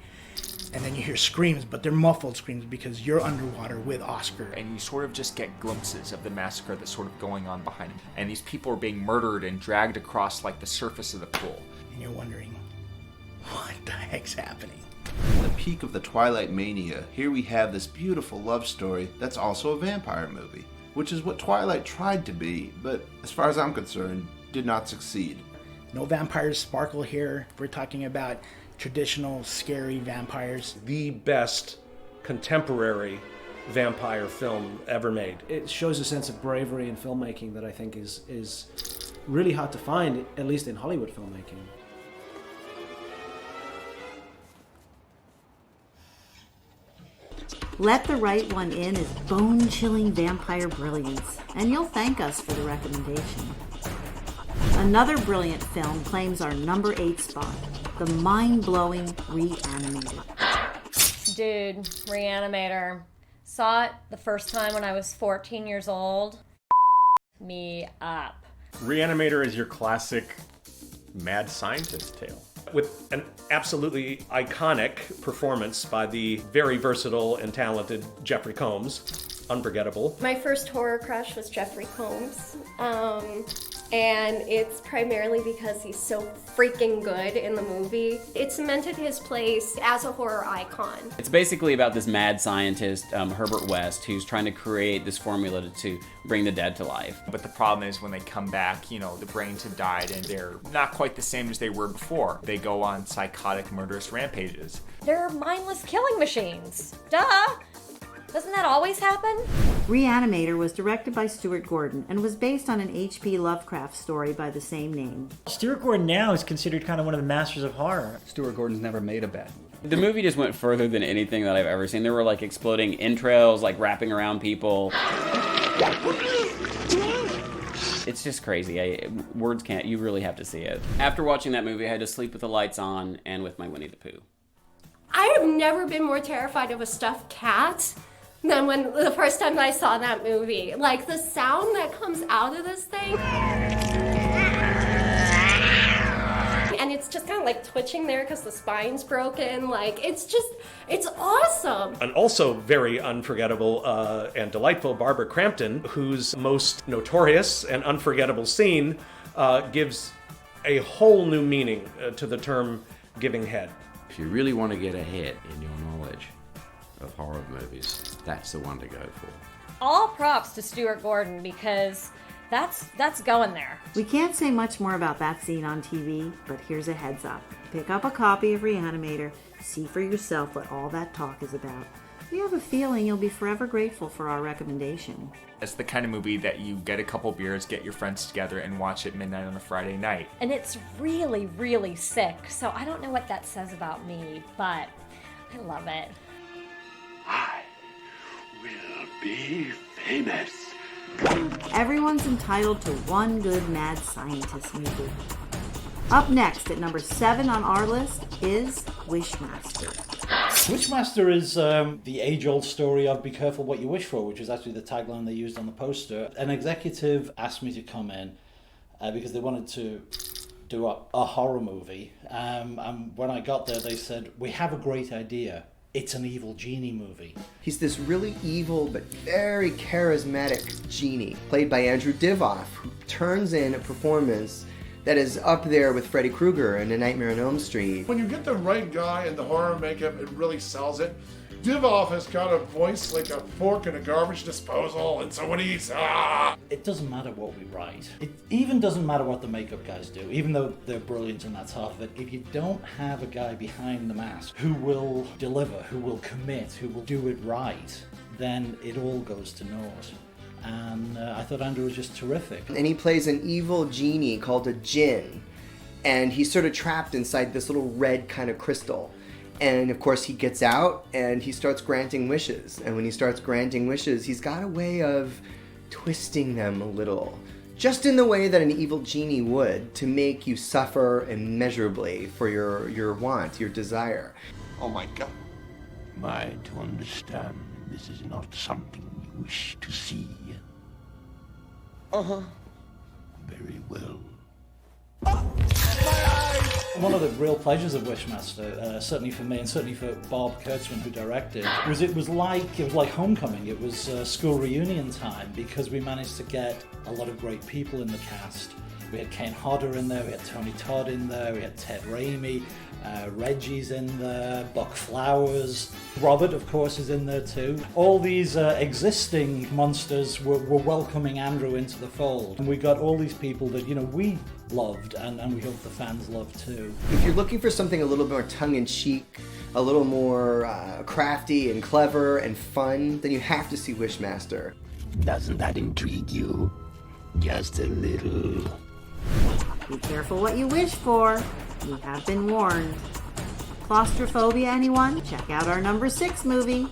And then you hear screams, but they're muffled screams because you're underwater with Oscar.
And you sort of just get glimpses of the massacre that's sort of going on behind him. And these people are being murdered and dragged across like the surface of the pool.
And you're wondering, what the heck's happening?
The peak of the Twilight mania, here we have this beautiful love story that's also a vampire movie, which is what Twilight tried to be, but as far as I'm concerned, did not succeed.
No vampires sparkle here. We're talking about traditional scary vampires.
The best contemporary vampire film ever made.
It shows a sense of bravery in filmmaking that I think is really hard to find, at least in Hollywood filmmaking.
Let the Right One In is bone-chilling vampire brilliance, and you'll thank us for the recommendation. Another brilliant film claims our number 8 spot, the mind-blowing Reanimator.
Dude, Reanimator. Saw it the first time when I was 14 years old. Me up.
Reanimator is your classic mad scientist tale.
With an absolutely iconic performance by the very versatile and talented Jeffrey Combs. Unforgettable.
My first horror crush was Jeffrey Combs. And it's primarily because he's so freaking good in the movie. It cemented his place as a horror icon.
It's basically about this mad scientist, Herbert West, who's trying to create this formula to bring the dead to life.
But the problem is when they come back, the brains have died and they're not quite the same as they were before. They go on psychotic, murderous rampages.
They're mindless killing machines. Duh! Doesn't that always happen?
Reanimator was directed by Stuart Gordon and was based on an H.P. Lovecraft story by the same name.
Stuart Gordon now is considered kind of one of the masters of horror.
Stuart Gordon's never made a bad movie.
The movie just went further than anything that I've ever seen. There were like exploding entrails, like wrapping around people. It's just crazy. Words can't, you really have to see it. After watching that movie, I had to sleep with the lights on and with my Winnie the Pooh.
I have never been more terrified of a stuffed cat than when the first time I saw that movie. Like the sound that comes out of this thing. And it's just kind of like twitching there because the spine's broken. Like, it's awesome.
An also very unforgettable and delightful Barbara Crampton, whose most notorious and unforgettable scene gives a whole new meaning to the term giving head.
If you really want to get ahead in your knowledge of horror movies, that's the one to go for.
All props to Stuart Gordon because that's going there.
We can't say much more about that scene on TV, but here's a heads up. Pick up a copy of Reanimator, see for yourself what all that talk is about. We have a feeling you'll be forever grateful for our recommendation.
It's the kind of movie that you get a couple beers, get your friends together, and watch at midnight on a Friday night.
And it's really, really sick, so I don't know what that says about me, but I love it.
Will be famous.
Everyone's entitled to one good mad scientist movie. Up next at number 7 on our list is Wishmaster.
Wishmaster is the age-old story of be careful what you wish for, which is actually the tagline they used on the poster. An executive asked me to come in because they wanted to do a horror movie. And when I got there, they said, we have a great idea. It's an evil genie movie.
He's this really evil but very charismatic genie, played by Andrew Divoff, who turns in a performance that is up there with Freddy Krueger in A Nightmare on Elm Street.
When you get the right guy in the horror makeup, it really sells it. Divoff has got a voice like a fork in a garbage disposal, and so when he's
It doesn't matter what we write. It even doesn't matter what the makeup guys do, even though they're brilliant and that's half of it. If you don't have a guy behind the mask who will deliver, who will commit, who will do it right, then it all goes to naught. And I thought Andrew was just terrific.
And he plays an evil genie called a djinn, and he's sort of trapped inside this little red kind of crystal. And of course he gets out and he starts granting wishes. And when he starts granting wishes, he's got a way of twisting them a little. Just in the way that an evil genie would, to make you suffer immeasurably for your want, your desire.
Oh my God. Am I to understand this is not something you wish to see?
Uh-huh.
Very well.
One of the real pleasures of Wishmaster, certainly for me and certainly for Bob Kurtzman, who directed, was it was like homecoming. It was school reunion time because we managed to get a lot of great people in the cast. We had Kane Hodder in there, we had Tony Todd in there, we had Ted Raimi, Reggie's in there, Buck Flowers, Robert, of course, is in there too. All these existing monsters were welcoming Andrew into the fold. And we got all these people that, we loved and we hope the fans love too.
If you're looking for something a little more tongue-in-cheek, a little more crafty and clever and fun, then you have to see Wishmaster.
Doesn't that intrigue you? Just a little.
Be careful what you wish for. You have been warned. Claustrophobia, anyone? Check out our number 6 movie,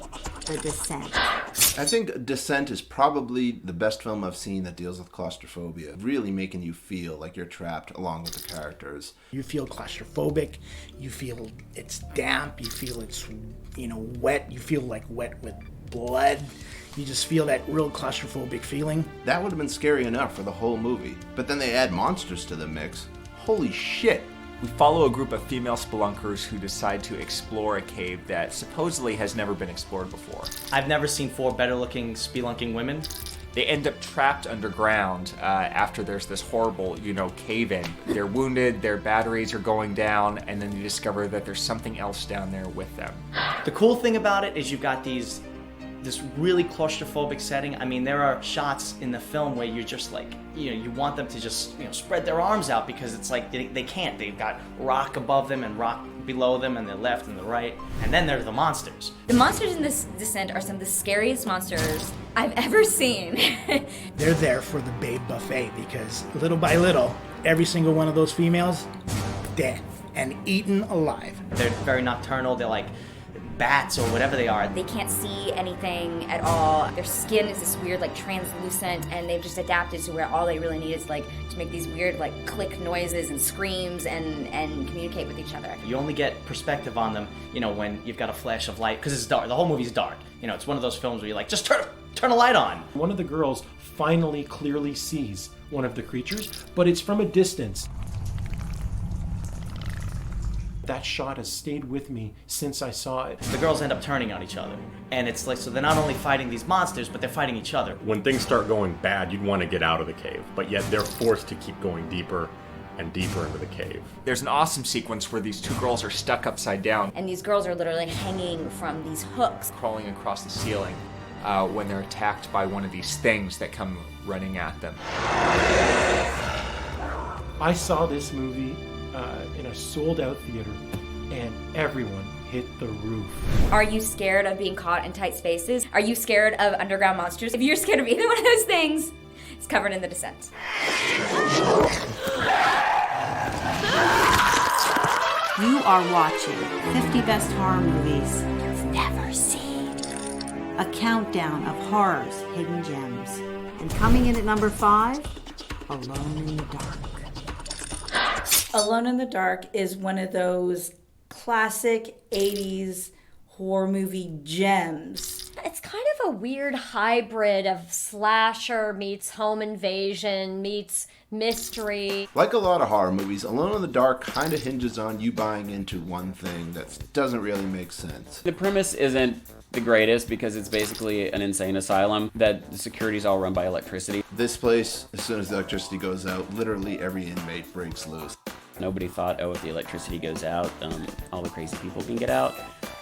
The Descent.
I think Descent is probably the best film I've seen that deals with claustrophobia, really making you feel like you're trapped along with the characters.
You feel claustrophobic, you feel it's damp, you feel it's, wet, you feel like wet with blood. You just feel that real claustrophobic feeling.
That would have been scary enough for the whole movie, but then they add monsters to the mix. Holy shit!
We follow a group of female spelunkers who decide to explore a cave that supposedly has never been explored before.
I've never seen 4 better-looking spelunking women.
They end up trapped underground after there's this horrible, cave-in. They're wounded, their batteries are going down, and then you discover that there's something else down there with them.
The cool thing about it is you've got this really claustrophobic setting. I mean, there are shots in the film where you're just like, you want them to just, spread their arms out because it's like they can't. They've got rock above them and rock below them and the left and the right. And then there's the monsters.
The monsters in this Descent are some of the scariest monsters I've ever seen.
They're there for the babe buffet because little by little, every single one of those females, dead and eaten alive.
They're very nocturnal. They're like bats or whatever they are.
They can't see anything at all. Their skin is this weird, translucent, and they've just adapted to where all they really need is, to make these weird, click noises and screams and communicate with each other.
You only get perspective on them, when you've got a flash of light, because it's dark. The whole movie's dark. It's one of those films where you're like, just turn a light on.
One of the girls finally clearly sees one of the creatures, but it's from a distance. That shot has stayed with me since I saw it.
The girls end up turning on each other. And it's so they're not only fighting these monsters, but they're fighting each other.
When things start going bad, you'd want to get out of the cave, but yet they're forced to keep going deeper and deeper into the cave.
There's an awesome sequence where these 2 girls are stuck upside down.
And these girls are literally hanging from these hooks.
Crawling across the ceiling when they're attacked by one of these things that come running at them.
I saw this movie in a sold-out theater, and everyone hit the roof.
Are you scared of being caught in tight spaces? Are you scared of underground monsters? If you're scared of either one of those things, it's covered in The Descent.
You are watching 50 Best Horror Movies You've Never Seen. A countdown of horror's hidden gems. And coming in at number 5, Alone in the Dark.
Alone in the Dark is one of those classic 80s horror movie gems.
It's kind of a weird hybrid of slasher meets home invasion meets mystery.
Like a lot of horror movies, Alone in the Dark kind of hinges on you buying into one thing that doesn't really make sense.
The premise isn't the greatest because it's basically an insane asylum that the security's all run by electricity.
This place, as soon as the electricity goes out, literally every inmate breaks loose.
Nobody thought, if the electricity goes out, all the crazy people can get out.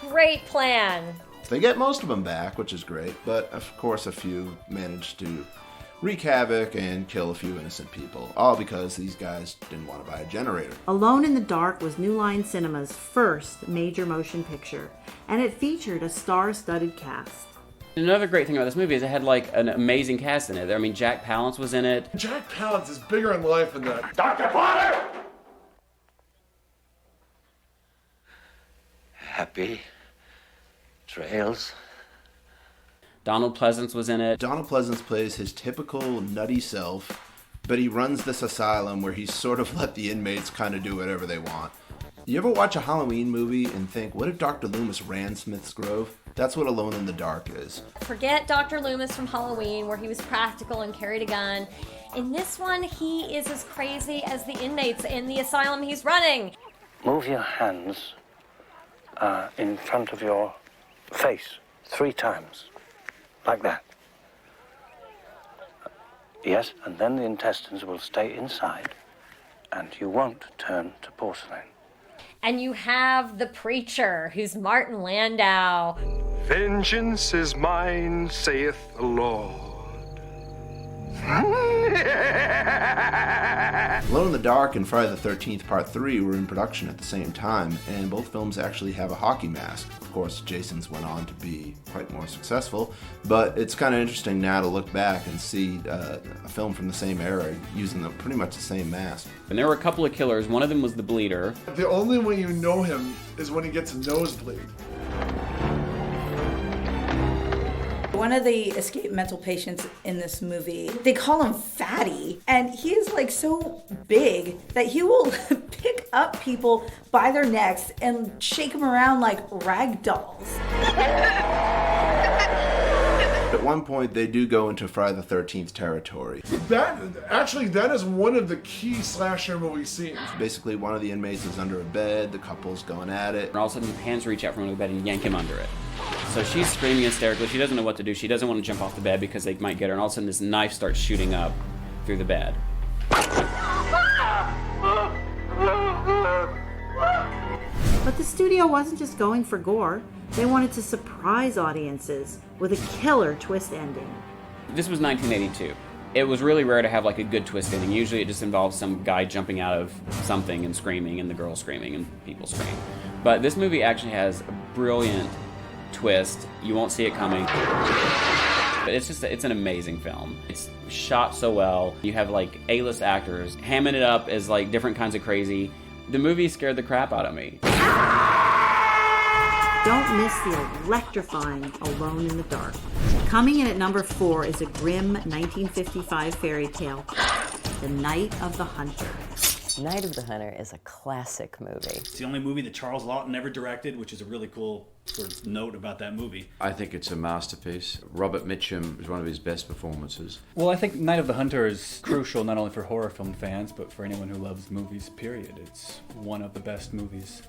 Great plan.
They get most of them back, which is great, but of course a few manage to wreak havoc and kill a few innocent people, all because these guys didn't want to buy a generator.
Alone in the Dark was New Line Cinema's first major motion picture, and it featured a star-studded cast.
Another great thing about this movie is it had an amazing cast in it. I mean, Jack Palance was in it.
Jack Palance is bigger in life than that.
Dr. Potter! Happy trails.
Donald Pleasance was in it.
Donald Pleasance plays his typical nutty self, but he runs this asylum where he's sort of let the inmates kind of do whatever they want. You ever watch a Halloween movie and think, what if Dr. Loomis ran Smith's Grove? That's what Alone in the Dark is.
Forget Dr. Loomis from Halloween, where he was practical and carried a gun. In this one, he is as crazy as the inmates in the asylum he's running.
Move your hands in front of your face 3 times. Like that. Yes, and then the intestines will stay inside, and you won't turn to porcelain.
And you have the preacher, who's Martin Landau.
Vengeance is mine, saith the Lord.
Alone in the Dark and Friday the 13th Part 3 were in production at the same time, and both films actually have a hockey mask. Of course, Jason's went on to be quite more successful, but it's kind of interesting now to look back and see a film from the same era using pretty much the same mask.
And there were a couple of killers. One of them was the Bleeder.
The only way you know him is when he gets a nosebleed.
One of the escaped mental patients in this movie, they call him Fatty, and he is like so big that he will pick up people by their necks and shake them around like rag dolls.
At one point, they do go into Friday the 13th territory.
That is one of the key slasher movie scenes.
Basically, one of the inmates is under a bed, the couple's going at it.
And all of a sudden, hands reach out from under the bed and yank him under it. So she's screaming hysterically. She doesn't know what to do. She doesn't want to jump off the bed because they might get her. And all of a sudden, this knife starts shooting up through the bed.
But the studio wasn't just going for gore. They wanted to surprise audiences with a killer twist ending.
This was 1982. It was really rare to have like a good twist ending. Usually it just involves some guy jumping out of something and screaming, and the girl screaming, and people scream. But this movie actually has a brilliant twist. You won't see it coming. But it's an amazing film. It's shot so well. You have like A-list actors hamming it up as like different kinds of crazy. The movie scared the crap out of me.
Don't miss the electrifying Alone in the Dark. Coming in at number 4 is a grim 1955 fairy tale, The Night of the Hunter.
Night of the Hunter is a classic movie.
It's the only movie that Charles Laughton ever directed, which is a really cool sort of note about that movie.
I think it's a masterpiece. Robert Mitchum is one of his best performances.
Well, I think Night of the Hunter is crucial not only for horror film fans, but for anyone who loves movies, period. It's one of the best movies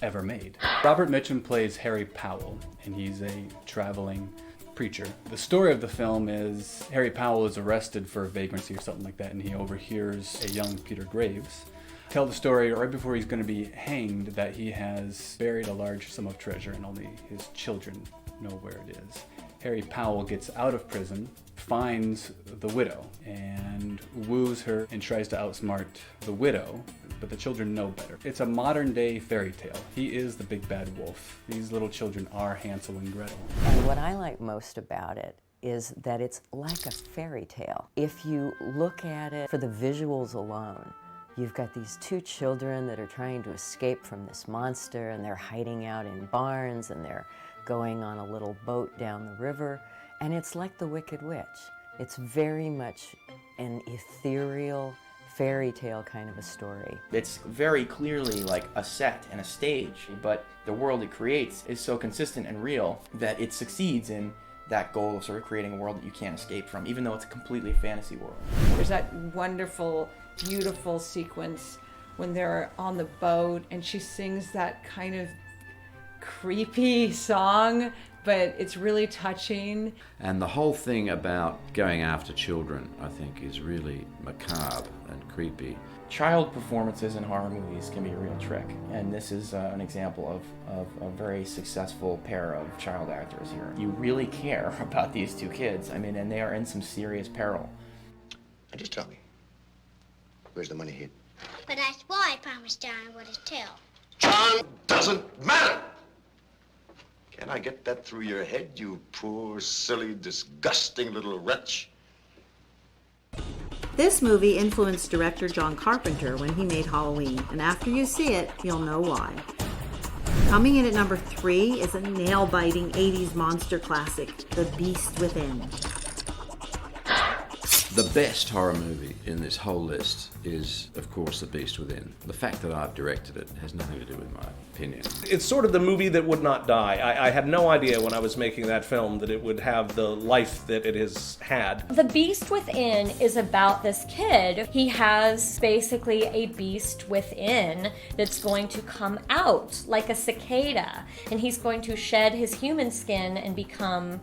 ever made. Robert Mitchum plays Harry Powell, and he's a traveling preacher. The story of the film is Harry Powell is arrested for vagrancy or something like that, and he overhears a young Peter Graves tell the story right before he's going to be hanged that he has buried a large sum of treasure and only his children know where it is. Harry Powell gets out of prison, finds the widow, and woos her and tries to outsmart the widow, but the children know better. It's a modern day fairy tale. He is the big bad wolf. These little children are Hansel and Gretel.
And what I like most about it is that it's like a fairy tale. If you look at it for the visuals alone, you've got these two children that are trying to escape from this monster, and they're hiding out in barns, and they're going on a little boat down the river, and it's like The Wicked Witch. It's very much an ethereal fairy tale kind of a story.
It's very clearly like a set and a stage, but the world it creates is so consistent and real that it succeeds in that goal of sort of creating a world that you can't escape from, even though it's a completely fantasy world.
There's that wonderful, beautiful sequence when they're on the boat and she sings that kind of creepy song, but it's really touching.
And the whole thing about going after children, I think, is really macabre and creepy.
Child performances in horror movies can be a real trick, and this is an example of a very successful pair of child actors here. You really care about these two kids, I mean, and they are in some serious peril.
Now just tell me, where's the money hid?
But that's why I promised John I wouldn't tell.
John doesn't matter! Can I get that through your head, you poor, silly, disgusting little wretch?
This movie influenced director John Carpenter when he made Halloween, and after you see it, you'll know why. Coming in at number 3 is a nail-biting 80s monster classic, The Beast Within.
The best horror movie in this whole list is, of course, The Beast Within. The fact that I've directed it has nothing to do with my opinion.
It's sort of the movie that would not die. I had no idea when I was making that film that it would have the life that it has had.
The Beast Within is about this kid. He has basically a beast within that's going to come out like a cicada, and he's going to shed his human skin and become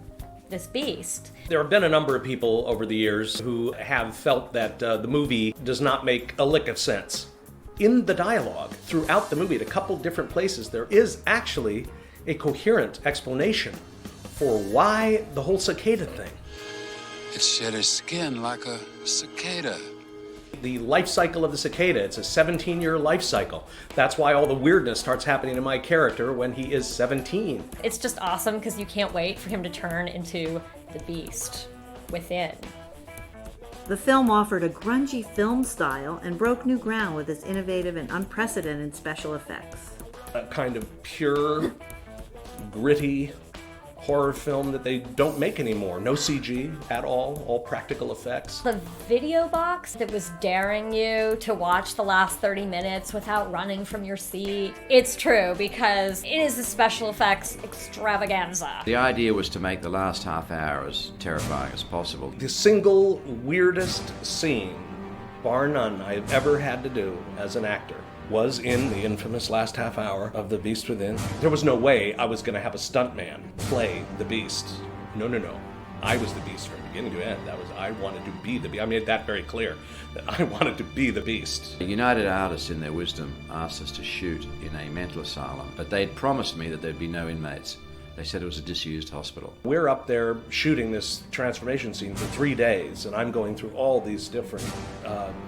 this beast.
There have been a number of people over the years who have felt that the movie does not make a lick of sense. in the dialogue throughout the movie, at a couple different places, there is actually a coherent explanation for why the whole cicada thing.
It shed its skin like a cicada.
The life cycle of the cicada, it's a 17-year life cycle. That's why all the weirdness starts happening to my character when he is 17.
It's just awesome because you can't wait for him to turn into the beast within.
The film offered a grungy film style and broke new ground with its innovative and unprecedented special effects.
A kind of pure, gritty horror film that they don't make anymore. No CG at all practical effects.
The video box that was daring you to watch the last 30 minutes without running from your seat. It's true because it is a special effects extravaganza.
The idea was to make the last half hour as terrifying as possible.
The single weirdest scene, bar none, I've ever had to do as an actor was in the infamous last half hour of The Beast Within. There was no way I was going to have a stuntman play the Beast. No. I was the Beast from beginning to end. I wanted to be the Beast. I made that very clear, that I wanted to be the Beast.
The United Artists, in their wisdom, asked us to shoot in a mental asylum, but they'd promised me that there'd be no inmates. They said it was a disused hospital.
We're up there shooting this transformation scene for 3 days, and I'm going through all these different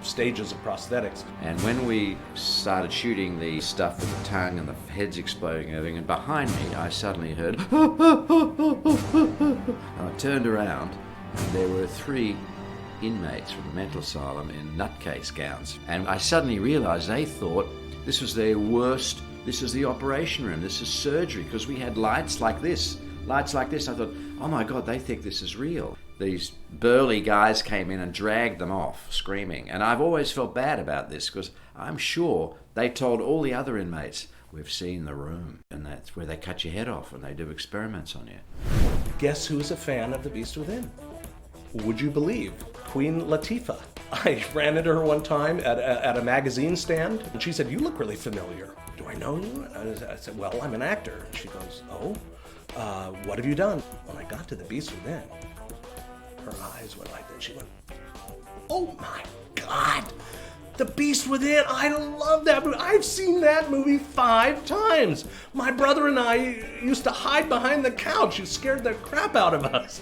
stages of prosthetics.
And when we started shooting the stuff with the tongue and the heads exploding and everything, and behind me I suddenly heard, and I turned around, and there were 3 inmates from the mental asylum in nutcase gowns. And I suddenly realized they thought this was their worst. This is the operation room, this is surgery, because we had lights like this. I thought, oh my God, they think this is real. These burly guys came in and dragged them off, screaming. And I've always felt bad about this, because I'm sure they told all the other inmates, we've seen the room, and that's where they cut your head off and they do experiments on you.
Guess who's a fan of The Beast Within? Would you believe? Queen Latifah. I ran into her one time at a magazine stand, and she said, you look really familiar. Do I know you? I said, well, I'm an actor. She goes, oh, what have you done? When I got to The Beast Within, her eyes went like this. She went, oh my God, The Beast Within, I love that movie. I've seen that movie 5 times. My brother and I used to hide behind the couch. It scared the crap out of us.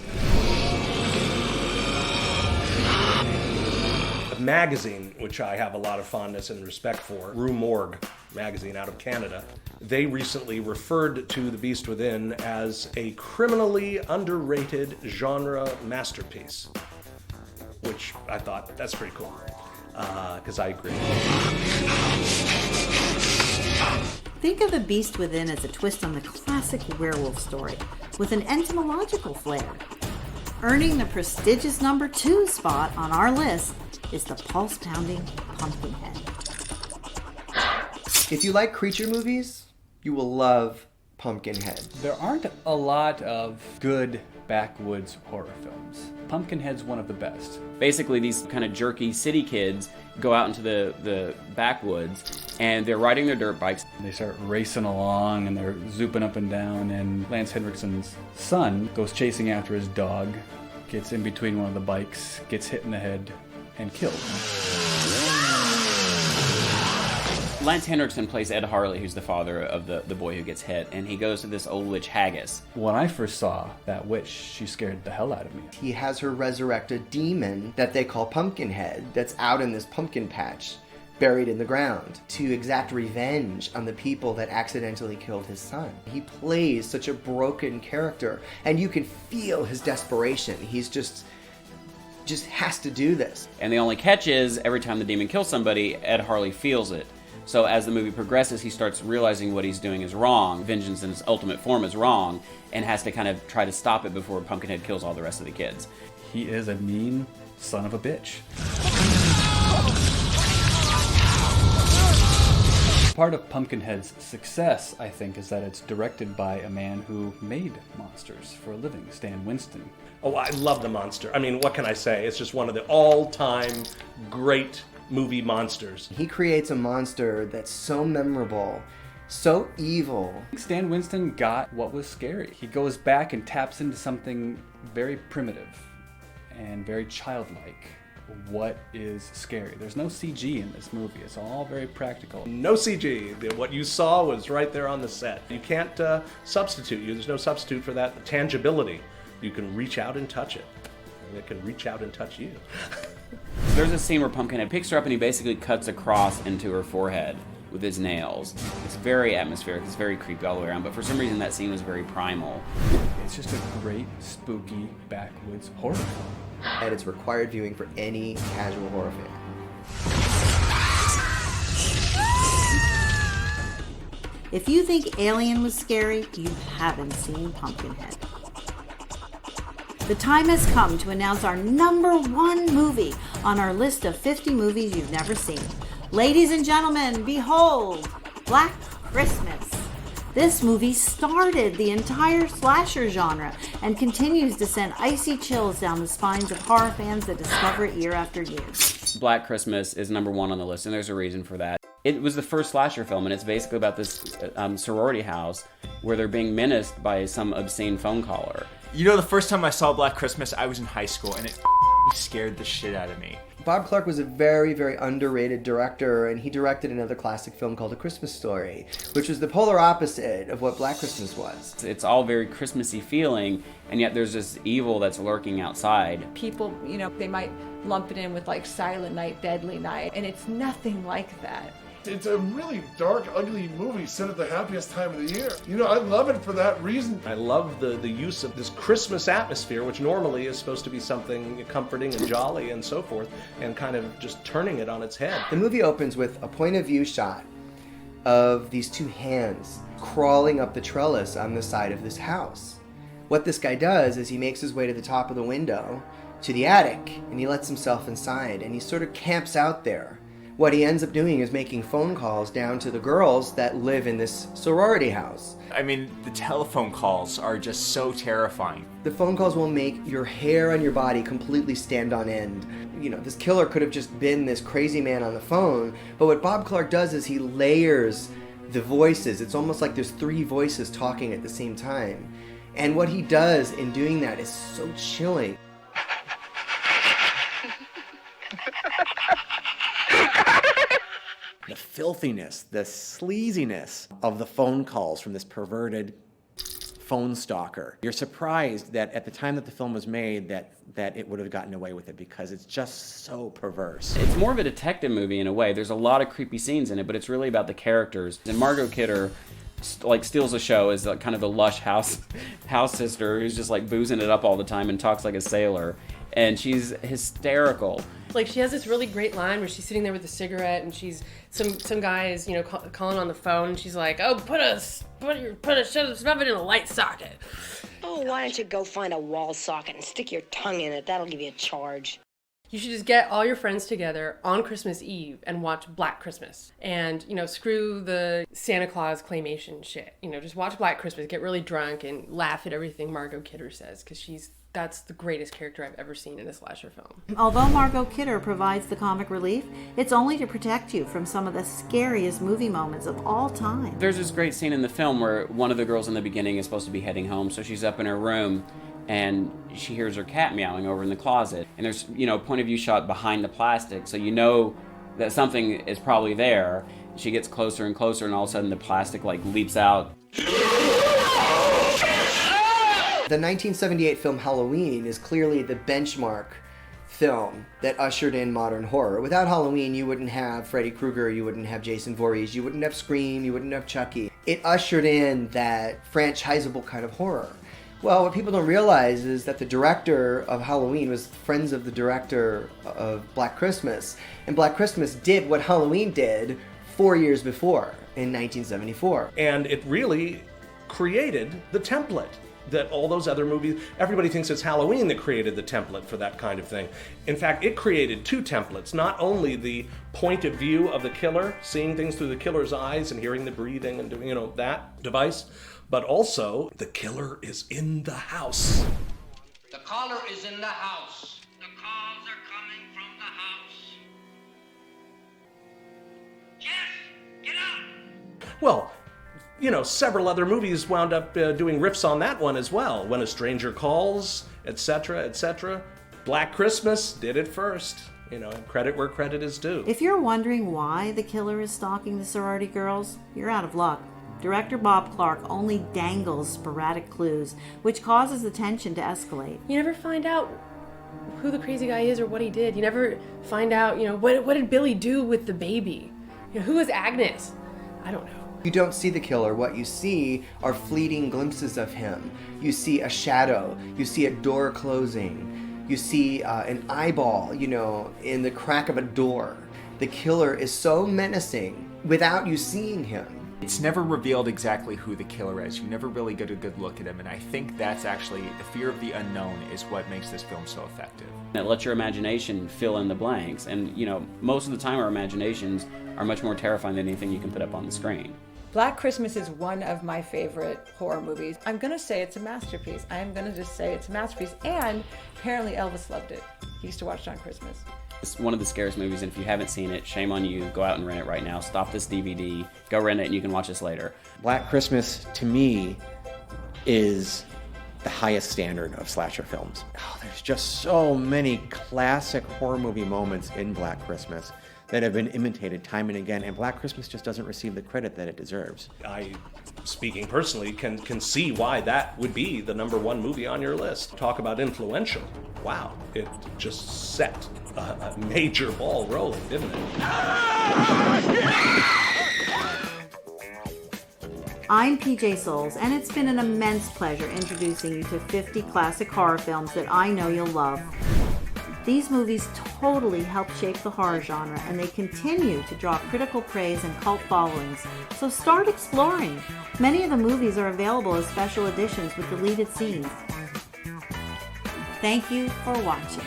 A magazine, which I have a lot of fondness and respect for, Rue Morgue magazine out of Canada, they recently referred to The Beast Within as a criminally underrated genre masterpiece, which I thought, that's pretty cool, because I agree.
Think of The Beast Within as a twist on the classic werewolf story, with an entomological flair. Earning the prestigious number 2 spot on our list is the pulse-pounding Pumpkinhead.
If you like creature movies, you will love Pumpkinhead.
There aren't a lot of good backwoods horror films. Pumpkinhead's one of the best.
Basically, these kind of jerky city kids go out into the backwoods, and they're riding their dirt bikes.
They start racing along, and they're zooping up and down, and Lance Henriksen's son goes chasing after his dog, gets in between one of the bikes, gets hit in the head, and killed.
Lance Henriksen plays Ed Harley, who's the father of the boy who gets hit, and he goes to this old witch Haggis.
When I first saw that witch, she scared the hell out of me.
He has her resurrect a demon that they call Pumpkinhead that's out in this pumpkin patch, buried in the ground, to exact revenge on the people that accidentally killed his son. He plays such a broken character, and you can feel his desperation. He's just has to do this.
And the only catch is, every time the demon kills somebody, Ed Harley feels it. So as the movie progresses, he starts realizing what he's doing is wrong. Vengeance in its ultimate form is wrong, and has to kind of try to stop it before Pumpkinhead kills all the rest of the kids.
He is a mean son of a bitch. Part of Pumpkinhead's success, I think, is that it's directed by a man who made monsters for a living, Stan Winston.
Oh, I love The Monster. I mean, what can I say? It's just one of the all-time great movie monsters.
He creates a monster that's so memorable, so evil.
Stan Winston got what was scary. He goes back and taps into something very primitive and very childlike what is scary. There's no CG in this movie. It's all very practical.
No CG. What you saw was right there on the set. You can't substitute you. There's no substitute for that tangibility. You can reach out and touch it, and it can reach out and touch you.
There's a scene where Pumpkinhead picks her up and he basically cuts a cross into her forehead with his nails. It's very atmospheric, it's very creepy all the way around, but for some reason that scene was very primal.
It's just a great, spooky, backwoods horror film.
And it's required viewing for any casual horror fan.
If you think Alien was scary, you haven't seen Pumpkinhead. The time has come to announce our #1 movie on our list of 50 movies you've never seen. Ladies and gentlemen, behold, Black Christmas. This movie started the entire slasher genre and continues to send icy chills down the spines of horror fans that discover it year after year.
Black Christmas is #1 on the list, and there's a reason for that. It was the first slasher film, and it's basically about this sorority house where they're being menaced by some obscene phone caller.
You know, the first time I saw Black Christmas, I was in high school, and it scared the shit out of me.
Bob Clark was a very, very underrated director, and he directed another classic film called A Christmas Story, which was the polar opposite of what Black Christmas was.
It's all very Christmassy feeling, and yet there's this evil that's lurking outside.
People, you know, they might lump it in with like Silent Night, Deadly Night, and it's nothing like that.
It's a really dark, ugly movie set at the happiest time of the year. You know, I love it for that reason.
I love the use of this Christmas atmosphere, which normally is supposed to be something comforting and jolly and so forth, and kind of just turning it on its head.
The movie opens with a point of view shot of these two hands crawling up the trellis on the side of this house. What this guy does is he makes his way to the top of the window, to the attic, and he lets himself inside, and he sort of camps out there. What he ends up doing is making phone calls down to the girls that live in this sorority house.
I mean, the telephone calls are just so terrifying.
The phone calls will make your hair on your body completely stand on end. You know, this killer could have just been this crazy man on the phone, but what Bob Clark does is he layers the voices. It's almost like there's 3 voices talking at the same time. And what he does in doing that is so chilling.
The filthiness, the sleaziness of the phone calls from this perverted phone stalker. You're surprised that at the time that the film was made that it would have gotten away with it because it's just so perverse.
It's more of a detective movie in a way. There's a lot of creepy scenes in it, but it's really about the characters. And Margot Kidder steals the show as kind of the lush house sister who's just like boozing it up all the time and talks like a sailor. And she's hysterical.
Like, she has this really great line where she's sitting there with a cigarette and she's some guy is, you know, calling on the phone, and she's like, "Oh, shove it in a light socket."
Oh, why don't you go find a wall socket and stick your tongue in it? That'll give you a charge.
You should just get all your friends together on Christmas Eve and watch Black Christmas. And, you know, screw the Santa Claus claymation shit. You know, just watch Black Christmas, get really drunk, and laugh at everything Margot Kidder says, because that's the greatest character I've ever seen in a slasher film.
Although Margot Kidder provides the comic relief, it's only to protect you from some of the scariest movie moments of all time.
There's this great scene in the film where one of the girls in the beginning is supposed to be heading home, so she's up in her room and she hears her cat meowing over in the closet. And there's, you know, point of view shot behind the plastic, so you know that something is probably there. She gets closer and closer, and all of a sudden the plastic like leaps out.
The 1978 film Halloween is clearly the benchmark film that ushered in modern horror. Without Halloween, you wouldn't have Freddy Krueger, you wouldn't have Jason Voorhees, you wouldn't have Scream, you wouldn't have Chucky. It ushered in that franchisable kind of horror. Well, what people don't realize is that the director of Halloween was friends of the director of Black Christmas. And Black Christmas did what Halloween did 4 years before, in 1974.
And it really created the template that all those other movies, everybody thinks it's Halloween that created the template for that kind of thing. In fact, it created 2 templates, not only the point of view of the killer, seeing things through the killer's eyes and hearing the breathing and doing, you know, that device, but also the killer is in the house.
The caller is in the house. The calls are coming from the house. Jeff, get out!
Well, you know, several other movies wound up doing riffs on that one as well. When a Stranger Calls, etc., etc. Black Christmas did it first. You know, and credit where credit is due.
If you're wondering why the killer is stalking the sorority girls, you're out of luck. Director Bob Clark only dangles sporadic clues, which causes the tension to escalate.
You never find out who the crazy guy is or what he did. You never find out, what did Billy do with the baby? Who was Agnes? I don't know.
You don't see the killer. What you see are fleeting glimpses of him. You see a shadow. You see a door closing. You see an eyeball, in the crack of a door. The killer is so menacing without you seeing him.
It's never revealed exactly who the killer is. You never really get a good look at him, and I think that's actually the fear of the unknown is what makes this film so effective.
It lets your imagination fill in the blanks, and most of the time our imaginations are much more terrifying than anything you can put up on the screen.
Black Christmas is one of my favorite horror movies. I'm gonna say it's a masterpiece. I'm gonna just say it's a masterpiece, and apparently Elvis loved it. He used to watch it on Christmas.
It's one of the scariest movies, and if you haven't seen it, shame on you. Go out and rent it right now. Stop this DVD, go rent it, and you can watch this later.
Black Christmas, to me, is the highest standard of slasher films. Oh, there's just so many classic horror movie moments in Black Christmas that have been imitated time and again, and Black Christmas just doesn't receive the credit that it deserves.
I, speaking personally, can see why that would be the #1 movie on your list. Talk about influential. Wow, it just set a major ball rolling, didn't it?
I'm PJ Souls, and it's been an immense pleasure introducing you to 50 classic horror films that I know you'll love. These movies totally helped shape the horror genre, and they continue to draw critical praise and cult followings. So start exploring. Many of the movies are available as special editions with deleted scenes. Thank you for watching.